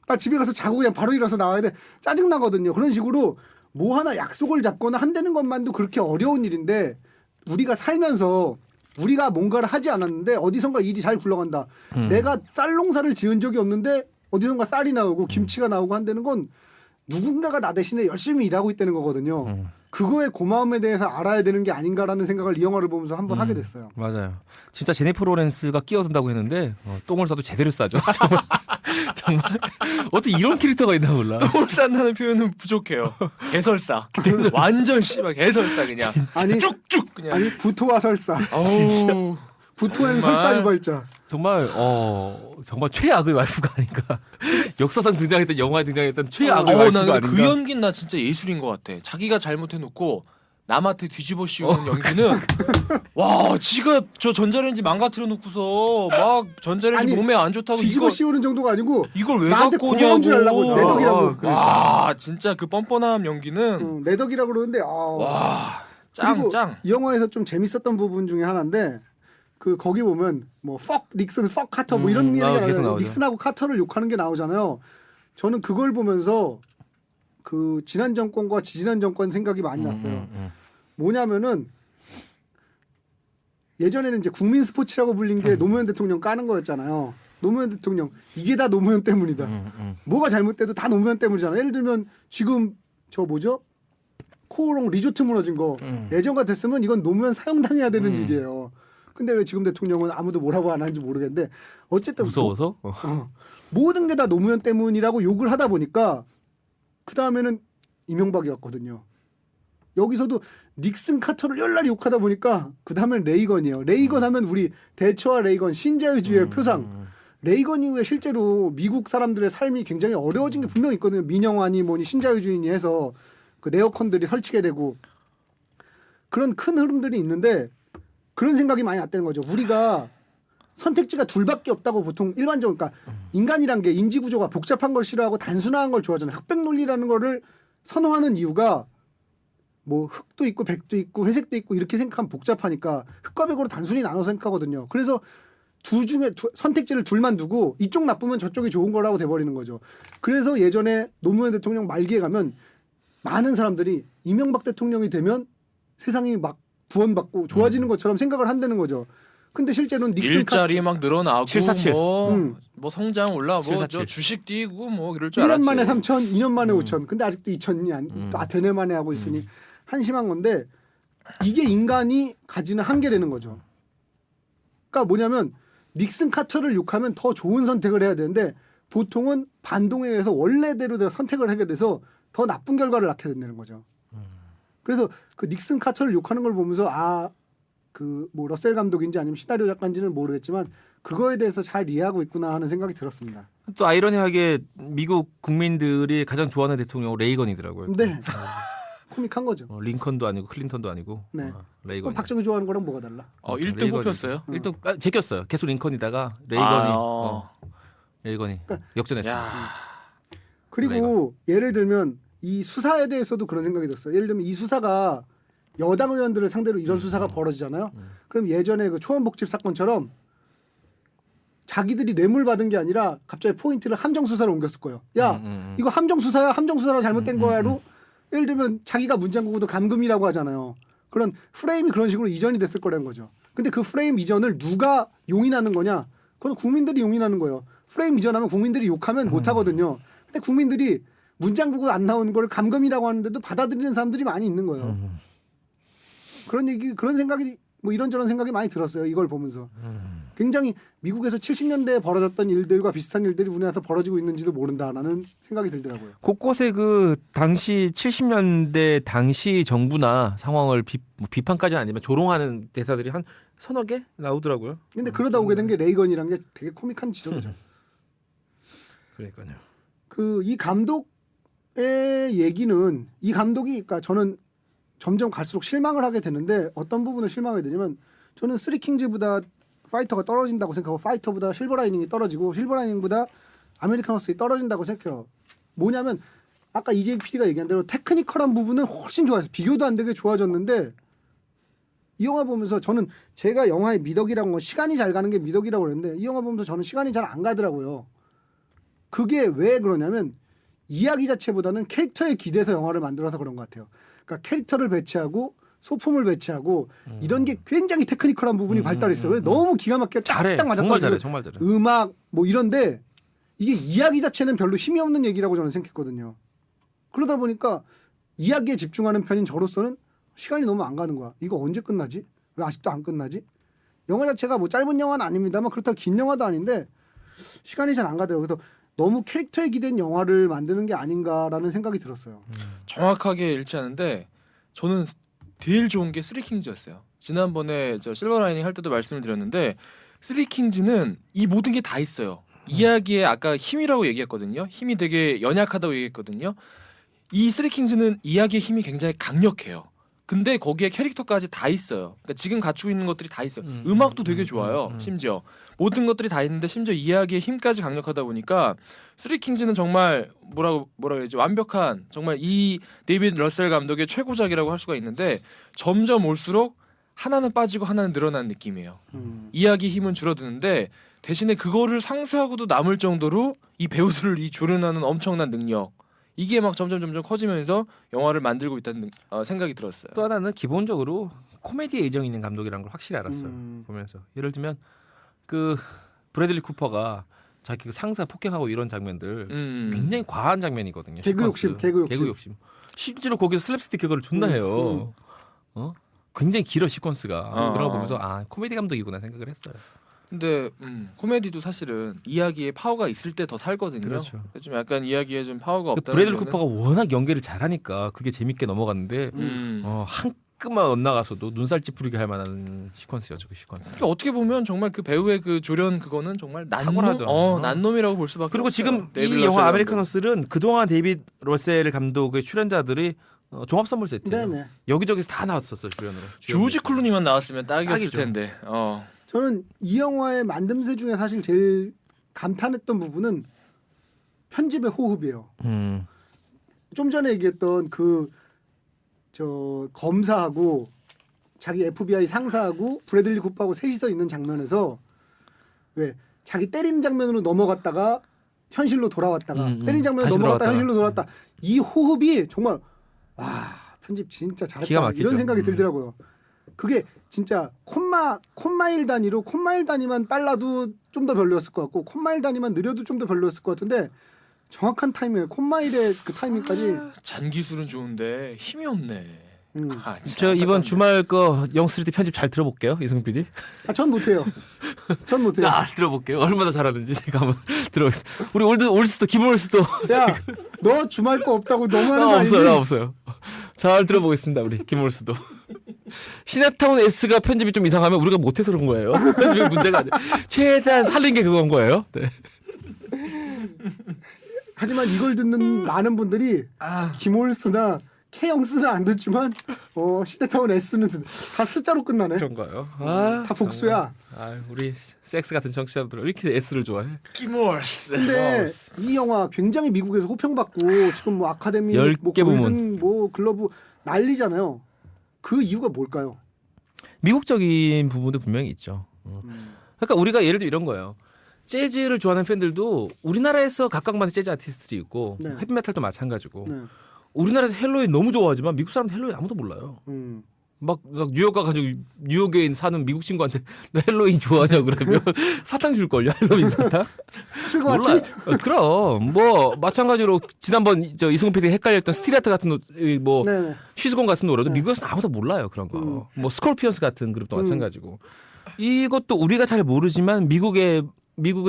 나 집에 가서 자고 그냥 바로 일어나서 나와야 돼? 짜증나거든요. 그런 식으로 뭐 하나 약속을 잡거나 한다는 것만도 그렇게 어려운 일인데 우리가 살면서 우리가 뭔가를 하지 않았는데 어디선가 일이 잘 굴러간다. 내가 쌀 농사를 지은 적이 없는데 어디선가 쌀이 나오고 김치가 나오고 한다는 건 누군가가 나 대신에 열심히 일하고 있다는 거거든요. 그거의 고마움에 대해서 알아야 되는 게 아닌가라는 생각을 이 영화를 보면서 한번 하게 됐어요. 맞아요. 진짜 제니퍼 로렌스가 끼어든다고 했는데 똥을 싸도 제대로 싸죠. 정말, 정말 어떻게 이런 캐릭터가 있나 몰라. 똥을 싼다는 표현은 부족해요. 개설사. 완전 씨발 개설사 그냥. 아니, 쭉쭉 그냥. 아니 구토와 설사, 진짜. 구토엔 정말. 설사 유발자. 정말 정말 최악의 와이프가 아닌가. 역사상 등장했던 영화에 등장했던 최악의 나 와이프가 근데 그 아닌가. 연기는 나 진짜 예술인 것 같아. 자기가 잘못해놓고 남한테 뒤집어 씌우는 연기는 와 지가 저 전자레인지 망가뜨려 놓고서 막 전자레인지 아니, 몸에 안 좋다고 뒤집어 씌우는 정도가 아니고 이걸 왜 나한테 갖고 고마운 줄 알라고 오냐고. 내 덕이라고. 와 진짜 그 뻔뻔함 연기는 내 덕이라고 그러는데 와 그리고 짱. 이 영화에서 좀 재밌었던 부분 중에 하나인데 그 거기 보면 뭐 fuck 닉슨, fuck 카터 뭐 이런 얘기가 계속 나와요. 나오죠. 닉슨하고 카터를 욕하는 게 나오잖아요. 저는 그걸 보면서 그 지난 정권과 지지난 정권 생각이 많이 났어요. 뭐냐면은 예전에는 이제 국민 스포츠라고 불린 게 노무현 대통령 까는 거였잖아요. 노무현 대통령 이게 다 노무현 때문이다. 뭐가 잘못돼도 다 노무현 때문이잖아. 예를 들면 지금 저 뭐죠? 코오롱 리조트 무너진 거 예전 같았으면 이건 노무현 사형당해야 되는 일이에요. 근데 왜 지금 대통령은 아무도 뭐라고 안 하는지 모르겠는데 어쨌든 무서워서? 모든 게 다 노무현 때문이라고 욕을 하다 보니까 그 다음에는 이명박이었거든요. 여기서도 닉슨 카터를 열날이 욕하다 보니까 그 다음엔 레이건이에요. 레이건 하면 우리 대처와 레이건 신자유주의의 표상. 레이건 이후에 실제로 미국 사람들의 삶이 굉장히 어려워진 게 분명히 있거든요. 민영환이 뭐니 신자유주의니 해서 그 네오컨들이 설치게 되고 그런 큰 흐름들이 있는데 그런 생각이 많이 났다는 거죠. 우리가 선택지가 둘밖에 없다고 보통 일반적으로 그러니까 인간이란 게 인지 구조가 복잡한 걸 싫어하고 단순한 걸 좋아하잖아요. 흑백 논리라는 거를 선호하는 이유가 뭐 흑도 있고 백도 있고 회색도 있고 이렇게 생각하면 복잡하니까 흑과 백으로 단순히 나눠 생각하거든요. 그래서 둘 중에 선택지를 둘만 두고 이쪽 나쁘면 저쪽이 좋은 거라고 돼버리는 거죠. 그래서 예전에 노무현 대통령 말기에 가면 많은 사람들이 이명박 대통령이 되면 세상이 막 구원받고 좋아지는 것처럼 생각을 한다는 거죠. 근데 실제로는 닉슨 일자리 막 늘어나고 747. 뭐 성장 올라 뭐 747. 저 주식 뛰고 뭐 이럴 줄 1년 알았지. 만에 3천, 2년 만에 5천. 근데 아직도 2천이 다 되네 만에 하고 있으니 한심한 건데 이게 인간이 가지는 한계라는 거죠. 그러니까 뭐냐면 닉슨 카터를 욕하면 더 좋은 선택을 해야 되는데 보통은 반동에 의해서 원래대로 선택을 하게 돼서 더 나쁜 결과를 낳게 된다는 거죠. 그래서 그 닉슨 카터를 욕하는 걸 보면서 그 뭐 러셀 감독인지 아니면 시나리오 작가인지는 모르겠지만 그거에 대해서 잘 이해하고 있구나 하는 생각이 들었습니다. 또 아이러니하게 미국 국민들이 가장 좋아하는 대통령은 레이건이더라고요. 근데 코믹한 거죠. 링컨도 아니고 클린턴도 아니고 네. 레이건. 박정희 좋아하는 거랑 뭐가 달라? 1등 레이건이. 뽑혔어요. 1등 제꼈어요. 계속 링컨이다가 레이건이 아, 레이건이 그러니까 역전했어요. 야. 그리고 예를 들면 이 수사에 대해서도 그런 생각이 들었어요. 예를 들면 이 수사가 여당 의원들을 상대로 이런 수사가 벌어지잖아요. 그럼 예전에 그 초원복집 사건처럼 자기들이 뇌물 받은 게 아니라 갑자기 포인트를 함정 수사로 옮겼을 거예요. 야, 이거 함정 수사야, 함정 수사라 잘못된 거야로 예를 들면 자기가 문장구도 감금이라고 하잖아요. 그런 프레임이 그런 식으로 이전이 됐을 거라는 거죠. 근데 그 프레임 이전을 누가 용인하는 거냐? 그건 국민들이 용인하는 거예요. 프레임 이전하면 국민들이 욕하면 못 하거든요. 근데 국민들이 문장구도 안 나오는 걸 감금이라고 하는데도 받아들이는 사람들이 많이 있는 거예요. 그런 생각이 뭐 이런저런 생각이 많이 들었어요. 이걸 보면서. 굉장히 미국에서 70년대에 벌어졌던 일들과 비슷한 일들이 우리나라에서 벌어지고 있는지도 모른다라는 생각이 들더라고요. 곳곳에 그 당시 70년대 당시 정부나 상황을 비판까지는 아니지만 조롱하는 대사들이 한 서너 개 나오더라고요. 근데 그러다 오게 된 게 레이건이란 게 되게 코믹한 지점이죠. 그러니까요. 그 이 감독의 얘기는 이 감독이 그러니까 저는 점점 갈수록 실망을 하게 되는데 어떤 부분을 실망하게 되냐면 저는 쓰리킹즈보다 파이터가 떨어진다고 생각하고 파이터보다 실버라이닝이 떨어지고 실버라이닝보다 아메리칸 허스이 떨어진다고 생각해요. 뭐냐면 아까 이재익 PD가 얘기한 대로 테크니컬한 부분은 훨씬 좋아졌어요. 비교도 안 되게 좋아졌는데 이 영화 보면서 저는 제가 영화의 미덕이라고 건 시간이 잘 가는 게 미덕이라고 그랬는데 이 영화 보면서 저는 시간이 잘 안 가더라고요. 그게 왜 그러냐면 이야기 자체보다는 캐릭터에 기대서 영화를 만들어서 그런 것 같아요. 그러니까 캐릭터를 배치하고 소품을 배치하고 이런 게 굉장히 테크니컬한 부분이 발달했어요. 너무 기가 막히게 잘해. 딱 정말 잘해. 맞았더라고요. 정말 잘해. 음악 뭐 이런데 이게 이야기 자체는 별로 힘이 없는 얘기라고 저는 생각했거든요. 그러다 보니까 이야기에 집중하는 편인 저로서는 시간이 너무 안 가는 거야. 이거 언제 끝나지? 왜 아직도 안 끝나지? 영화 자체가 뭐 짧은 영화는 아닙니다만 그렇다고 긴 영화도 아닌데 시간이 잘 안 가더라고요. 그래서 너무 캐릭터에 기댄 영화를 만드는 게 아닌가라는 생각이 들었어요. 정확하게 일치하는데 저는 제일 좋은 게 쓰리킹즈였어요. 지난번에 저 실버라이닝 할 때도 말씀을 드렸는데 쓰리킹즈는 이 모든 게 다 있어요. 이야기에 아까 힘이라고 얘기했거든요. 힘이 되게 연약하다고 얘기했거든요. 이 쓰리킹즈는 이야기의 힘이 굉장히 강력해요. 근데 거기에 캐릭터까지 다 있어요. 그러니까 지금 갖추고 있는 것들이 다 있어요. 음악도 되게 좋아요. 심지어 모든 것들이 다 있는데 심지어 이야기의 힘까지 강력하다 보니까 쓰리킹즈는 정말 뭐라고 해야지 완벽한 정말 이 데이비드 러셀 감독의 최고작이라고 할 수가 있는데 점점 올수록 하나는 빠지고 하나는 늘어나는 느낌이에요. 이야기 힘은 줄어드는데 대신에 그거를 상쇄하고도 남을 정도로 이 배우들을 이 조련하는 엄청난 능력 이게 막 점점 커지면서 영화를 만들고 있다는 생각이 들었어요. 또 하나는 기본적으로 코미디에 애정이 있는 감독이라는 걸 확실히 알았어요. 보면서 예를 들면 그 브래들리 쿠퍼가 자기 그 상사 폭행하고 이런 장면들 굉장히 과한 장면이거든요. 개그 욕심. 개그 욕심. 실제로 거기서 슬랩스틱 개그를 존나 해요. 굉장히 길어 시퀀스가. 그런 거 보면서 아 코미디 감독이구나 생각을 했어요. 근데 코미디도 사실은 이야기에 파워가 있을 때 더 살거든요. 그렇죠. 좀 약간 이야기에 좀 파워가 없다는 브래들리 거는 쿠퍼가 워낙 연기를 잘하니까 그게 재밌게 넘어갔는데 한 끗만 엇나가서도 눈살 찌푸리게 할 만한 시퀀스였죠. 그 시퀀스. 그러니까 어떻게 보면 정말 그 배우의 그 조련 그거는 정말 탁월하죠. 난놈이라고 볼 수밖에 그리고 없어요. 지금 데이비드 이 러셀 영화 감독. 아메리칸 허슬은 그동안 데이비드 러셀 감독의 출연자들이 종합 선물 세트예요. 네네. 여기저기서 다 나왔었어요 출연으로. 조지 클루니만 나왔으면 딱이었을 딱이죠. 텐데. 저는 이 영화의 만듦새 중에 사실 제일 감탄했던 부분은 편집의 호흡이에요. 좀 전에 얘기했던 그 저 검사하고 자기 FBI 상사하고 브래들리 쿠퍼하고 셋이서 있는 장면에서 왜 자기 때리는 장면으로 넘어갔다가 현실로 돌아왔다가 때리는 장면으로 다시 넘어갔다가 돌아왔다가. 현실로 돌아왔다. 이 호흡이 정말 와 편집 진짜 기가 잘했다 막히죠. 이런 생각이 들더라고요. 그게 진짜 콤마일 단위로 콤마일 단위만 빨라도 좀 더 별로였을 것 같고 콤마일 단위만 느려도 좀 더 별로였을 것 같은데 정확한 타이밍에 콤마일의 그 타이밍까지 잔기술은 좋은데 힘이 없네. 저 이번 주말 거 영스트리트 편집 잘 들어볼게요 이승훈 PD. 전 못해요. 전 못해요. 잘 들어볼게요. 얼마나 잘하는지 제가 한번 들어보겠습니다. 우리 올스터 김올스터 야, 너 주말 거 없다고 너무하는 거 아니지? 없어요. 잘 들어보겠습니다 우리 김올스도. 시네타운 S가 편집이 좀 이상하면 우리가 못해서 그런 거예요. 편집이 문제가 아니에요. 최대한 살린 게 그건 거예요. 네. 하지만 이걸 듣는 많은 분들이 김올스나 K형 S는 안 듣지만 시네타운 S는 다 S자로 끝나네. 그런가요? 다 복수야. 우리 섹스 같은 청취자들 왜 이렇게 S를 좋아해? 키모스. 근데 이 영화 굉장히 미국에서 호평받고 지금 뭐 아카데미 10개 뭐 부문. 골든 뭐 글러브 난리잖아요. 그 이유가 뭘까요? 미국적인 부분도 분명히 있죠. 그러니까 우리가 예를 들어 이런 거예요. 재즈를 좋아하는 팬들도 우리나라에서 각각만의 재즈 아티스트들이 있고 네. 헤비메탈도 마찬가지고 네. 우리나라에서 헬로윈 너무 좋아하지만 미국 사람들 헬로윈 아무도 몰라요. 막 뉴욕 가가지고 뉴욕에 사는 미국 친구한테 너 헬로윈 좋아하냐 그러면 사탕 줄 걸요. 헬로윈 사탕? 출구와 몰라요. 트윗. 그럼 뭐 마찬가지로 지난번 이승훈 PD 헷갈렸던 스틸아트 같은 뭐 네네. 쉬스곤 같은 노래도 네. 미국에서는 아무도 몰라요. 그런 거. 뭐 스콜피언스 같은 그룹도 마찬가지고. 이것도 우리가 잘 모르지만 미국의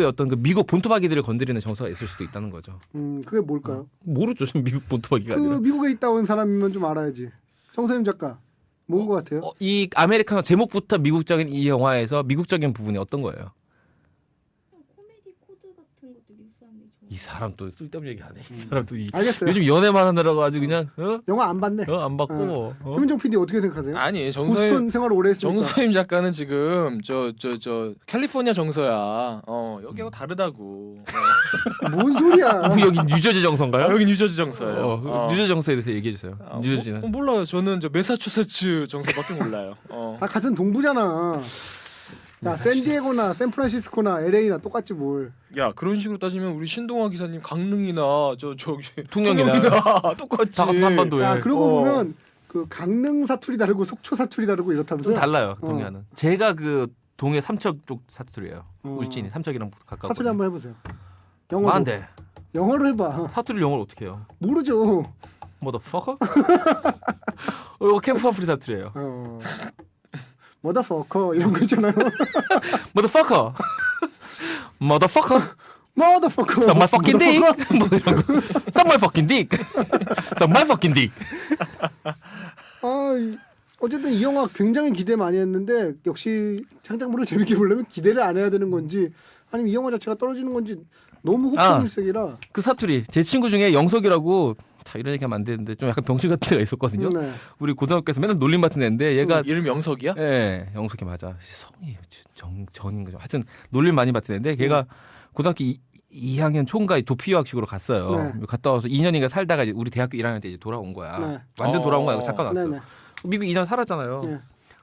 어떤 그 미국 본토박이들을 건드리는 정서가 있을 수도 있다는 거죠. 그게 뭘까요? 모르죠. 좀 미국 본토박이가 그 아니라. 미국에 있다 온 사람이면 좀 알아야지. 정서임 작가 뭔 것 같아요? 이 아메리카노 제목부터 미국적인 이 영화에서 미국적인 부분이 어떤 거예요? 코미디 코드 같은 것도 미국 사람들이 좋아. 이 사람 또 쓸데없는 얘기 안 해. 이 사람 또 알겠어요. 요즘 연애만 하느라고 아주 그냥 영화 안 봤네. 안 받고. 김은정 PD 어떻게 생각하세요? 아니 보스턴 생활을 오래 했으니까. 정서임 작가는 지금 저 캘리포니아 정서야. 여기하고 다르다고. 뭔 소리야? 여기 뉴저지 정서인가요? 여기 뉴저지 정서예요. 뉴저지 정서에 대해서 얘기해 주세요. 뉴저지는. 몰라요. 저는 저 매사추세츠 정서밖에 몰라요. 아 같은 동부잖아. 야 샌디에고나 샌프란시스코나 LA나 똑같지 뭘. 야 그런 식으로 따지면 우리 신동아 기사님 강릉이나 저기 통영이나 똑같지. 다 같은 한반도에. 야 그러고 보면 그 강릉 사투리 다르고 속초 사투리 다르고 이렇다면서. 좀 달라요. 동해안은. 제가 그 동해 삼척 쪽 사투리예요. 울진이 삼척이랑 가까워. 사투리 한번 해보세요. 영어로. 안돼. 영어로 해봐. 사투리 영어를 어떻게 해요? 모르죠. motherfucker? 이거 캠프파프리 사투리예요. 머더퍼커 이런 거 있잖아요. motherfucker. motherfucker. 머더퍼커. Suck my fucking dick. 뭐 이런 거. Suck my fucking dick. Suck my fucking dick. 어쨌든 이 영화 굉장히 기대 많이 했는데 역시 창작물을 재밌게 보려면 기대를 안 해야 되는 건지 아니면 이 영화 자체가 떨어지는 건지 너무 호평일색이라. 그 사투리 제 친구 중에 영석이라고 자 이런 얘기하면 안 되는데 좀 약간 병신 같은 애가 있었거든요. 네. 우리 고등학교에서 맨날 놀림 맡은 애인데 얘가 이름 영석이야? 예, 영석이 맞아. 성이 정인가 좀. 하여튼 놀림 많이 받던 애인데 걔가 고등학교 2학년 초인가 도피유학식으로 갔어요. 네. 갔다 와서 2년인가 살다가 이제 우리 대학교 1학년 때 이제 돌아온 거야. 네. 완전 돌아온 거야. 잠깐 왔어. 네네. 미국 2년 살았잖아요. 네.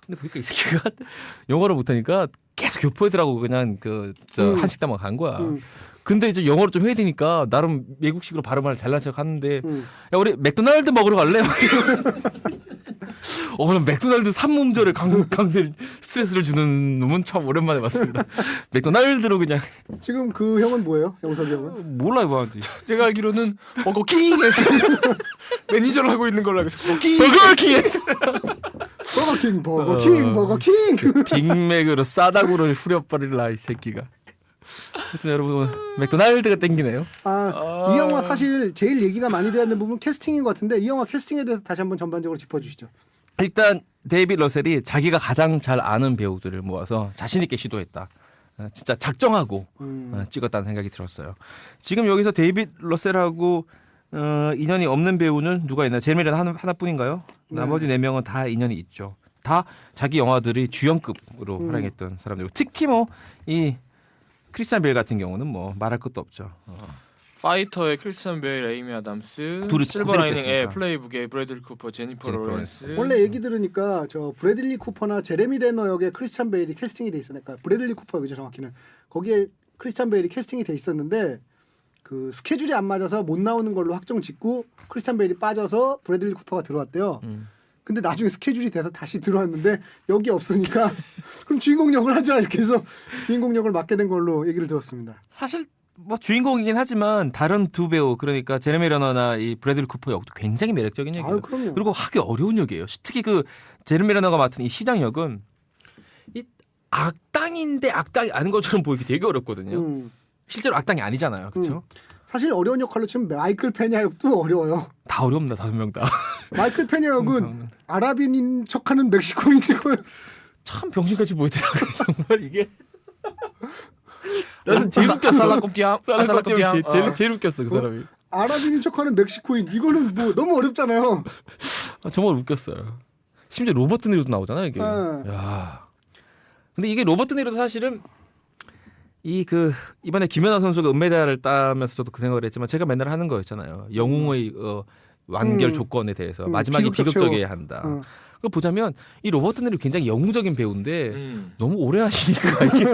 근데 보니까 이 새끼가 영어를 못하니까 계속 교포애들하고 그냥 한식당만 간 거야. 근데 이제 영어로 좀 해야 되니까 나름 외국식으로 발음을 잘난 척 하는데 야 우리 맥도날드 먹으러 갈래? 그럼 맥도날드 삼음절에 강세 스트레스를 주는 놈은 참 오랜만에 봤습니다. 맥도날드로 그냥 지금 그 형은 뭐예요? 영석이 형은? 몰라요 뭐하는지. 제가 알기로는 버거킹에서 매니저를 하고 있는 걸로 알고 있어요. 버거킹에서 버거킹 버거킹 버거킹. 빅맥으로 싸다구를 후려버릴라 이 새끼가. 하여튼 여러분 맥도날드가 땡기네요. 이 영화 사실 제일 얘기가 많이 되는 부분 캐스팅인 것 같은데 이 영화 캐스팅에 대해서 다시 한번 전반적으로 짚어주시죠. 일단 데이빗 러셀이 자기가 가장 잘 아는 배우들을 모아서 자신 있게 시도했다. 진짜 작정하고 찍었다는 생각이 들었어요. 지금 여기서 데이빗 러셀하고 인연이 없는 배우는 누가 있나요? 제레미 렌너 하나뿐인가요? 네. 나머지 4명은 다 인연이 있죠. 다 자기 영화들이 주연급으로 활약했던 사람들이고 특히 뭐 이 크리스찬 베일 같은 경우는 뭐 말할 것도 없죠. 파이터의 크리스찬 베일, 에이미 아담스, 둘이 실버라이닝의 뺐으니까. 플레이북의 브래들리 쿠퍼, 제니퍼 로렌스. 원래 얘기 들으니까 저 브래들리 쿠퍼나 제레미 레너 역의 크리스찬 베일이 캐스팅이 돼 있으니까 브래들리 쿠퍼 역이죠 정확히는. 거기에 크리스찬 베일이 캐스팅이 돼 있었는데 그 스케줄이 안 맞아서 못 나오는 걸로 확정 짓고 크리스찬 베일이 빠져서 브래들리 쿠퍼가 들어왔대요. 근데 나중에 스케줄이 돼서 다시 들어왔는데 여기 없으니까 그럼 주인공 역을 하자 이렇게 해서 주인공 역을 맡게 된 걸로 얘기를 들었습니다. 사실 뭐 주인공이긴 하지만 다른 두 배우 그러니까 제레미 렌너나 이 브래들리 쿠퍼 역도 굉장히 매력적인 역이에요. 아유, 그럼요. 그리고 하기 어려운 역이에요. 특히 그 제레미 렌너가 맡은 이 시장 역은 이 악당인데 악당이 아닌 것처럼 보이기 되게 어렵거든요. 실제로 악당이 아니잖아요. 그렇죠? 사실 어려운 역할로 치면 마이클 페냐 역도 어려워요. 다 어렵다 5명 다. 마이클 페냐 역은 아랍인인 척하는 멕시코인이고 참 병신같이 보이더라고요. 정말 이게. 나는 제일 웃겼어. 살라꼼띠암. 살라꼼띠암 제일 웃겼어 그 사람이. 아랍인인 척하는 멕시코인 이거는 뭐 너무 어렵잖아요. 정말 웃겼어요. 심지어 로버트 니로도 나오잖아요 이게. 네. 야. 근데 이게 로버트 니로도 사실은 이번에 김연아 선수가 은메달을 따면서 저도 그 생각을 했지만 제가 맨날 하는 거였잖아요. 영웅의 완결 조건에 대해서 마지막에 비극적이어야 한다. 그걸 보자면 이 로버트 니로 굉장히 영웅적인 배우인데 너무 오래 하시니까 이게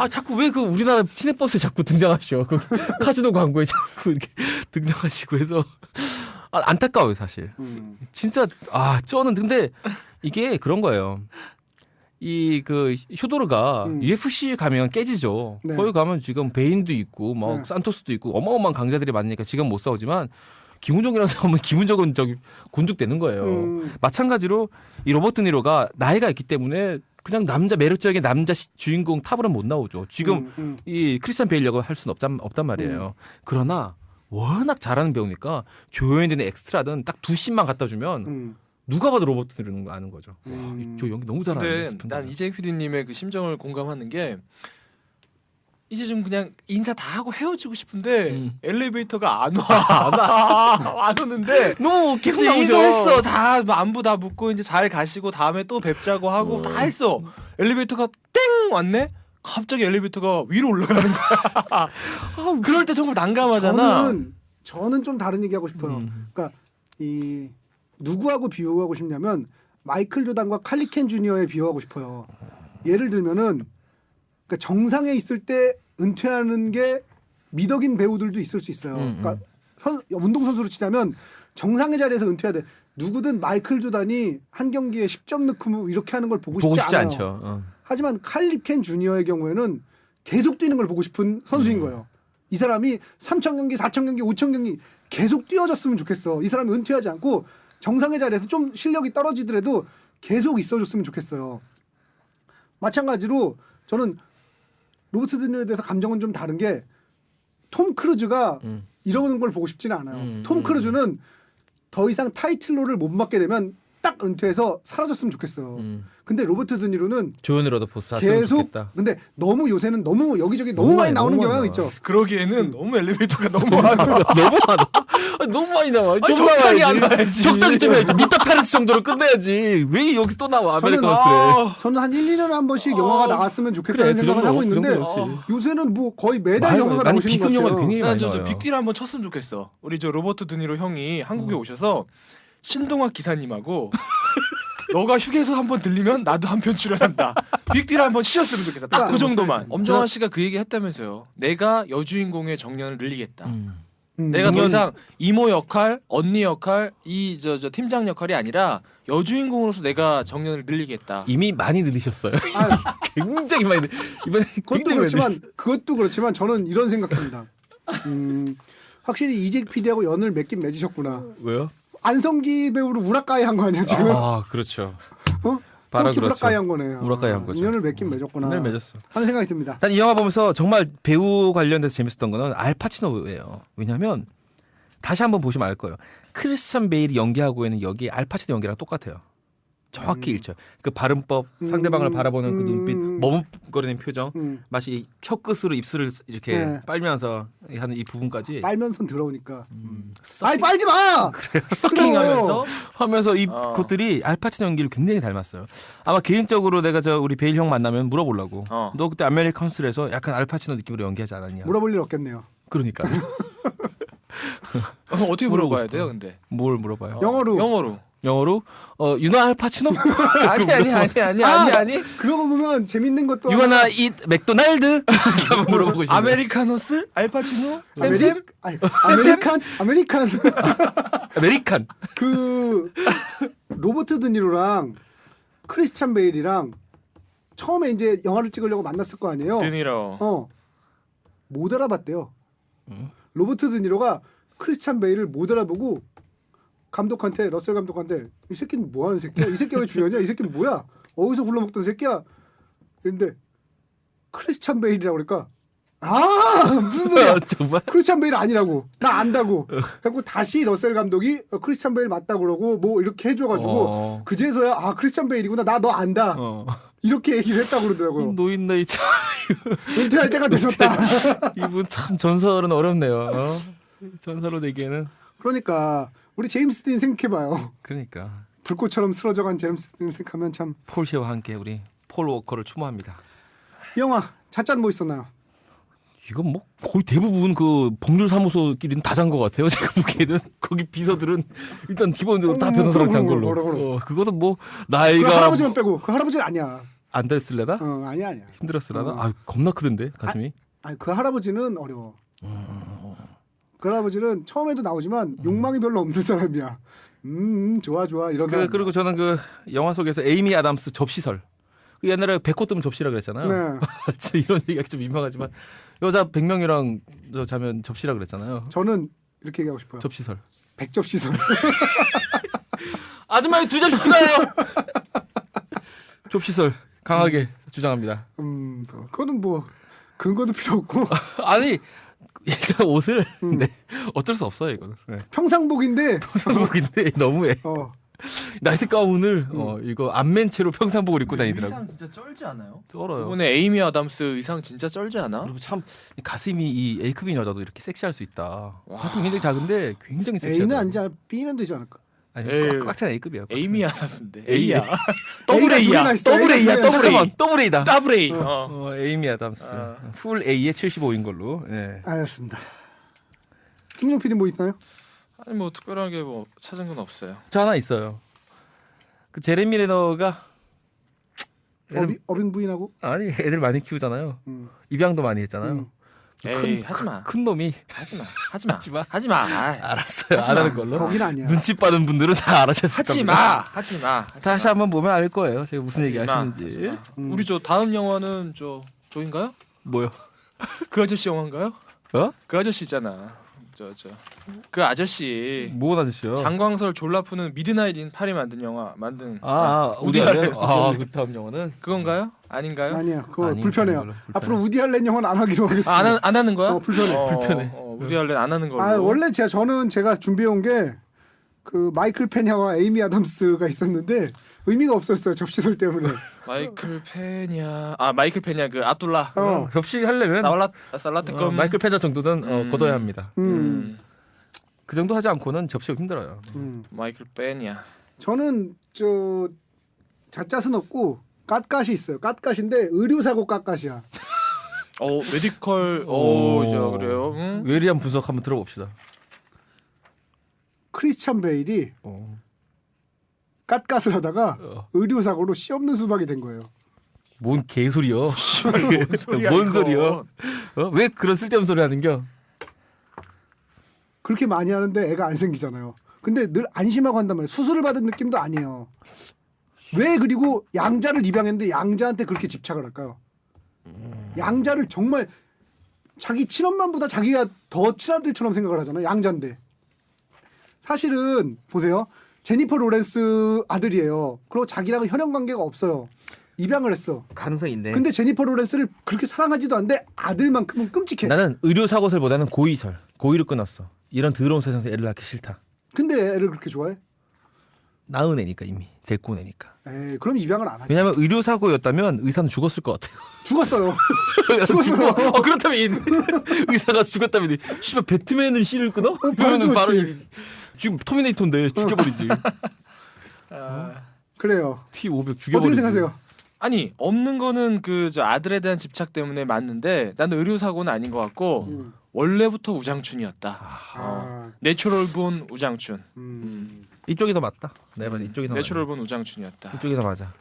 자꾸 왜 그 우리나라 시내버스에 자꾸 등장하셔. 그 카지노 광고에 자꾸 이렇게 등장하시고 해서 안타까워요 사실. 진짜 저는 근데 이게 그런 거예요. 이 휴도르가 UFC 가면 깨지죠. 네. 거기 가면 지금 베인도 있고 뭐 산토스도 있고 어마어마한 강자들이 많으니까 지금 못 싸우지만 김우정이랑 싸우면 김우정은 곤죽되는 거예요. 마찬가지로 이 로버트 니로가 나이가 있기 때문에 그냥 매력적인 남자 주인공 탑으로는 못 나오죠. 지금 이 크리스찬 베일 역을 할 수는 없단 말이에요. 그러나 워낙 잘하는 배우니까 조연이든 엑스트라든 딱 두 씬만 갖다 주면 누가 봐도 로버트 니로는 거 아는 거죠. 저 연기 너무 잘하네. 근데 난 이재익 PD님의 그 심정을 공감하는 게 이제 좀 그냥 인사 다 하고 헤어지고 싶은데 엘리베이터가 안 오는데 너무 계속 이제 나오죠. 인사했어. 다 안부 다 묻고 이제 잘 가시고 다음에 또 뵙자고 하고 다 했어. 엘리베이터가 땡 왔네. 갑자기 엘리베이터가 위로 올라가는 거야. 그럴 때 정말 난감하잖아. 저는 좀 다른 얘기하고 싶어요. 그러니까 이 누구하고 비교하고 싶냐면 마이클 조단과 칼리켄 주니어에 비교하고 싶어요. 예를 들면은 그러니까 정상에 있을 때 은퇴하는 게 미덕인 배우들도 있을 수 있어요. 그러니까 운동선수로 치자면 정상의 자리에서 은퇴해야 돼. 누구든 마이클 조단이 한 경기에 10점 넣고 뭐 이렇게 하는 걸 보고 싶지 않아요. 않죠. 하지만 칼리켄 주니어의 경우에는 계속 뛰는 걸 보고 싶은 선수인 거예요. 이 사람이 3천 경기, 4천 경기, 5천 경기 계속 뛰어줬으면 좋겠어. 이 사람이 은퇴하지 않고 정상의 자리에서 좀 실력이 떨어지더라도 계속 있어줬으면 좋겠어요. 마찬가지로 저는 로버트 드니로에 대해서 감정은 좀 다른 게 톰 크루즈가 이러는 걸 보고 싶지는 않아요. 톰 크루즈는 더 이상 타이틀로를 못 맡게 되면 딱 은퇴해서 사라졌으면 좋겠어요. 근데 로버트 드니로는 조연으로도 보스했으면 계속 좋겠다. 근데 너무 요새는 너무 여기저기 너무 많이 나오는 경향이 있죠. 그러기에는 너무 엘리베이터가 너무 많아. 너무 많아. 너무 많이 나와. 좀 적당히 안 나와야지. 나와야지. 적당히 좀 해야지. 미터 페레스 정도로 끝내야지. 왜 여기 또 나와? 아메리카노스에. 저는 한 1, 2년에 한 번씩 영화가 나왔으면 좋겠다는 그래, 생각을 하고 있는데 그렇지. 요새는 뭐 거의 매달 영화가 아니, 나오시는 것 비극 영화 같아요. 굉장히 많이 저 나와요. 빅딜 한번 쳤으면 좋겠어. 우리 저 로버트 드니로 형이 한국에 오셔서 신동학 기사님하고 너가 휴게소 한번 들리면 나도 한 편 출연한다. 빅딜 한번 치셨으면 좋겠어. 딱 그 정도만. 엄정화 씨가 그 얘기 했다면서요. 내가 여주인공의 정년을 늘리겠다. 내가 더 이상 이모 역할, 언니 역할, 이 저 팀장 역할이 아니라 여주인공으로서 내가 정년을 늘리겠다. 이미 많이 늘리셨어요. 굉장히 많이 이번에 그것도 그렇지만 저는 이런 생각합니다. 확실히 이재익 PD하고 연을 맺긴 맺으셨구나. 왜요? 안성기 배우로 우라카이 한 거 아니야 지금? 그렇죠. 바로 그렇죠. 우라카이 한 거네요. 우라카이 한 거죠. 인연을 맺긴 맺었구나. 인연을 맺었어. 하는 생각이 듭니다. 난 이 영화 보면서 정말 배우 관련돼서 재밌었던 거는 알파치노예요. 왜냐하면 다시 한번 보시면 알 거예요. 크리스찬 베일이 연기하고 있는 여기 알파치노 연기랑 똑같아요. 정확히 일처. 그 발음법, 상대방을 바라보는 그 눈빛, 머뭇거리는 표정, 마치 혀 끝으로 입술을 이렇게 빨면서 하는 이 부분까지. 빨면선 들어오니까. 아이 빨지 마. 하면서 이 것들이 알파치노 연기를 굉장히 닮았어요. 아마 개인적으로 내가 우리 베일 형 만나면 물어보려고. 너 그때 아메리칸 헛슬에서 약간 알파치노 느낌으로 연기하지 않았냐? 물어볼 일 없겠네요. 그러니까. 어떻게 물어봐야 돼요, 근데? 뭘 물어봐요? 영어로. 유나 알파치노? 아니. 그러고 보면 재밌는 것도 유나 이 맥도날드? 한번 물어보고 싶어요. 아메리카노스? 알파치노? 샘? 아메리칸. 아메리칸. 그 로버트 드니로랑 크리스찬 베일이랑 처음에 이제 영화를 찍으려고 만났을 거 아니에요. 드니로. 못 알아봤대요. 로버트 드니로가 크리스찬 베일을 못 알아보고 감독한테 러셀 감독한테 이 새끼는 뭐 하는 새끼야? 이 새끼가 왜 주연이야? 이 새끼는 뭐야? 어디서 굴러먹던 새끼야? 이런데 크리스찬 베일이라고 그러니까 무슨 소리야? 정말? 크리스찬 베일 아니라고. 나 안다고. 그래갖고 다시 러셀 감독이 크리스찬 베일 맞다고 그러고 뭐 이렇게 해줘가지고 그제서야 크리스찬 베일이구나. 나 너 안다. 이렇게 얘기를 했다고 그러더라고요. 노인 나이 참. 은퇴할 때가 되셨다. 이분 참 전설은 어렵네요. 전설로 내기에는 그러니까 우리 제임스 딘 생각해봐요. 그러니까 불꽃처럼 쓰러져간 제임스 딘 생각하면 참. 폴 씨와 함께 우리 폴 워커를 추모합니다. 이 영화 자짠 뭐 있었나요? 이건 뭐 거의 대부분 그 법률 사무소끼리는 다 잔 것 같아요. 제가 보기에는 거기 비서들은 일단 기본적으로 다 변호사랑 잔 걸로. 그거는 뭐 그 나이가 할아버지만 빼고 그 할아버지는 아니야. 안 됐을래나? 아니야. 힘들었을래나? 아 겁나 크던데 가슴이. 아니 그 할아버지는 어려워. 그 할아버지는 처음에도 나오지만 욕망이 별로 없는 사람이야. 좋아 이런. 그리고 저는 그 영화 속에서 에이미 아담스 접시설. 그 옛날에 100호 뜨면 접시라 그랬잖아요. 네. 이런 얘기가 좀 민망하지만 여자 100명이랑 저 자면 접시라 그랬잖아요. 저는 이렇게 얘기하고 싶어요. 접시설. 100접시설. 아줌마 2접시 추가해요. 접시설 강하게 주장합니다. 그거는 뭐 근거도 필요 없고 아니 일단 옷을 네, 어쩔 수 없어요 이거는. 네. 평상복인데. 평상복인데 너무해. 나이트 가운을 이거 안 맨 채로 평상복을 입고 다니더라고. 의상 진짜 쩔지 않아요? 쩔어요. 이번에 에이미 아담스 의상 진짜 쩔지 않아? 그리고 참 가슴이 이 A급인 여자도 이렇게 섹시할 수 있다. 가슴이 굉장히 작은데 굉장히 섹시하다. A는 아니지 않아? B는 되지 않을까? 아니 에이, 꽉 찬 A급이야. 에이미 아담스인데. A야. A야. 더블 A야. 더블 A야. 더블 A. 더블 A다. 더블 A. 에이미 아담스. 풀 A에 75인 걸로. 예. 알겠습니다. 김용 PD 뭐 있나요? 아니 뭐 특별하게 뭐 찾은 건 없어요. 저 하나 있어요. 그 제레미 레너가 어린 부인하고? 아니 애들 많이 키우잖아요. 입양도 많이 했잖아요. 에이 하지마. 큰 놈이 하지마. 하지마. 알았어요. 안 하는 걸로. 거긴 아니야. 눈치 빠른 분들은 다 알아셨을 겁니다. 하지마. 다시 한번 보면 알 거예요. 제가 무슨 얘기 하시는지. 하지마. 우리 저 다음 영화는 저인가요? 뭐요? 그 아저씨 영화인가요? 어? 그 아저씨 있잖아. 그 아저씨. 뭐 아저씨요? 장광설 졸라 푸는 미드나잇 인 파리 만든 영화 만든. 우디 알렌. 그 다음 영화는 그건가요? 아닌가요? 아니야. 그거 아니, 불편해요. 불편해. 앞으로 우디 알렌 영화는 안 하기로 하겠습니다. 안 하는 거야? 불편해. 불편해. 우디 알렌 안 하는 걸로. 원래 제가 준비해 온 게 그 마이클 페냐와 에이미 아담스가 있었는데 의미가 없었어요. 접시설 때문에. 마이클 페냐 그 압둘라. 접시 하려면 살라트껌. 마이클 페냐 정도는 걷어야 합니다. 그 정도 하지 않고는 접시가 힘들어요. 마이클 페냐. 저는 자짜스는 없고 깍깍이 있어요. 깍깍인데 의료사고 깍깍이야. 메디컬. 저 그래요. 외리한 분석 한번 들어봅시다. 크리스찬 베일이 깍깍을 하다가 의료사고로 씨 없는 수박이 된 거예요. 뭔 개소리여? 뭔 소리여? 왜 그런 쓸데없는 소리 하는겨? 그렇게 많이 하는데 애가 안 생기잖아요. 근데 늘 안심하고 한단 말이에요. 수술을 받은 느낌도 아니에요. 왜 그리고 양자를 입양했는데 양자한테 그렇게 집착을 할까요? 양자를 정말 자기 친엄마보다 자기가 더 친아들처럼 생각을 하잖아요. 양자인데. 사실은 보세요. 제니퍼 로렌스 아들이에요. 그리고 자기랑은 혈연 관계가 없어요. 입양을 했어. 가능성이 있네. 근데 제니퍼 로렌스를 그렇게 사랑하지도 않는데 아들만큼은 끔찍해. 나는 의료 사고설보다는 고의를 끊었어. 이런 더러운 세상에서 애를 낳기 싫다. 근데 애를 그렇게 좋아해? 낳은 애니까 이미 데리고 온 애니까. 에이, 그럼 입양을 안 하지. 왜냐면 의료 사고였다면 의사는 죽었을 것 같아요. 죽었어요. 죽어. 그렇다면 의사가 죽었다면 씨발 배트맨은 씨를 끊어? 그러면은 바로 지금 터미네이터인데 죽여버리지. 그래요. T500 죽여버리지. 어떻게 생각하세요? 아니 없는 거는 저 아들에 대한 집착 때문에 맞는데 나는 의료 사고는 아닌 것 같고 원래부터 우장춘이었다. 내추럴본 우장춘. 이쪽이 더 맞다. 내가 봐도 이쪽이 더 내추럴본 우장춘이었다. 이쪽이 더 맞아.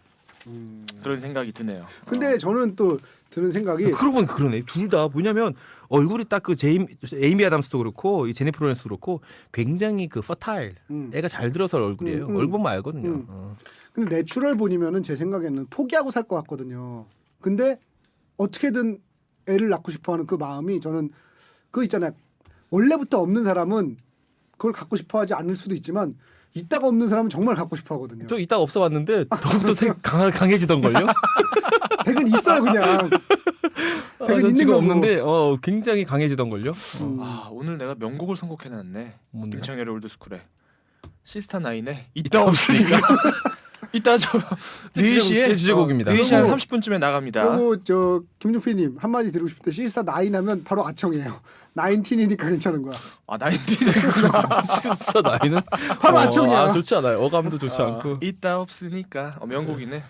그런 생각이 드네요. 근데 저는 또 드는 생각이 그러고 보니 그러네. 둘 다 뭐냐면 얼굴이 딱 그 에이미 아담스도 그렇고 이 제니퍼 로렌스도 그렇고 굉장히 그 퍼타일. 애가 잘 들어서 얼굴이에요. 얼굴 보면 알거든요. 근데 내추럴 본이면은 제 생각에는 포기하고 살 것 같거든요. 근데 어떻게든 애를 낳고 싶어하는 그 마음이 저는 그거 있잖아요. 원래부터 없는 사람은 그걸 갖고 싶어하지 않을 수도 있지만 있다가 없는 사람은 정말 갖고 싶어하거든요. 저 이따가 없어봤는데 더욱더 강해지던 걸요. 백은 있어요 그냥. 백은 있는 지금 거고. 없는데 굉장히 강해지던 걸요. 오늘 내가 명곡을 선곡해놨네. 뭔데요? 김창렬의 올드스쿨에 시스타 나인에 있다 없으니까. 이따 저 4시에 주제곡입니다. 4시 한 그리고- 30분쯤에 나갑니다. 그리고 저 김종필님 한마디 드리고 싶을 때 시스타 9 하면 바로 아청이에요. 19이니까 괜찮은 거야. 아 나인틴이구나. 진짜 나이는 바로 아청이야. 좋지 않아요. 어감도 좋지 않고. 이따 없으니까 명곡이네.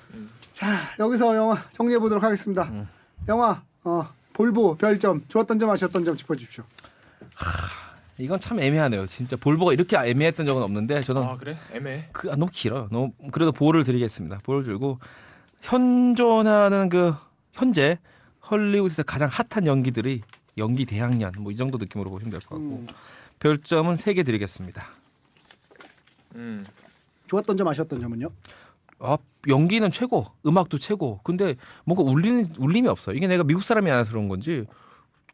자 여기서 영화 정리해 보도록 하겠습니다. 영화 볼보 별점 좋았던 점 아쉬웠던 점 짚어주십시오. 이건 참 애매하네요. 진짜 볼보가 이렇게 애매했던 적은 없는데 저는 아 그래? 애매해. 너무 길어요. 너무 그래도 볼을 드리겠습니다. 볼을 들고 현존하는 그 현재 헐리우드에서 가장 핫한 연기들이 연기 대학년 뭐 이 정도 느낌으로 보시면 될 것 같고 별점은 3개 드리겠습니다. 좋았던 점 아쉬웠던 점은요? 연기는 최고, 음악도 최고. 근데 뭔가 울림이 없어. 이게 내가 미국 사람이 아니라서 그런 건지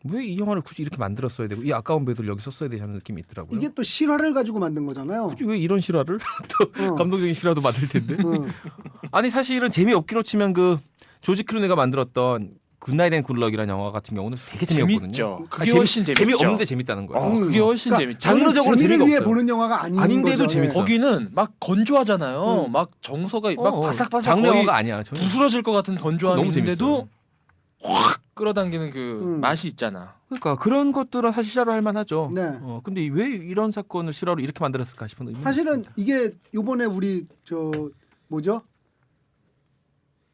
왜 이 영화를 굳이 이렇게 만들었어야 되고 이 아까운 배우들 여기 썼어야 되지 하는 느낌이 있더라고요. 이게 또 실화를 가지고 만든 거잖아요. 굳이 왜 이런 실화를 또 감동적인 실화도 만들 텐데. 어. 아니 사실은 재미없기로 치면 그 조지 클루니가 만들었던 굿나잇 앤 굿럭이라는 영화 같은 경우는 되게 재미없거든요. 재밌죠. 그게 훨씬 재밌죠. 재미없는데 재밌다는 거예요. 그게 훨씬 그러니까 재밌죠. 장르적으로 재미를 재미가 위해 없어요. 보는 영화가 아닌데도 거죠. 재밌어. 거기는 막 건조하잖아요. 막 정서가 막 바삭바삭 장르 거의 영화가 아니야. 전혀. 부스러질 것 같은 건조함이 너무 있는데도 확 끌어당기는 그 맛이 있잖아. 그러니까 그런 것들은 사실 실화로 할 만하죠. 네. 근데 왜 이런 사건을 실화로 이렇게 만들었을까 싶은 의문이 사실은 있습니다. 이게 요번에 우리 저 뭐죠?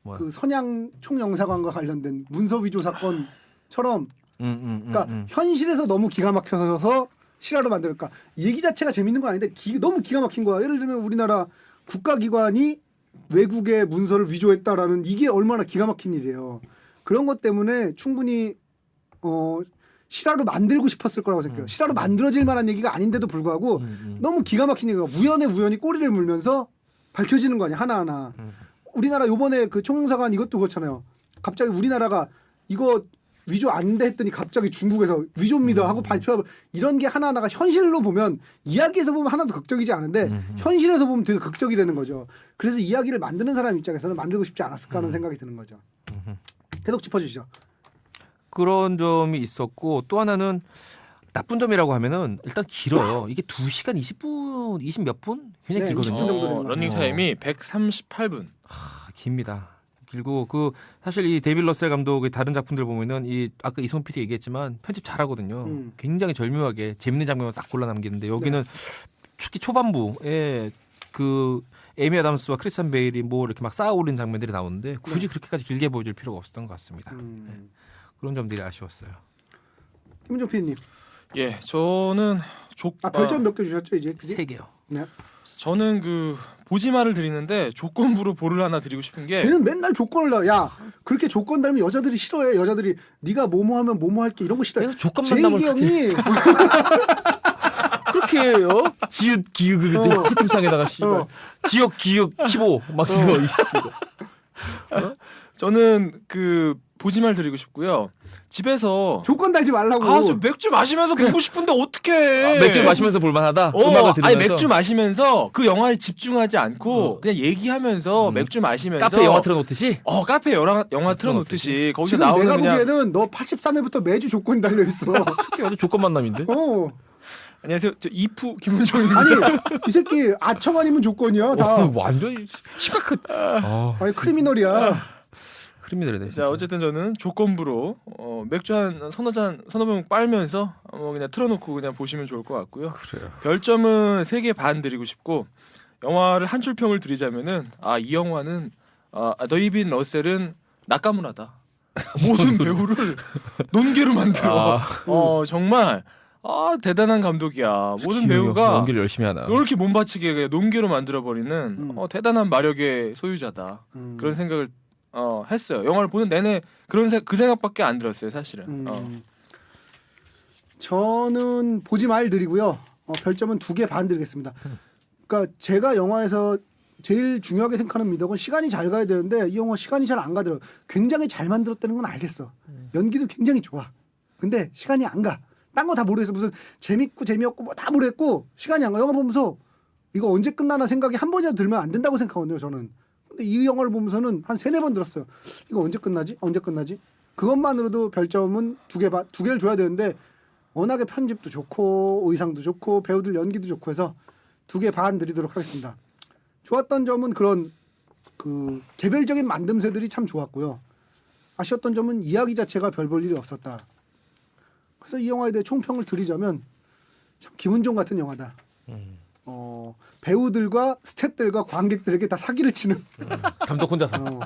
뭐야? 그 선양 총영사관과 관련된 문서 위조 사건처럼 그러니까 현실에서 너무 기가 막혀서 실화로 만들까 얘기 자체가 재밌는 건 아닌데 너무 기가 막힌 거야. 예를 들면 우리나라 국가기관이 외국의 문서를 위조했다라는 이게 얼마나 기가 막힌 일이에요. 그런 것 때문에 충분히 실화로 만들고 싶었을 거라고 생각해요. 실화로 만들어질 만한 얘기가 아닌데도 불구하고 너무 기가 막힌 얘기가 우연히 꼬리를 물면서 밝혀지는 거 아니야 하나하나. 우리나라 요번에 그 총영사관 이것도 그렇잖아요. 갑자기 우리나라가 이거 위조 안 돼 했더니 갑자기 중국에서 위조입니다 하고 발표 이런 게 하나하나가 현실로 보면 이야기에서 보면 하나도 극적이지 않은데 현실에서 보면 되게 극적이라는 거죠. 그래서 이야기를 만드는 사람 입장에서는 만들고 싶지 않았을까 하는 생각이 드는 거죠. 계속 짚어주시죠. 그런 점이 있었고 또 하나는 나쁜 점이라고 하면은 일단 길어요. 이게 2시간 20분, 20 몇 분? 굉장히 네, 길거든요. 20분 정도 되는 것 러닝 타임이 138분. 깁니다. 그리고 그 사실 이 데이빗 러셀 감독의 다른 작품들 보면은 이 아까 이성 PD 얘기했지만 편집 잘하거든요. 굉장히 절묘하게 재밌는 장면만 싹 골라 남기는데 여기는 특히 초반부에 그 에미 아담스와 크리스찬 베일이 뭐 이렇게 막 쌓아올린 장면들이 나오는데 굳이 그렇게까지 길게 보여줄 필요가 없었던 것 같습니다. 네. 그런 점들이 아쉬웠어요. 김은정 PD님. 예, 저는 별점 몇 개 주셨죠 이제? 3개요. 네. 저는 그 보지마를 드리는데 조건부로 볼을 하나 드리고 싶은 게 쟤는 맨날 조건을 야 그렇게 조건 달면 여자들이 싫어해. 여자들이 네가 뭐뭐 하면 뭐뭐 할게 이런 거 싫어해. 내가 조건만 제이기 담을 형이 그렇게 해요? 지읒 기읒을 채팅창에다가 씨발 지역 기역 15막 이거 저는 그 보지마를 드리고 싶고요. 집에서 조건 달지 말라고. 좀 맥주 마시면서 보고 싶은데 어떡해. 맥주 마시면서 볼만하다. 음악을 들으면서. 아니 맥주 마시면서 그 영화에 집중하지 않고 그냥 얘기하면서 맥주 마시면서 카페 영화 틀어놓듯이. 카페 영화 틀어놓듯이 거기서 지금 나오는 내가 그냥 보기에는 너 83회부터 매주 조건이 달려 있어. 아주 조건 만남인데. 안녕하세요. 저 이프 김은종입니다. 아니 이 새끼 아청 아니면 조건이야 다. 완전 심각한. 아니 크리미널이야. 크리미널이네. 자 어쨌든 저는 조건부로 맥주 한 서너 병 빨면서 그냥 틀어놓고 그냥 보시면 좋을 것 같고요. 그래요. 별점은 3개 반 드리고 싶고 영화를 한 줄 평을 드리자면은 이 영화는 데이빗 러셀은 낙가문하다. 모든 배우를 논개로 만들어. 정말 대단한 감독이야. 모든 배우가 연기를 열심히 하나. 이렇게 몸바치게 그냥 논개로 만들어버리는 대단한 마력의 소유자다. 그런 생각을 했어요. 영화를 보는 내내 그 생각밖에 안 들었어요, 사실은. 저는 보지 말 드리고요. 별점은 2개 반 드리겠습니다. 그러니까 제가 영화에서 제일 중요하게 생각하는 미덕은 시간이 잘 가야 되는데 이 영화 시간이 잘 안 가더라고요. 굉장히 잘 만들었다는 건 알겠어. 연기도 굉장히 좋아. 근데 시간이 안 가. 딴 거 다 모르겠어. 무슨 재밌고 재미없고 뭐 다 모르겠고 시간이 안 가. 영화 보면서 이거 언제 끝나나 생각이 한 번이라도 들면 안 된다고 생각하거든요, 저는. 근데 이 영화를 보면서는 한 3-4번 들었어요. 이거 언제 끝나지? 언제 끝나지? 그것만으로도 별점은 2개를 줘야 되는데 워낙에 편집도 좋고 의상도 좋고 배우들 연기도 좋고 해서 2개 반 드리도록 하겠습니다. 좋았던 점은 그런 그 개별적인 만듦새들이 참 좋았고요. 아쉬웠던 점은 이야기 자체가 별 볼 일이 없었다. 그래서 이 영화에 대해 총평을 드리자면 참 김은종 같은 영화다. 배우들과 스태프들과 관객들에게 다 사기를 치는. 감독 혼자서.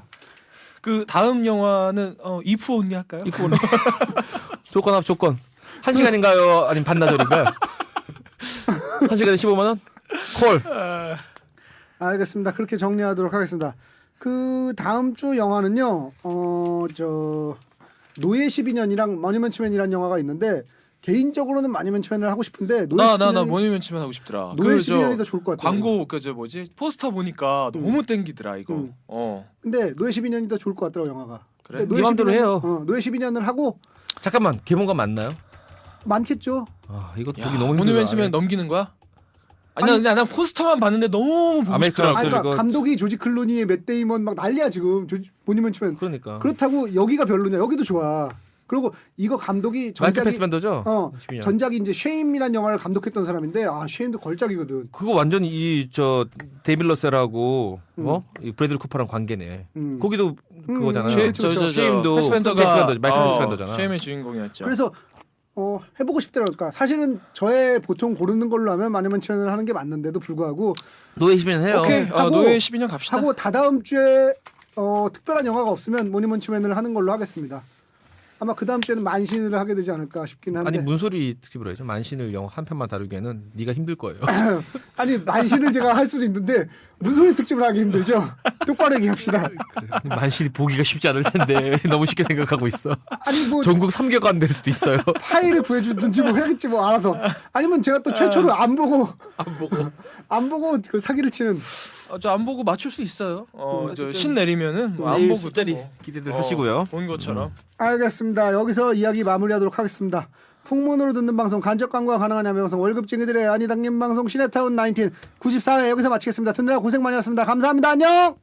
그 다음 영화는 이프 온리 할까요? 이프 조건 앞 조건. 1시간인가요? 아니면 반나절인가요? 1시간에 15만 원? 콜. 알겠습니다. 그렇게 정리하도록 하겠습니다. 그 다음 주 영화는요. 노예 12년이랑 머니먼츠맨이라는 영화가 있는데 개인적으로는 머니먼츠맨을 하고 싶은데 나 머니먼츠맨 하고 싶더라. 노예 12년이 더 좋을 것 같아요. 광고 그저 뭐지? 포스터 보니까 너무 땡기더라 이거. 근데 노예 12년이 더 좋을 것 같더라고 영화가. 그래? 노예 네 맘대로 12년, 해요. 노예 12년을 하고 잠깐만 개봉관 맞나요? 많겠죠. 아 이것도 야, 보기 너무 힘들다. 머니먼츠맨 넘기는 거야? 아니 난 포스터만 봤는데 너무 보고 아메리칸 싶더라. 그러니까 이거- 감독이 조지 클루니, 맷 데이먼 막 난리야 지금. 모니먼츠맨. 그러니까. 그렇다고 여기가 별로냐? 여기도 좋아. 그리고 이거 감독이 마이클 전작이 패스밴더죠? 12년. 전작이 이제 쉐임이라는 영화를 감독했던 사람인데 쉐임도 걸작이거든. 그거 완전히 이저 데빌 러셀하고 이 브래들리 쿠퍼랑 관계네. 거기도 그거잖아요. 쉐임도 마이클 패스밴더잖아. 쉐임의 주인공이었죠. 그래서 해보고 싶더라고요. 그러니까 사실은 저의 보통 고르는 걸로 하면 머니먼츠맨을 하는 게 맞는데도 불구하고 노예 10년 해요. 오케이. 하고- 노예 12년 갑시다. 하고 다다음 주에 특별한 영화가 없으면 모니먼츠맨을 하는 걸로 하겠습니다. 아마 그 다음 주에는 만신을 하게 되지 않을까 싶긴 한데. 아니 문소리 특집으로 해야죠. 만신을 영화 한 편만 다루기에는 네가 힘들 거예요. 아니 만신을 제가 할 수도 있는데 문소리 특집을 하기 힘들죠. 똑바로 얘기합시다. 만신이 보기가 쉽지 않을 텐데 너무 쉽게 생각하고 있어. 아니 뭐 전국 3개관 될 수도 있어요. 파일을 구해주든지 뭐 해야겠지 뭐 알아서. 아니면 제가 또 최초로 안 보고 그 사기를 치는. 저 안 보고 맞출 수 있어요. 신 내리면은 안 내일 보고 술자리 기대들 하시고요. 본 것처럼. 알겠습니다. 여기서 이야기 마무리하도록 하겠습니다. 풍문으로 듣는 방송 간접 광고가 가능한 야매 방송 월급쟁이들의 애환이 담긴 방송 시네타운 19 94회 여기서 마치겠습니다. 듣느라 고생 많이 하셨습니다. 감사합니다. 안녕.